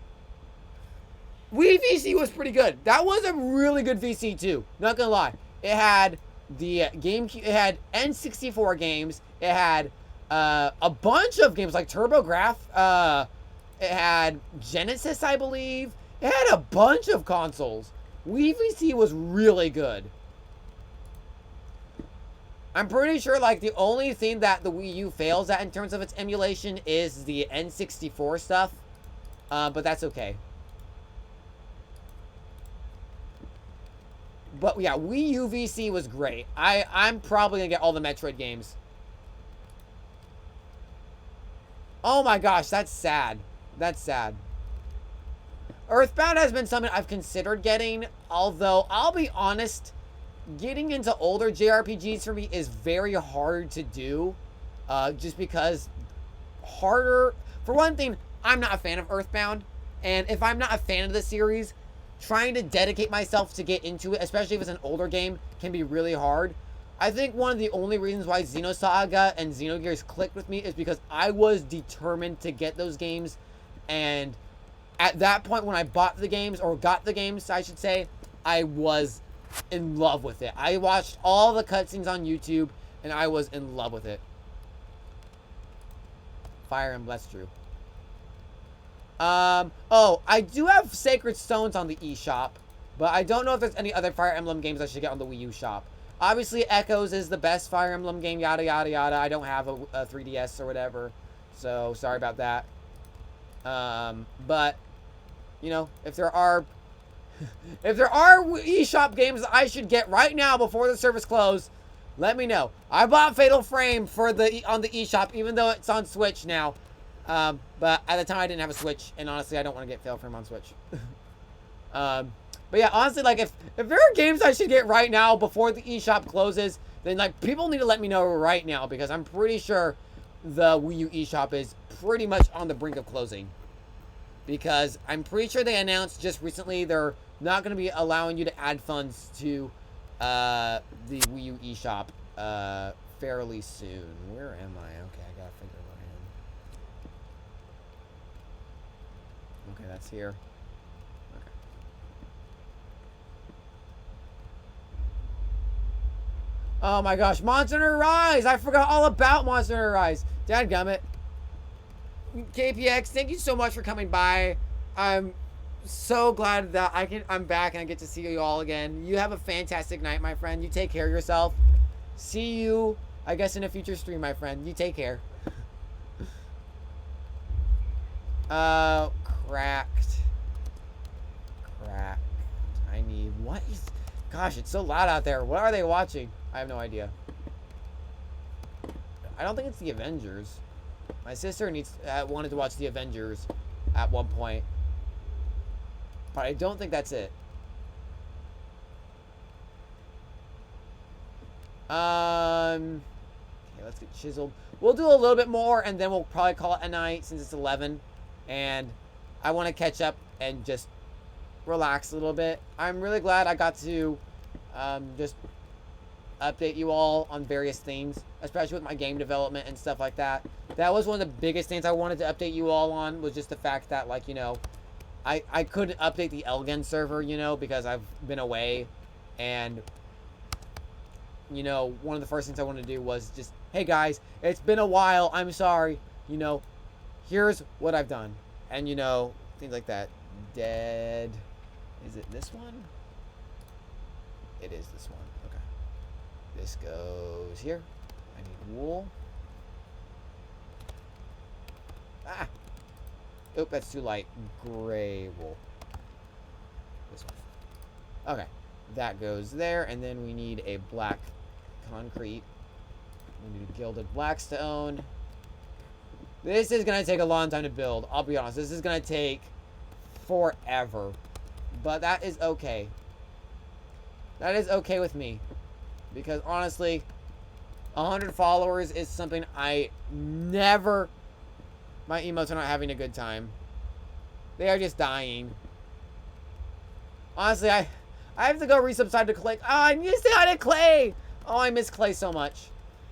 A: Wii VC was pretty good. That was a really good VC too. Not gonna lie. It had the GameCube. It had N64 games. It had A bunch of games like TurboGrafx. It had Genesis, I believe. It had a bunch of consoles. Wii VC was really good. I'm pretty sure, like, the only thing that the Wii U fails at in terms of its emulation is the N64 stuff. But that's okay. But, yeah, Wii U VC was great. I'm probably going to get all the Metroid games. Oh my gosh, that's sad. That's sad. Earthbound has been something I've considered getting, although, I'll be honest, getting into older JRPGs for me is very hard to do. Just because harder... For one thing, I'm not a fan of Earthbound, and if I'm not a fan of the series, trying to dedicate myself to get into it, especially if it's an older game, can be really hard. I think one of the only reasons why Xenosaga and Xenogears clicked with me is because I was determined to get those games, and at that point when I bought the games, or got the games, I should say, I was in love with it. I watched all the cutscenes on YouTube, and I was in love with it. Fire Emblem, that's true. Oh, I do have Sacred Stones on the eShop, but I don't know if there's any other Fire Emblem games I should get on the Wii U shop. Obviously, Echoes is the best Fire Emblem game, yada, yada, yada. I don't have a 3DS or whatever, so sorry about that. But, you know, if there are eShop games I should get right now before the service closes, let me know. I bought Fatal Frame on the eShop, even though it's on Switch now. But at the time I didn't have a Switch, and honestly I don't want to get Fatal Frame on Switch. But yeah, honestly, like, if there are games I should get right now before the eShop closes, then, like, people need to let me know right now, because I'm pretty sure the Wii U eShop is pretty much on the brink of closing. Because I'm pretty sure they announced just recently they're not going to be allowing you to add funds to the Wii U eShop fairly soon. Where am I? Okay, I gotta figure where I am. Okay, that's here. Oh my gosh, Monster Hunter Rise! I forgot all about Monster Hunter Rise. Dadgummit. KPX, thank you so much for coming by. I'm so glad that I'm back and I get to see you all again. You have a fantastic night, my friend. You take care of yourself. See you, I guess, in a future stream, my friend. You take care. Cracked. I need... What is... Gosh, it's so loud out there. What are they watching? I have no idea. I don't think it's the Avengers. My sister wanted to watch the Avengers at one point. But I don't think that's it. Okay, let's get chiseled. We'll do a little bit more, and then we'll probably call it a night since it's 11. And I want to catch up and just relax a little bit. I'm really glad I got to just update you all on various things, especially with my game development and stuff like that. That was one of the biggest things I wanted to update you all on, was just the fact that, like, you know, I couldn't update the Elgin server, you know, because I've been away. And, you know, one of the first things I wanted to do was just, hey guys, it's been a while, I'm sorry, you know, here's what I've done. And, you know, things like that. Dead. Is it this one? It is this one. Okay. This goes here. I need wool. Ah! Oop, that's too light. Gray wool. This one. Okay. That goes there, and then we need a black concrete. We need a gilded blackstone. This is going to take a long time to build. I'll be honest. This is going to take forever. But that is okay. That is okay with me. Because honestly, 100 followers is something I never... My emotes are not having a good time. They are just dying. Honestly, I have to go resubscribe to Clay. Oh, I need to say hi to Clay! Oh, I miss Clay so much.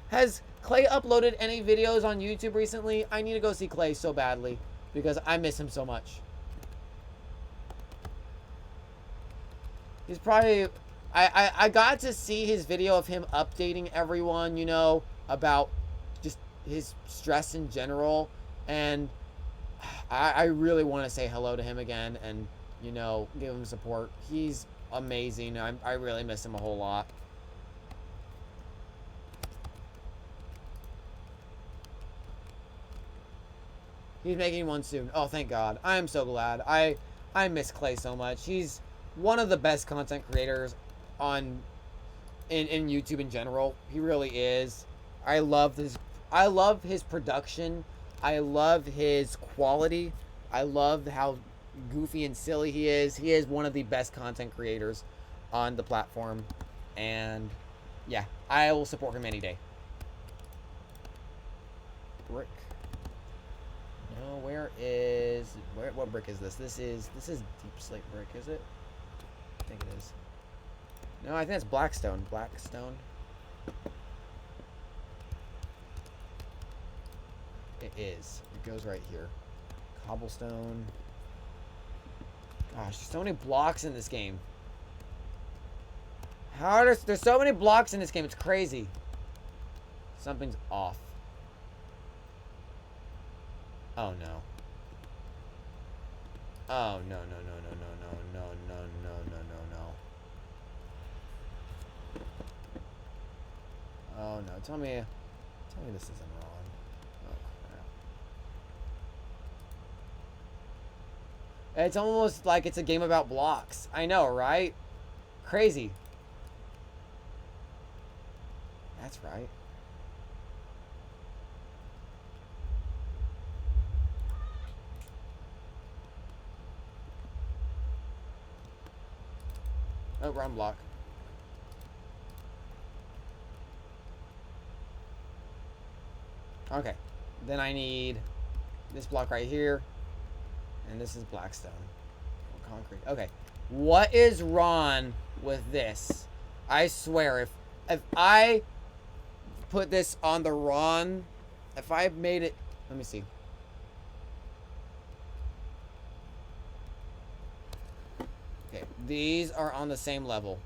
A: Has Clay uploaded any videos on YouTube recently? I need to go see Clay so badly. Because I miss him so much. He's probably... I got to see his video of him updating everyone, you know, about just his stress in general, and I really want to say hello to him again and, you know, give him support. He's amazing. I really miss him a whole lot. He's making one soon. Oh, thank God. I am so glad. I miss Clay so much. He's one of the best content creators on in YouTube in general. He really is. I love his production. I love his quality. I love how goofy and silly he is. He is one of the best content creators on the platform. And yeah, I will support him any day. Brick. No, what brick is this? This is deep slate brick, is it? I think it is. No, I think that's Blackstone. Blackstone. It is. It goes right here. Cobblestone. Gosh, there's so many blocks in this game. There's so many blocks in this game. It's crazy. Something's off. Oh no. Oh no. Oh no. Tell me this isn't wrong. Oh crap. It's almost like it's a game about blocks. I know, right? Crazy. That's right. Oh, wrong block. Okay. Then I need this block right here. And this is Blackstone. Or concrete. Okay. What is wrong with this? I swear, if I put this on the wrong... If I made it... Let me see. Okay. These are on the same level.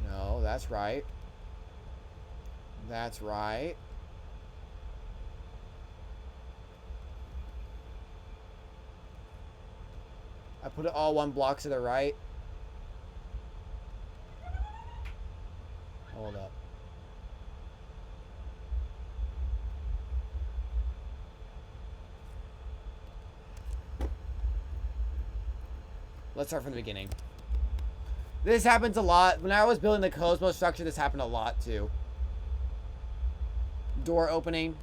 A: No, that's right. That's right. I put it all one block to the right. Hold up. Let's start from the beginning. This happens a lot. When I was building the Cosmos structure, this happened a lot too. Door opening.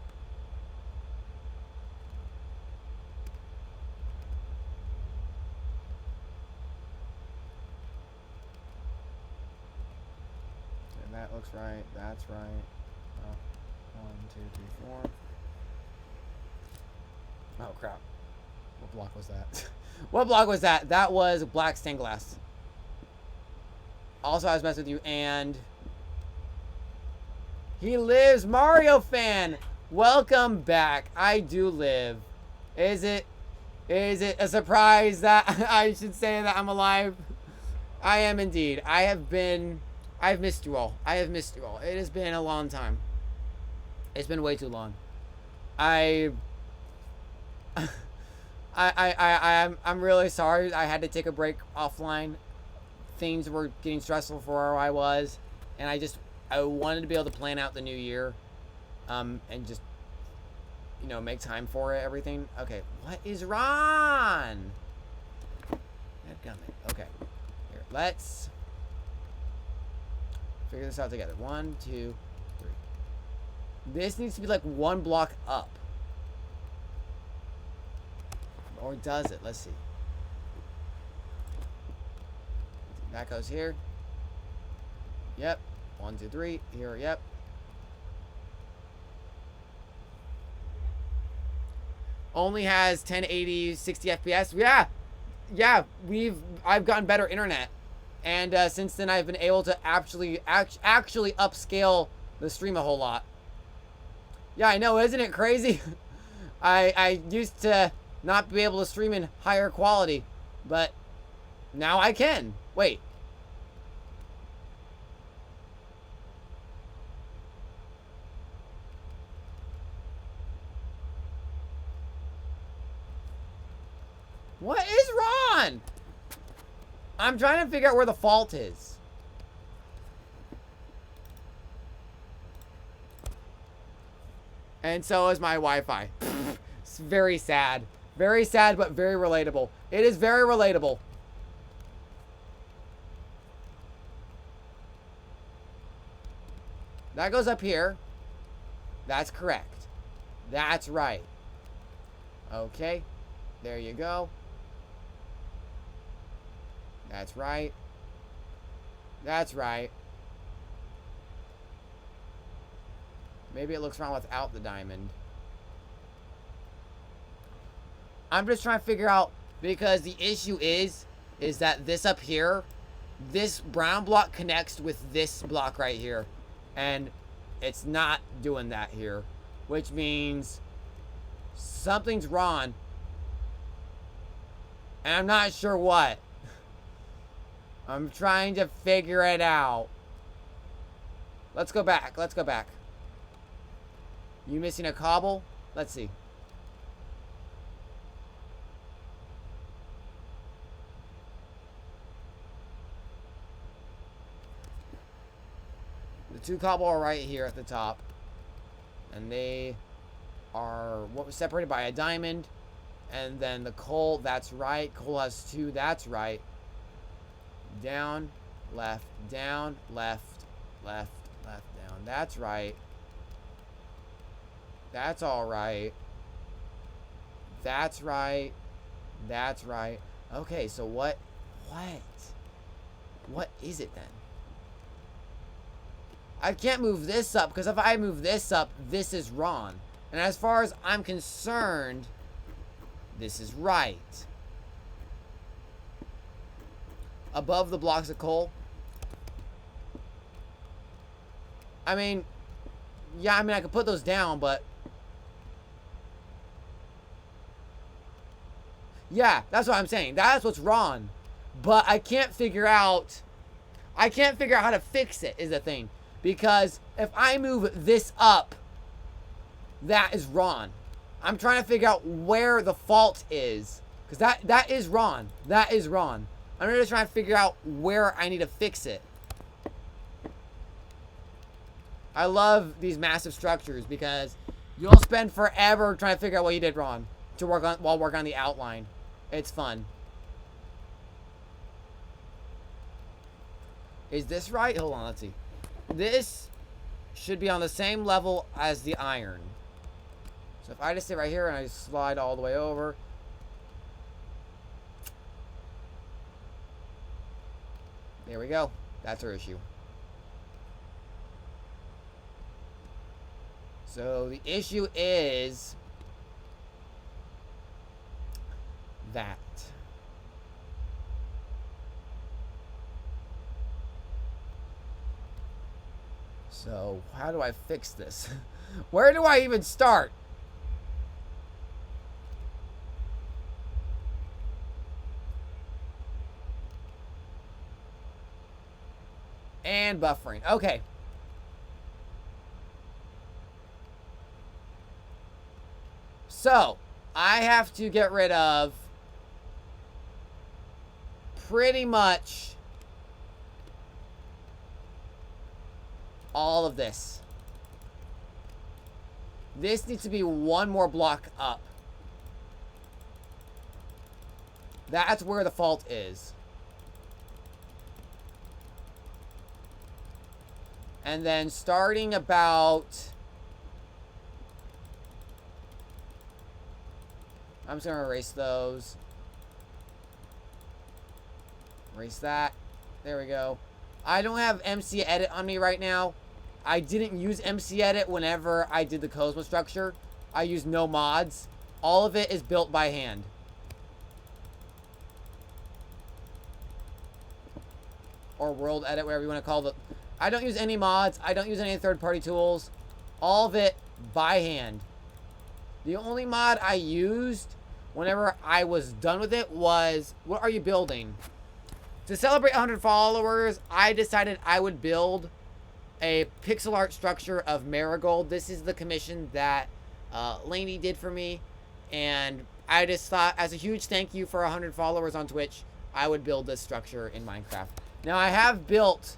A: And that looks right. That's right. Oh, 1, 2, 3, 4. Oh crap. What block was that? What block was that? That was black stained glass. Also, I was messing with you, and he lives. Mario fan, welcome back. I do live. Is it a surprise that I should say that I'm alive? I am indeed. I've missed you all. I have missed you all. It has been a long time. It's been way too long. I'm really sorry. I had to take a break offline. Things were getting stressful for where I was, and I wanted to be able to plan out the new year, and just, you know, make time for it, everything. Okay, what is wrong? Okay, here, let's figure this out together. 1, 2, 3. This needs to be like one block up. Or does it? Let's see. That goes here. Yep. 1, 2, 3. Here, yep. Only has 1080, 60 FPS. Yeah. I've gotten better internet. And since then I've been able to actually upscale the stream a whole lot. Yeah, I know, isn't it crazy? I used to not be able to stream in higher quality, but now I can. Wait. What is wrong? I'm trying to figure out where the fault is. And so is my Wi-Fi. It's very sad. Very sad, but very relatable. It is very relatable. That goes up here. That's correct. That's right. Okay. There you go. That's right. That's right. Maybe it looks wrong without the diamond. I'm just trying to figure out, because the issue is that this up here, this brown block connects with this block right here. And it's not doing that here. Which means something's wrong. And I'm not sure what. I'm trying to figure it out. Let's go back. Let's go back. You missing a cobble? Let's see. The 2 cobble are right here at the top. And they are what was separated by a diamond. And then the coal, that's right. Coal has 2, that's right. Down, left, down, left, left, left, down. That's right. That's all right. That's right. That's right. Okay, so what is it then? I can't move this up, because if I move this up, this is wrong. And as far as I'm concerned, this is right. Above the blocks of coal. I mean, yeah, I could put those down, but yeah, that's what I'm saying. That's what's wrong. But I can't figure out how to fix it is the thing. Because if I move this up, that is wrong. I'm trying to figure out where the fault is. Because that is wrong. That is wrong. I'm just trying to figure out where I need to fix it. I love these massive structures because you'll spend forever trying to figure out what you did wrong while working on the outline. It's fun. Is this right? Hold on, let's see. This should be on the same level as the iron. So if I just sit right here and I slide all the way over. There we go. That's our issue. So the issue is that. So how do I fix this? Where do I even start? And buffering. Okay. So, I have to get rid of pretty much all of this. This needs to be one more block up. That's where the fault is. And then starting about... I'm just going to erase those. Erase that. There we go. I don't have MC Edit on me right now. I didn't use MC Edit whenever I did the Cosmos structure. I used no mods. All of it is built by hand. Or World Edit, whatever you want to call it. I don't use any mods. I don't use any third-party tools. All of it by hand. The only mod I used whenever I was done with it was... What are you building? To celebrate 100 followers, I decided I would build a pixel art structure of Marigold. This is the commission that Lainey did for me. And I just thought, as a huge thank you for 100 followers on Twitch, I would build this structure in Minecraft. Now, I have built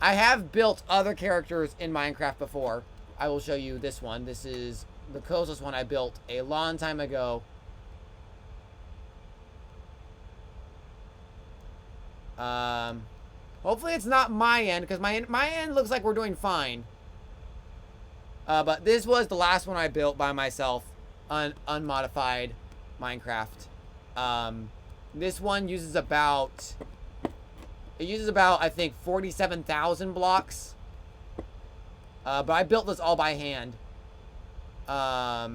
A: other characters in Minecraft before. I will show you this one. This is the closest one I built a long time ago. Hopefully it's not my end, because my end looks like we're doing fine. But this was the last one I built by myself, unmodified Minecraft. This one uses about, I think, 47,000 blocks. But I built this all by hand. I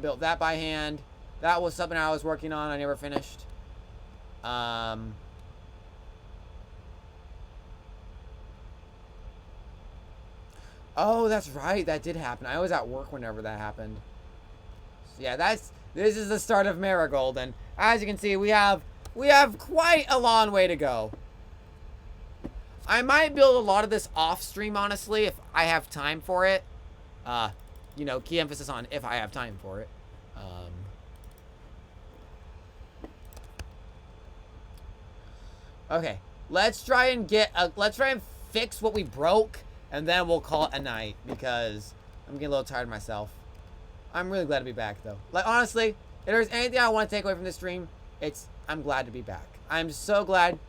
A: built that by hand. That was something I was working on. I never finished. Oh, that's right. That did happen. I was at work whenever that happened. So yeah, this is the start of Marigold, and as you can see, we have quite a long way to go. I might build a lot of this off stream, honestly, if I have time for it. You know, key emphasis on if I have time for it. Okay, let's try and fix what we broke. And then we'll call it a night, because I'm getting a little tired of myself. I'm really glad to be back, though. Like, honestly, if there's anything I want to take away from this stream, I'm glad to be back. I'm so glad.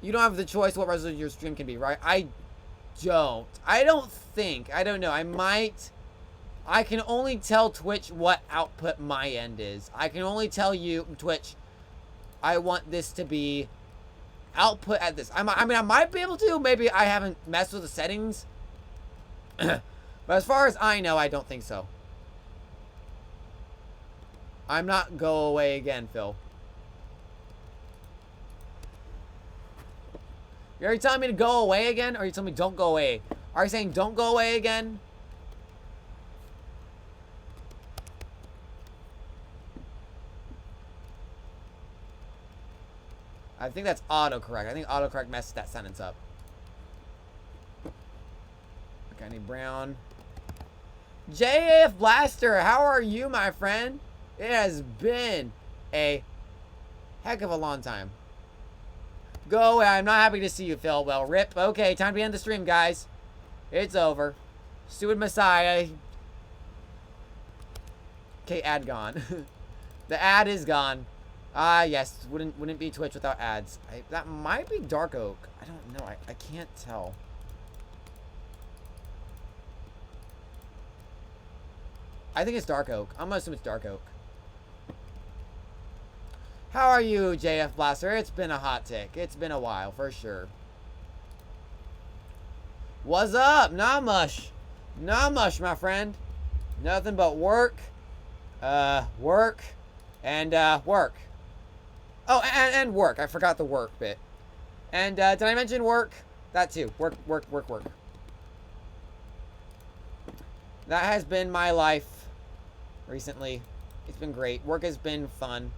A: You don't have the choice what resolution your stream can be, right? I don't know. I can only tell Twitch what output my end is. I can only tell you, Twitch, I want this to be output at this. I mean, I might be able to. Maybe I haven't messed with the settings. But as far as I know, I don't think so. I'm not go away again, Phil. Are you telling me to go away again? Or are you telling me don't go away? Are you saying don't go away again? I think that's autocorrect. I think autocorrect messed that sentence up. Okay, I need brown. JAF Blaster, how are you, my friend? It has been a heck of a long time. Go away. I'm not happy to see you, Phil. Well, rip. Okay, time to end the stream, guys. It's over. Stupid Messiah. Okay, ad gone. The ad is gone. Yes. Wouldn't be Twitch without ads. That might be Dark Oak. I don't know. I can't tell. I think it's Dark Oak. I'm gonna assume it's Dark Oak. How are you, JF Blaster? It's been a hot tick. It's been a while, for sure. What's up? Not much. Not much, my friend. Nothing but work. Work. And, work. Oh, and work. I forgot the work bit. And, did I mention work? That too. Work. That has been my life recently. It's been great. Work has been fun.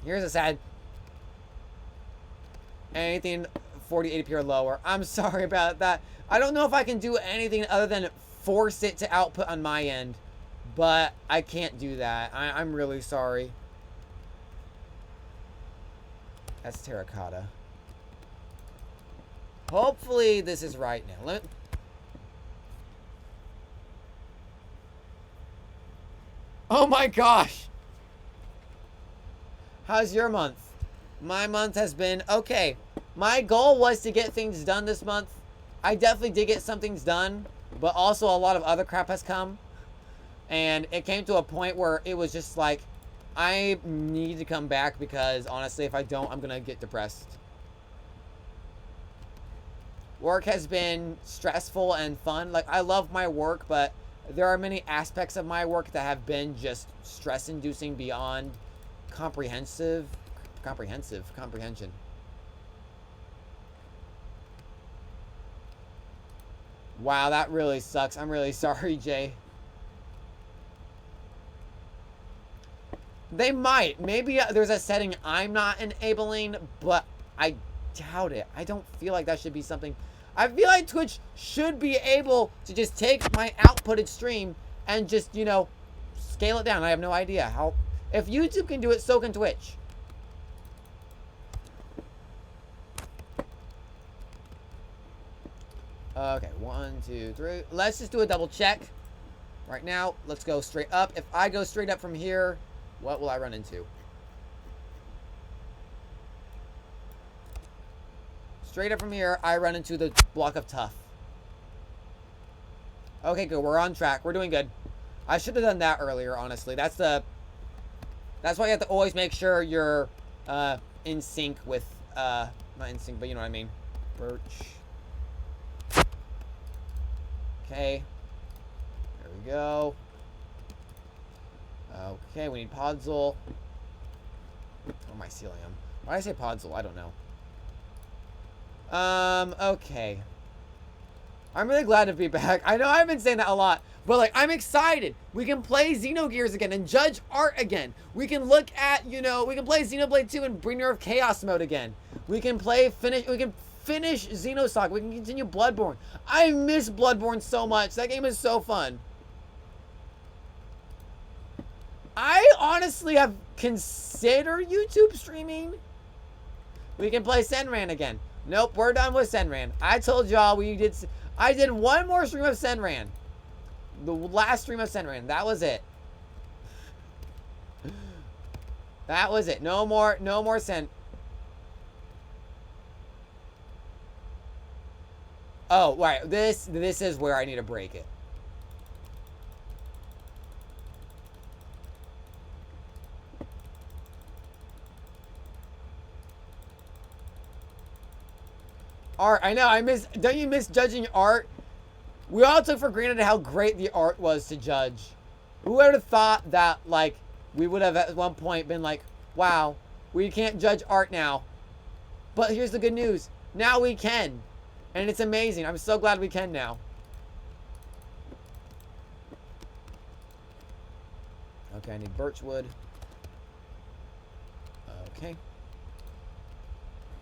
A: Here's a sad. Anything 4080p or lower. I'm sorry about that. I don't know if I can do anything other than force it to output on my end. But I can't do that. I'm really sorry. That's terracotta. Hopefully this is right now. Oh my gosh! How's your month? My month has been okay. My goal was to get things done this month. I definitely did get some things done, but also a lot of other crap has come. And it came to a point where it was just like, I need to come back because honestly, if I don't, I'm gonna get depressed. Work has been stressful and fun. Like, I love my work, but there are many aspects of my work that have been just stress-inducing beyond comprehension. Wow, that really sucks. I'm really sorry, Jay. They might. Maybe there's a setting I'm not enabling, but I doubt it. I don't feel like that should be something. I feel like Twitch should be able to just take my outputted stream and just, you know, scale it down. I have no idea how. If YouTube can do it, so can Twitch. Okay, 1, 2, 3. Let's just do a double check. Right now, let's go straight up. If I go straight up from here, what will I run into? Straight up from here, I run into the block of tough. Okay, good. We're on track. We're doing good. I should have done that earlier, honestly. That's why you have to always make sure you're in sync with, not in sync, but you know what I mean. Birch. Okay. There we go. Okay, we need Podzol. Or mycelium. Why did I say Podzol? I don't know. Okay. I'm really glad to be back. I know I've been saying that a lot, but like, I'm excited. We can play Xenogears again and judge art again. We can look at, you know, we can play Xenoblade 2 and Bringer of Chaos mode again. We can finish Xenosaga. We can continue Bloodborne. I miss Bloodborne so much. That game is so fun. I honestly have considered YouTube streaming. We can play Senran again. Nope, we're done with Senran. I told y'all I did one more stream of Senran. The last stream of Senran. That was it. That was it. No more Sen. Oh, right. This is where I need to break it. Art, I know, don't you miss judging art? We all took for granted how great the art was to judge. Who would have thought that, like, we would have at one point been like, wow, we can't judge art now. But here's the good news. Now we can. And it's amazing. I'm so glad we can now. Okay, I need birchwood. Okay.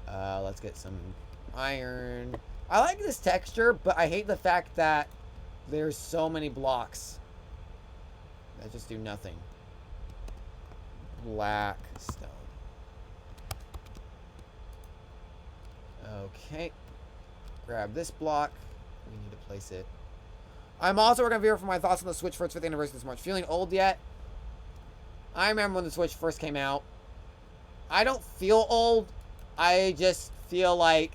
A: Let's get some iron. I like this texture, but I hate the fact that there's so many blocks that just do nothing. Black stone. Okay. Grab this block. We need to place it. I'm also working here for my thoughts on the Switch for its 5th anniversary this March. Feeling old yet? I remember when the Switch first came out. I don't feel old. I just feel like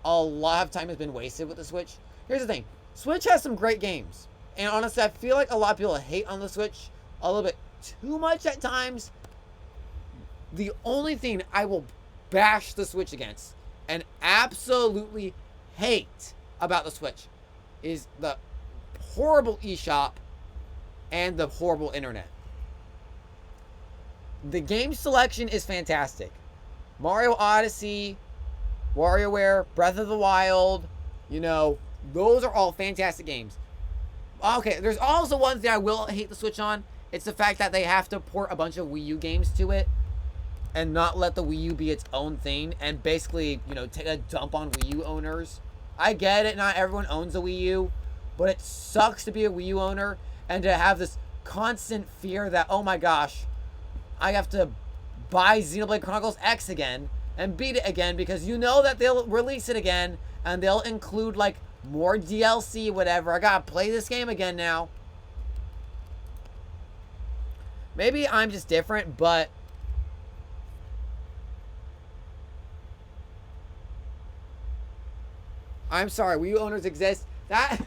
A: a lot of time has been wasted with the Switch. Here's the thing. Switch has some great games. And honestly, I feel like a lot of people hate on the Switch a little bit too much at times. The only thing I will bash the Switch against and absolutely hate about the Switch is the horrible eShop and the horrible internet. The game selection is fantastic. Mario Odyssey, WarioWare, Breath of the Wild, you know, those are all fantastic games. Okay, there's also one thing I will hate the Switch on. It's the fact that they have to port a bunch of Wii U games to it and not let the Wii U be its own thing and basically, you know, take a dump on Wii U owners. I get it, not everyone owns a Wii U, but it sucks to be a Wii U owner and to have this constant fear that, oh my gosh, I have to buy Xenoblade Chronicles X again and beat it again because you know that they'll release it again and they'll include like more DLC, whatever. I gotta play this game again now. Maybe I'm just different, but I'm sorry, Wii U owners exist. That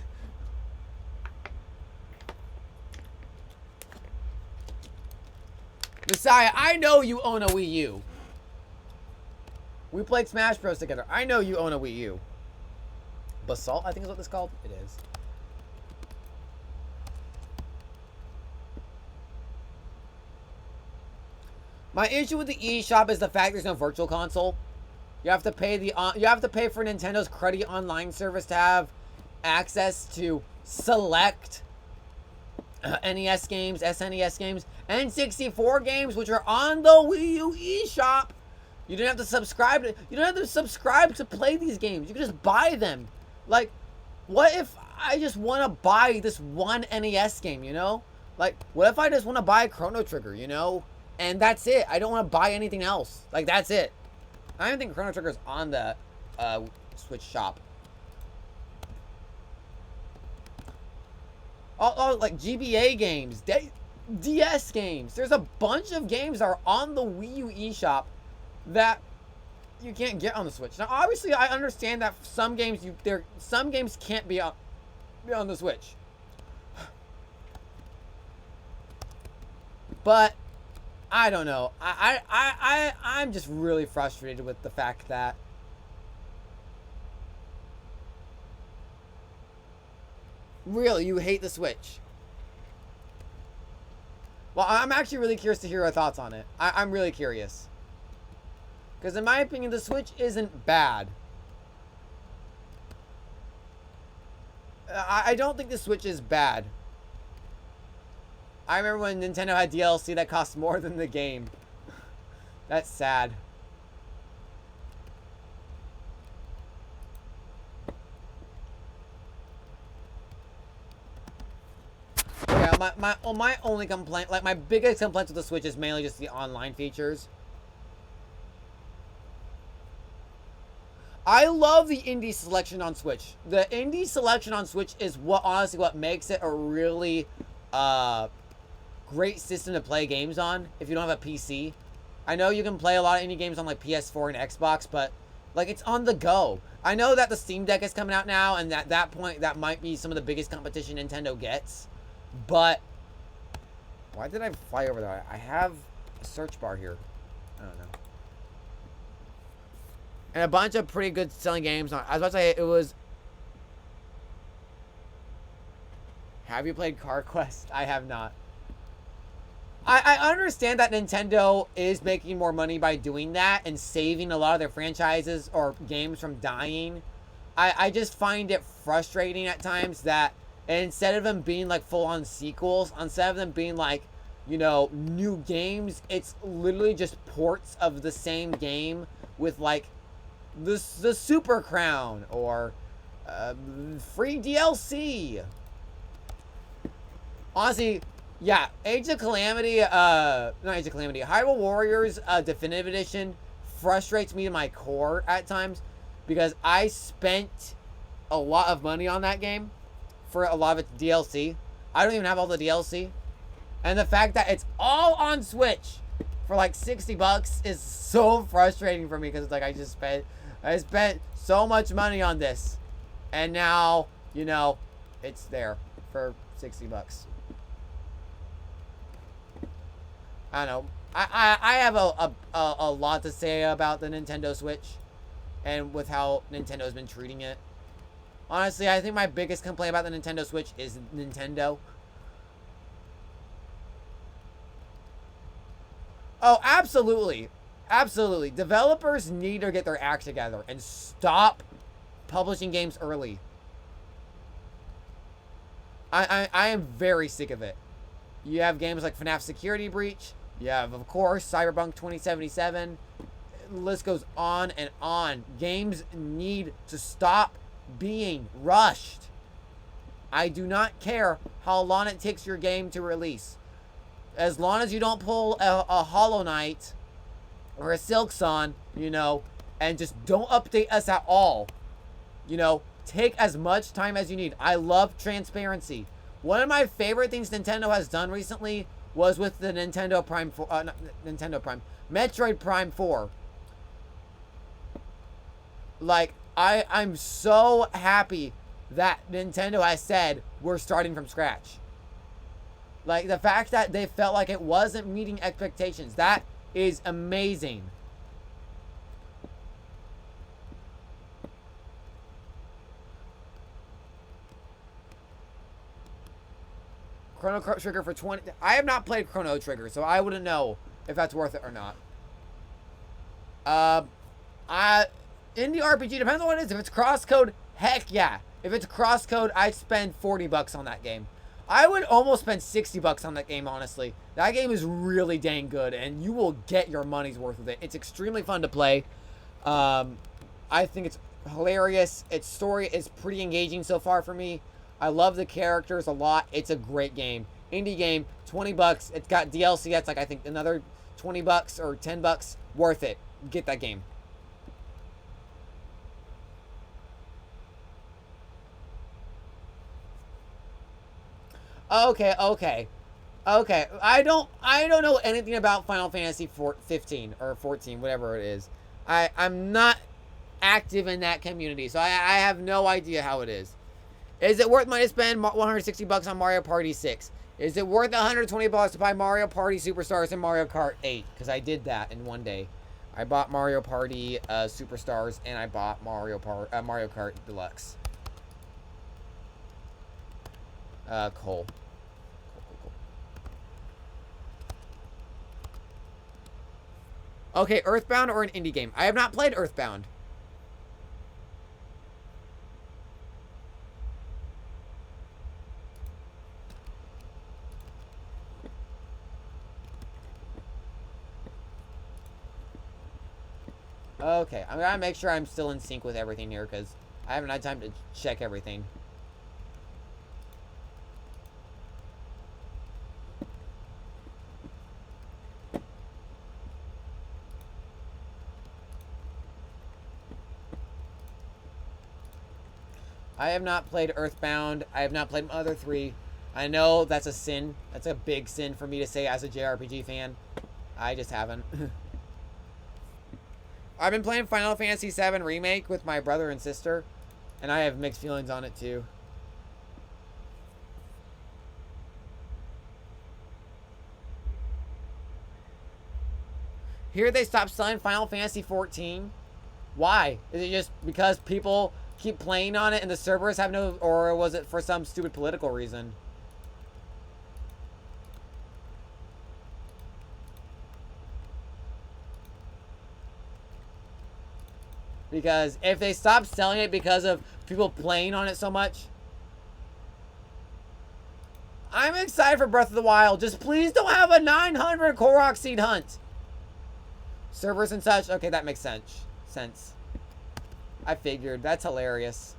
A: Messiah, I know you own a Wii U. We played Smash Bros. Together. I know you own a Wii U. Basalt, I think is what this is called. It is. My issue with the eShop is the fact there's no virtual console. You have to pay for Nintendo's Cruddy Online service to have access to select NES games, SNES games, and 64 games, which are on the Wii U eShop. You don't have to subscribe to. You don't have to subscribe to play these games. You can just buy them. Like, what if I just want to buy this one NES game, you know? Like, what if I just want to buy Chrono Trigger, you know? And that's it. I don't want to buy anything else. Like, that's it. I don't even think Chrono Trigger's on the Switch shop. Oh, like GBA games, DS games. There's a bunch of games that are on the Wii U eShop that you can't get on the Switch. Now, obviously, I understand that some games some games can't be on the Switch. But I don't know. I'm just really frustrated with the fact that really you hate the Switch. Well, I'm actually really curious to hear your thoughts on it. I'm really curious. Because in my opinion, the Switch isn't bad. I don't think the Switch is bad. I remember when Nintendo had DLC that cost more than the game. That's sad. Yeah, my only complaint, like my biggest complaint with the Switch is mainly just the online features. I love the indie selection on Switch. The indie selection on Switch is honestly what makes it a really great system to play games on if you don't have a PC. I know you can play a lot of indie games on like PS4 and Xbox, but like it's on the go. I know that the Steam Deck is coming out now, and at that point that might be some of the biggest competition Nintendo gets. But why did I fly over there? I have a search bar here. I don't know. And a bunch of pretty good selling games. I was about to say it was. Have you played Car Quest? I have not. I understand that Nintendo is making more money by doing that and saving a lot of their franchises or games from dying. I just find it frustrating at times that instead of them being like full-on sequels, instead of them being like, you know, new games, it's literally just ports of the same game with like the Super Crown or free DLC. Honestly, yeah, Age of Calamity, not Age of Calamity, Hyrule Warriors Definitive Edition frustrates me to my core at times because I spent a lot of money on that game for a lot of its DLC. I don't even have all the DLC. And the fact that it's all on Switch for like $60 is so frustrating for me because it's like I spent so much money on this. And now, you know, it's there for $60. I don't know. I have a lot to say about the Nintendo Switch and with how Nintendo's been treating it. Honestly, I think my biggest complaint about the Nintendo Switch is Nintendo. Oh, absolutely. Absolutely. Developers need to get their act together and stop publishing games early. I am very sick of it. You have games like FNAF Security Breach. You have, of course, Cyberpunk 2077. The list goes on and on. Games need to stop being rushed. I do not care how long it takes your game to release. As long as you don't pull a Hollow Knight or a Silksong, you know, and just don't update us at all. You know, take as much time as you need. I love transparency. One of my favorite things Nintendo has done recently was with the Nintendo Prime 4, not Nintendo Prime, Metroid Prime 4. Like, I'm so happy that Nintendo has said we're starting from scratch. Like, the fact that they felt like it wasn't meeting expectations, that is amazing. Chrono Trigger for 20... I have not played Chrono Trigger, so I wouldn't know if that's worth it or not. Indie RPG, depends on what it is. If it's crosscode, heck yeah. If it's crosscode, I'd spend $40 on that game. I would almost spend $60 on that game, honestly. That game is really dang good, and you will get your money's worth with it. It's extremely fun to play. I think it's hilarious. Its story is pretty engaging so far for me. I love the characters a lot. It's a great game. Indie game, 20 bucks. It's got DLC. That's like, I think, another 20 bucks or 10 bucks. Worth it. Get that game. Okay. I don't know anything about Final Fantasy 15 or 14, whatever it is. I'm not active in that community, so I have no idea how it is. Is it worth money to spend 160 bucks on Mario Party 6? Is it worth 120 bucks to buy Mario Party Superstars and Mario Kart 8? Because I did that in one day. I bought Mario Party Superstars and I bought Mario Kart Deluxe. Cole. Okay, Earthbound or an indie game? I have not played Earthbound. Okay, I'm gonna make sure I'm still in sync with everything here because I haven't had time to check everything. I have not played Earthbound. I have not played Mother 3. I know that's a sin. That's a big sin for me to say as a JRPG fan. I just haven't. I've been playing Final Fantasy VII Remake with my brother and sister, and I have mixed feelings on it too. Here they stopped selling Final Fantasy 14. Why? Is it just because people keep playing on it and the servers have no, or was it for some stupid political reason? Because if they stop selling it because of people playing on it so much, I'm excited for Breath of the Wild. Just please don't have a 900 Korok Seed hunt. Servers and such. Okay, that makes sense. I figured. That's hilarious.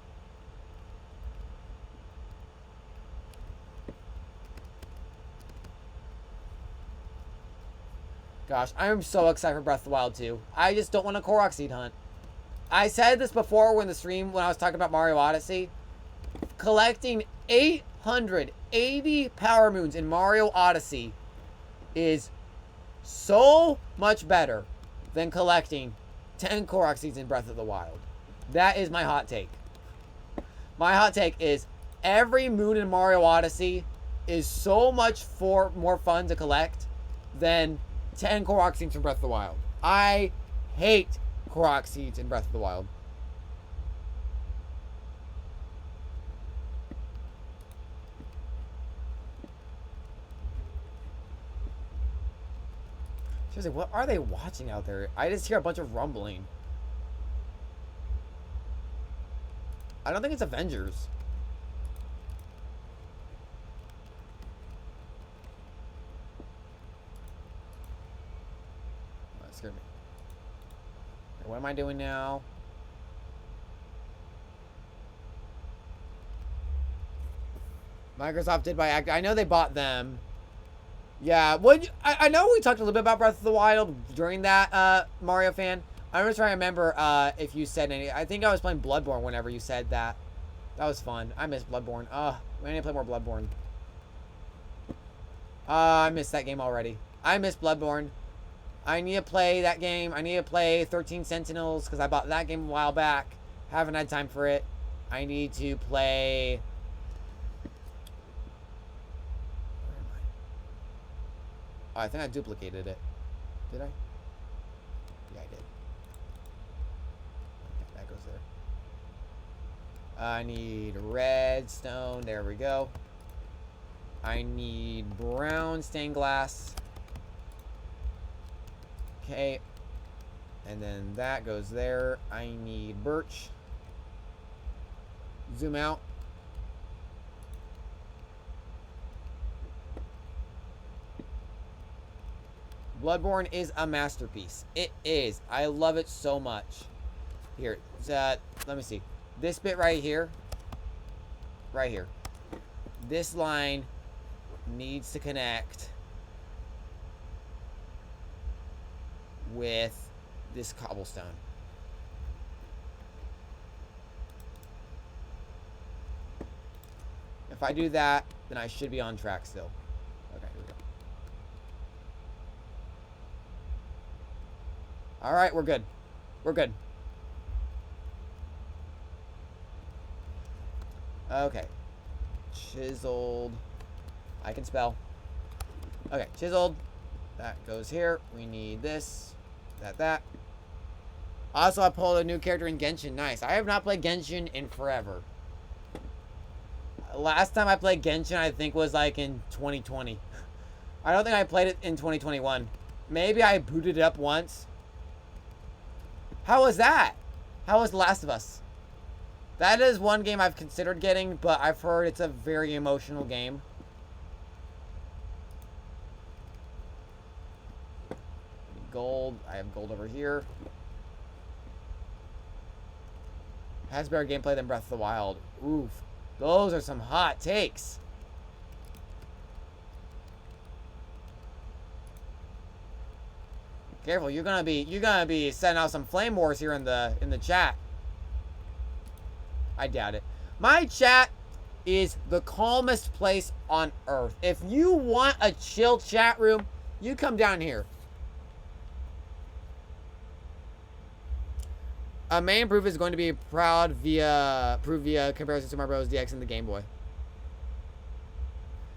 A: Gosh, I'm so excited for Breath of the Wild 2. I just don't want a Korok Seed hunt. I said this before when I was talking about Mario Odyssey. Collecting 880 Power Moons in Mario Odyssey is so much better than collecting 10 Korok Seeds in Breath of the Wild. That is my hot take. My hot take is every moon in Mario Odyssey is so much more fun to collect than 10 Korok Seeds in Breath of the Wild. I hate Korok Seeds in Breath of the Wild. Seriously, what are they watching out there? I just hear a bunch of rumbling. I don't think it's Avengers. Oh, that scared me. Okay, what am I doing now? Microsoft did buy Activision. I know they bought them. Yeah, I know we talked a little bit about Breath of the Wild during that, Mario fan. I'm just trying to remember if you said any. I think I was playing Bloodborne whenever you said that. That was fun. I miss Bloodborne. We need to play more Bloodborne. I missed that game already. I miss Bloodborne. I need to play that game. I need to play 13 Sentinels because I bought that game a while back. Haven't had time for it. I need to play... Where am I? Oh, I think I duplicated it. Did I? Yeah, I did. Okay, that goes there. I need redstone. There we go. I need brown stained glass. Okay. And then that goes there. I need birch. Zoom out. Bloodborne is a masterpiece. It is. I love it so much. Here. Let me see. This bit right here. Right here. this line needs to connect with this cobblestone. If I do that, then I should be on track still. Okay, here we go. Alright, we're good. We're good. Okay. Chiseled. I can spell. Okay, chiseled. That goes here. We need this. That. Also, I pulled a new character in Genshin. Nice. I have not played Genshin in forever. Last time I played Genshin, I think, was like in 2020. I don't think I played it in 2021. Maybe I booted it up once. How was that? How was The Last of Us? That is one game I've considered getting, but I've heard it's a very emotional game. Gold. I have gold over here. Has better gameplay than Breath of the Wild. Oof. Those are some hot takes. Careful, you're gonna be setting out some flame wars here in the chat. I doubt it. My chat is the calmest place on earth. If you want a chill chat room, you come down here. A main proof is going to be proved via comparison to Super Mario Bros. DX and the Game Boy.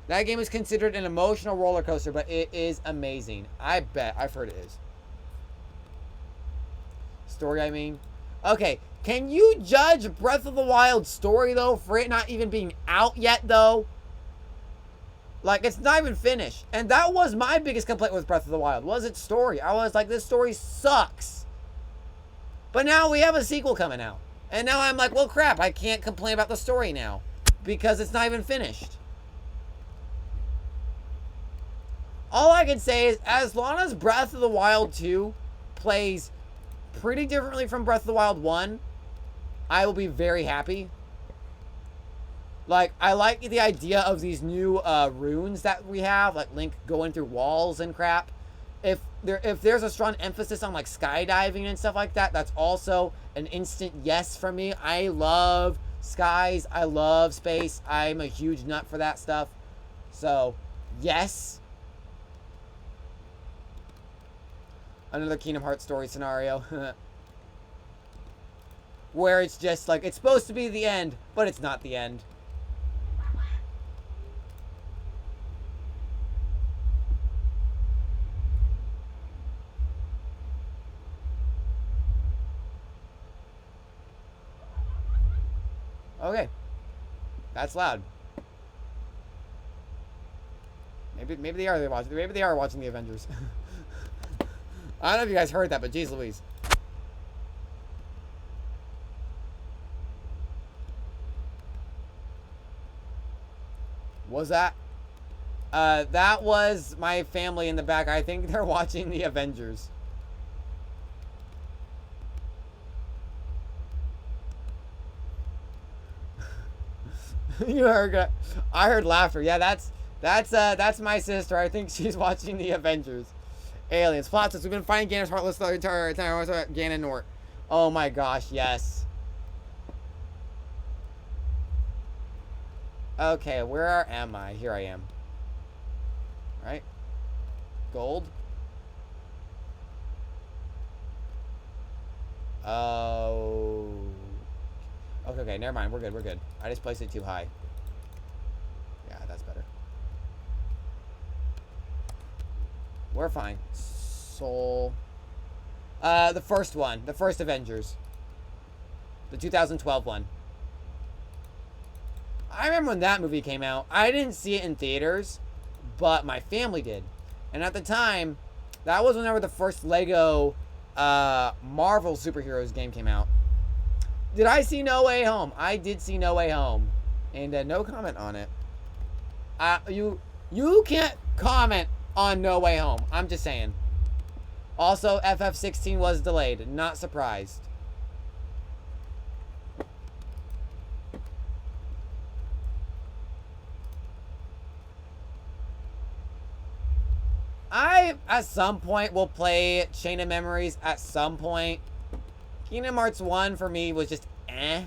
A: That game is considered an emotional roller coaster, but it is amazing. I bet. I've heard it is. Story, I mean. Okay, can you judge Breath of the Wild story, though, for it not even being out yet, though? Like, it's not even finished. And that was my biggest complaint with Breath of the Wild, was its story. I was like, this story sucks. But now we have a sequel coming out. And now I'm like, well, crap, I can't complain about the story now. Because it's not even finished. All I can say is, as long as Breath of the Wild 2 plays pretty differently from Breath of the Wild 1, I will be very happy. Like, I like the idea of these new runes that we have, like Link going through walls and crap. If there's a strong emphasis on like skydiving and stuff like that, that's also an instant yes from me. I love skies. I love space. I'm a huge nut for that stuff. So, yes. Another Kingdom Hearts story scenario. Where it's just like, it's supposed to be the end, but it's not the end. Okay. That's loud. Maybe they are watching. Maybe they are watching the Avengers. I don't know if you guys heard that, but geez Louise. Was that? That was my family in the back. I think they're watching the Avengers. You heard? I heard laughter. Yeah, that's my sister. I think she's watching the Avengers. Aliens. Plot twist. We've been finding Ganon's heartless the entire time. Ganon Nort. Oh my gosh, yes. Okay, where am I? Here I am. Right? Gold. Oh. Okay, never mind. We're good. I just placed it too high. Yeah, that's better. We're fine. Soul. The first one. The first Avengers. The 2012 one. I remember when that movie came out. I didn't see it in theaters, but my family did. And at the time, that was whenever the first Lego Marvel superheroes game came out. Did I see No Way Home? I did see No Way Home. And no comment on it. You can't comment on No Way Home. I'm just saying. Also, FF16 was delayed. Not surprised. I, at some point, will play Chain of Memories at some point. Kingdom Hearts 1 for me was just eh.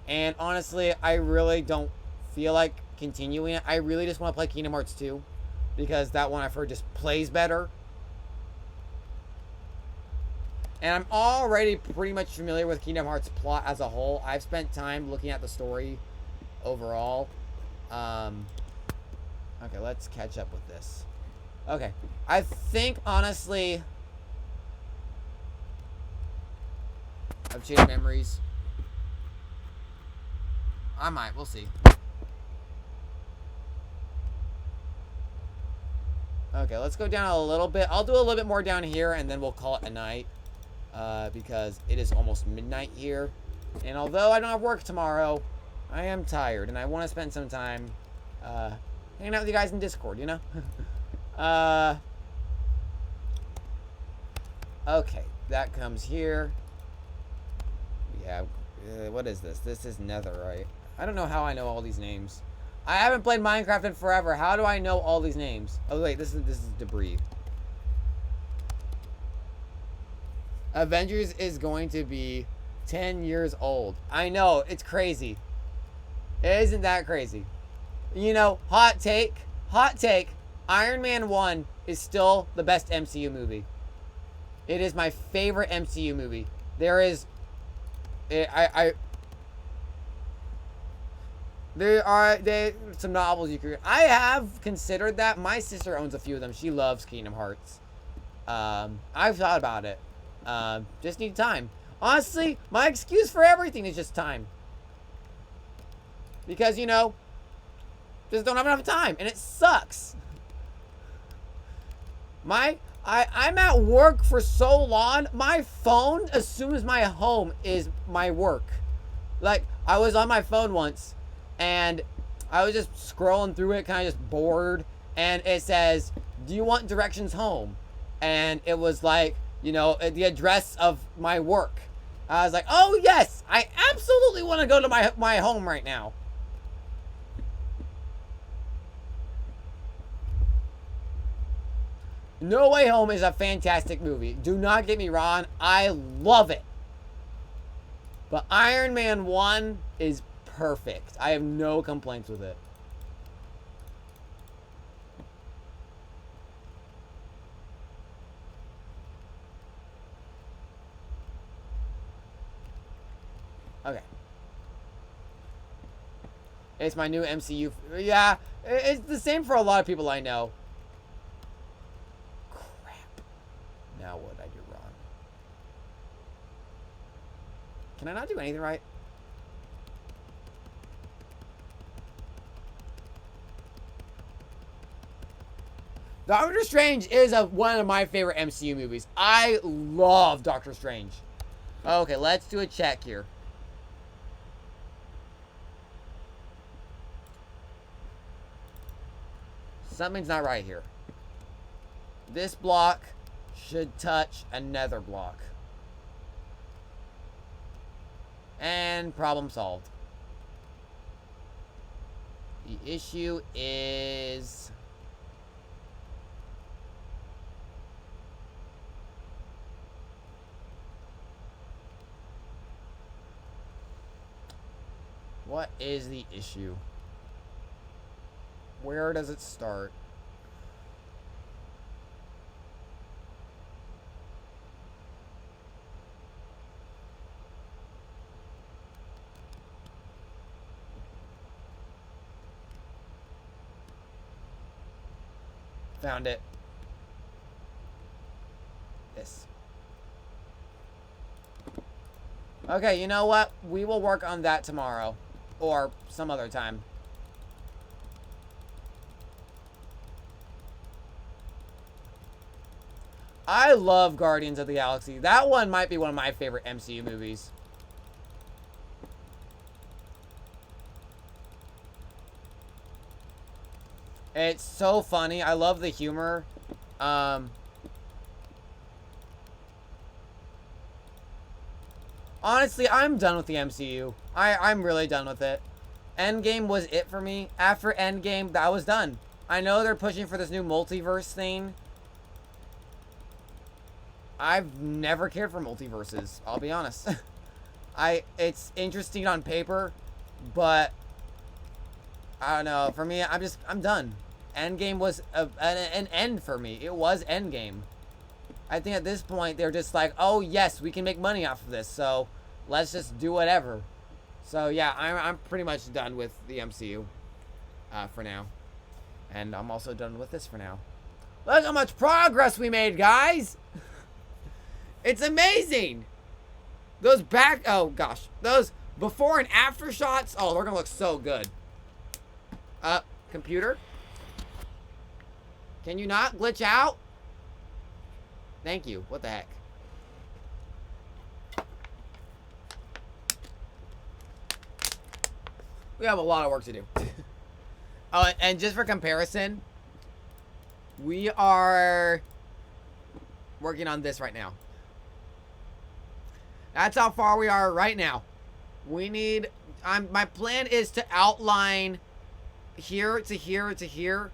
A: And honestly, I really don't feel like continuing it. I really just want to play Kingdom Hearts 2. Because that one I've heard just plays better. And I'm already pretty much familiar with Kingdom Hearts plot as a whole. I've spent time looking at the story overall. Okay, let's catch up with this. Okay, I think, honestly, I've changed memories. I might, we'll see. Okay, let's go down a little bit. I'll do a little bit more down here, and then we'll call it a night. Because it is almost midnight here. And although I don't have work tomorrow, I am tired, and I want to spend some time, hanging out with you guys in Discord, you know? Okay, that comes here. We have, what is this? This is Netherite. I don't know how I know all these names. I haven't played Minecraft in forever. How do I know all these names? Oh, wait, this is debris. Avengers is going to be 10 years old. I know, it's crazy. Isn't that crazy? You know, hot take. Iron Man 1 is still the best MCU movie. It is my favorite MCU movie. There is... There are some novels you could... I have considered that. My sister owns a few of them. She loves Kingdom Hearts. I've thought about it. Just need time. Honestly, my excuse for everything is just time. Because, you know, just don't have enough time. And it sucks. I'm at work for so long. My phone assumes my home is my work. Like, I was on my phone once. And I was just scrolling through it, kind of just bored. And it says, do you want directions home? And it was like, you know, the address of my work. I was like, oh yes, I absolutely want to go to my home right now. No Way Home is a fantastic movie. Do not get me wrong, I love it. But Iron Man 1 is perfect. I have no complaints with it. Okay. It's my new MCU. Yeah, it's the same for a lot of people I know. Crap. Now what did I do wrong? Can I not do anything right? Doctor Strange is one of my favorite MCU movies. I love Doctor Strange. Okay, let's do a check here. Something's not right here. This block should touch another block. And problem solved. The issue is... what is the issue? Where does it start? Found it. This. Okay, you know what? We will work on that tomorrow. Or some other time. I love Guardians of the Galaxy. That one might be one of my favorite MCU movies. It's so funny. I love the humor. Honestly, I'm done with the MCU. I'm really done with it. Endgame was it for me. After Endgame, that was done. I know they're pushing for this new multiverse thing. I've never cared for multiverses, I'll be honest. It's interesting on paper, but I don't know. For me, I'm done. Endgame was an end for me. It was Endgame. I think at this point, they're just like, oh, yes, we can make money off of this, so let's just do whatever. So, yeah, I'm pretty much done with the MCU for now. And I'm also done with this for now. Look how much progress we made, guys! It's amazing! Those oh gosh, those before and after shots, oh, they're gonna look so good. Computer? Can you not glitch out? Thank you. What the heck? We have a lot of work to do. Oh, and just for comparison, we are working on this right now. That's how far we are right now. We need... my plan is to outline here to here to here,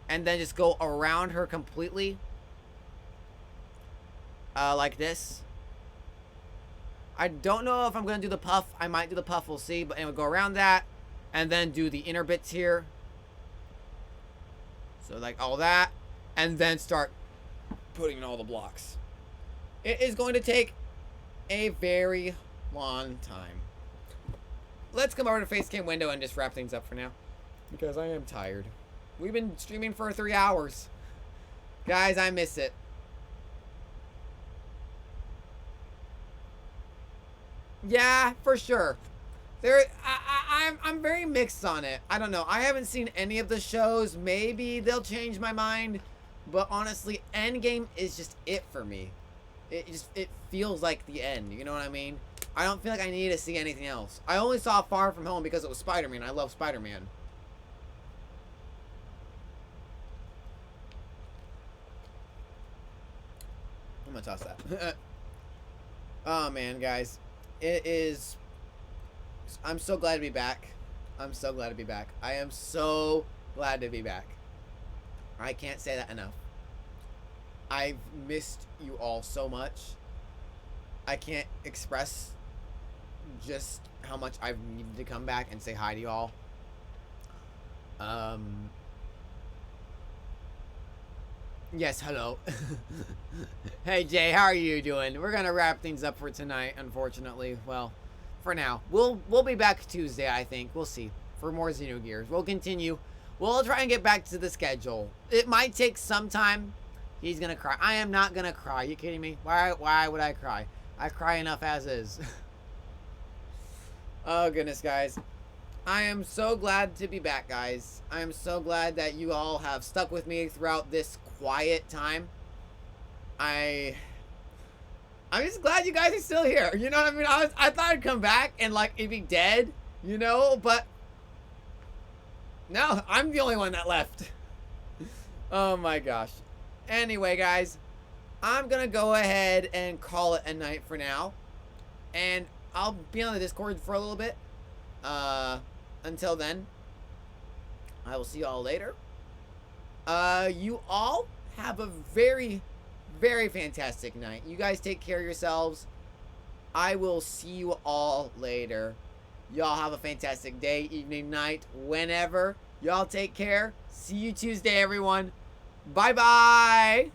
A: and then just go around her completely. Like this. I don't know if I'm going to do the puff. I might do the puff. We'll see. But anyway, go around that. And then do the inner bits here. So like all that. And then start putting in all the blocks. It is going to take a very long time. Let's come over to Facecam window and just wrap things up for now. Because I am tired. We've been streaming for 3 hours. Guys, I miss it. Yeah, for sure. I'm very mixed on it. I don't know. I haven't seen any of the shows. Maybe they'll change my mind. But honestly, Endgame is just it for me. It feels like the end. You know what I mean? I don't feel like I need to see anything else. I only saw Far From Home because it was Spider-Man. I love Spider-Man. I'm gonna toss that. Oh man, guys. It is... I'm so glad to be back. I'm so glad to be back. I am so glad to be back. I can't say that enough. I've missed you all so much. I can't express just how much I've needed to come back and say hi to you all. Yes, hello. Hey Jay, how are you doing? We're gonna wrap things up for tonight, unfortunately. Well, for now. We'll be back Tuesday, I think. We'll see. For more Xenogears. We'll continue. We'll try and get back to the schedule. It might take some time. He's gonna cry. I am not gonna cry. Are you kidding me? Why would I cry? I cry enough as is. Oh goodness, guys. I am so glad to be back, guys. I am so glad that you all have stuck with me throughout this quiet time. I'm just glad you guys are still here. You know what I mean? I thought I'd come back and like it'd be dead, you know, but no, I'm the only one that left. Oh my gosh. Anyway, guys, I'm gonna go ahead and call it a night for now. And I'll be on the Discord for a little bit. Until then, I will see you all later. You all have a very, very fantastic night. You guys take care of yourselves. I will see you all later. Y'all have a fantastic day, evening, night, whenever. Y'all take care. See you Tuesday, everyone. Bye-bye.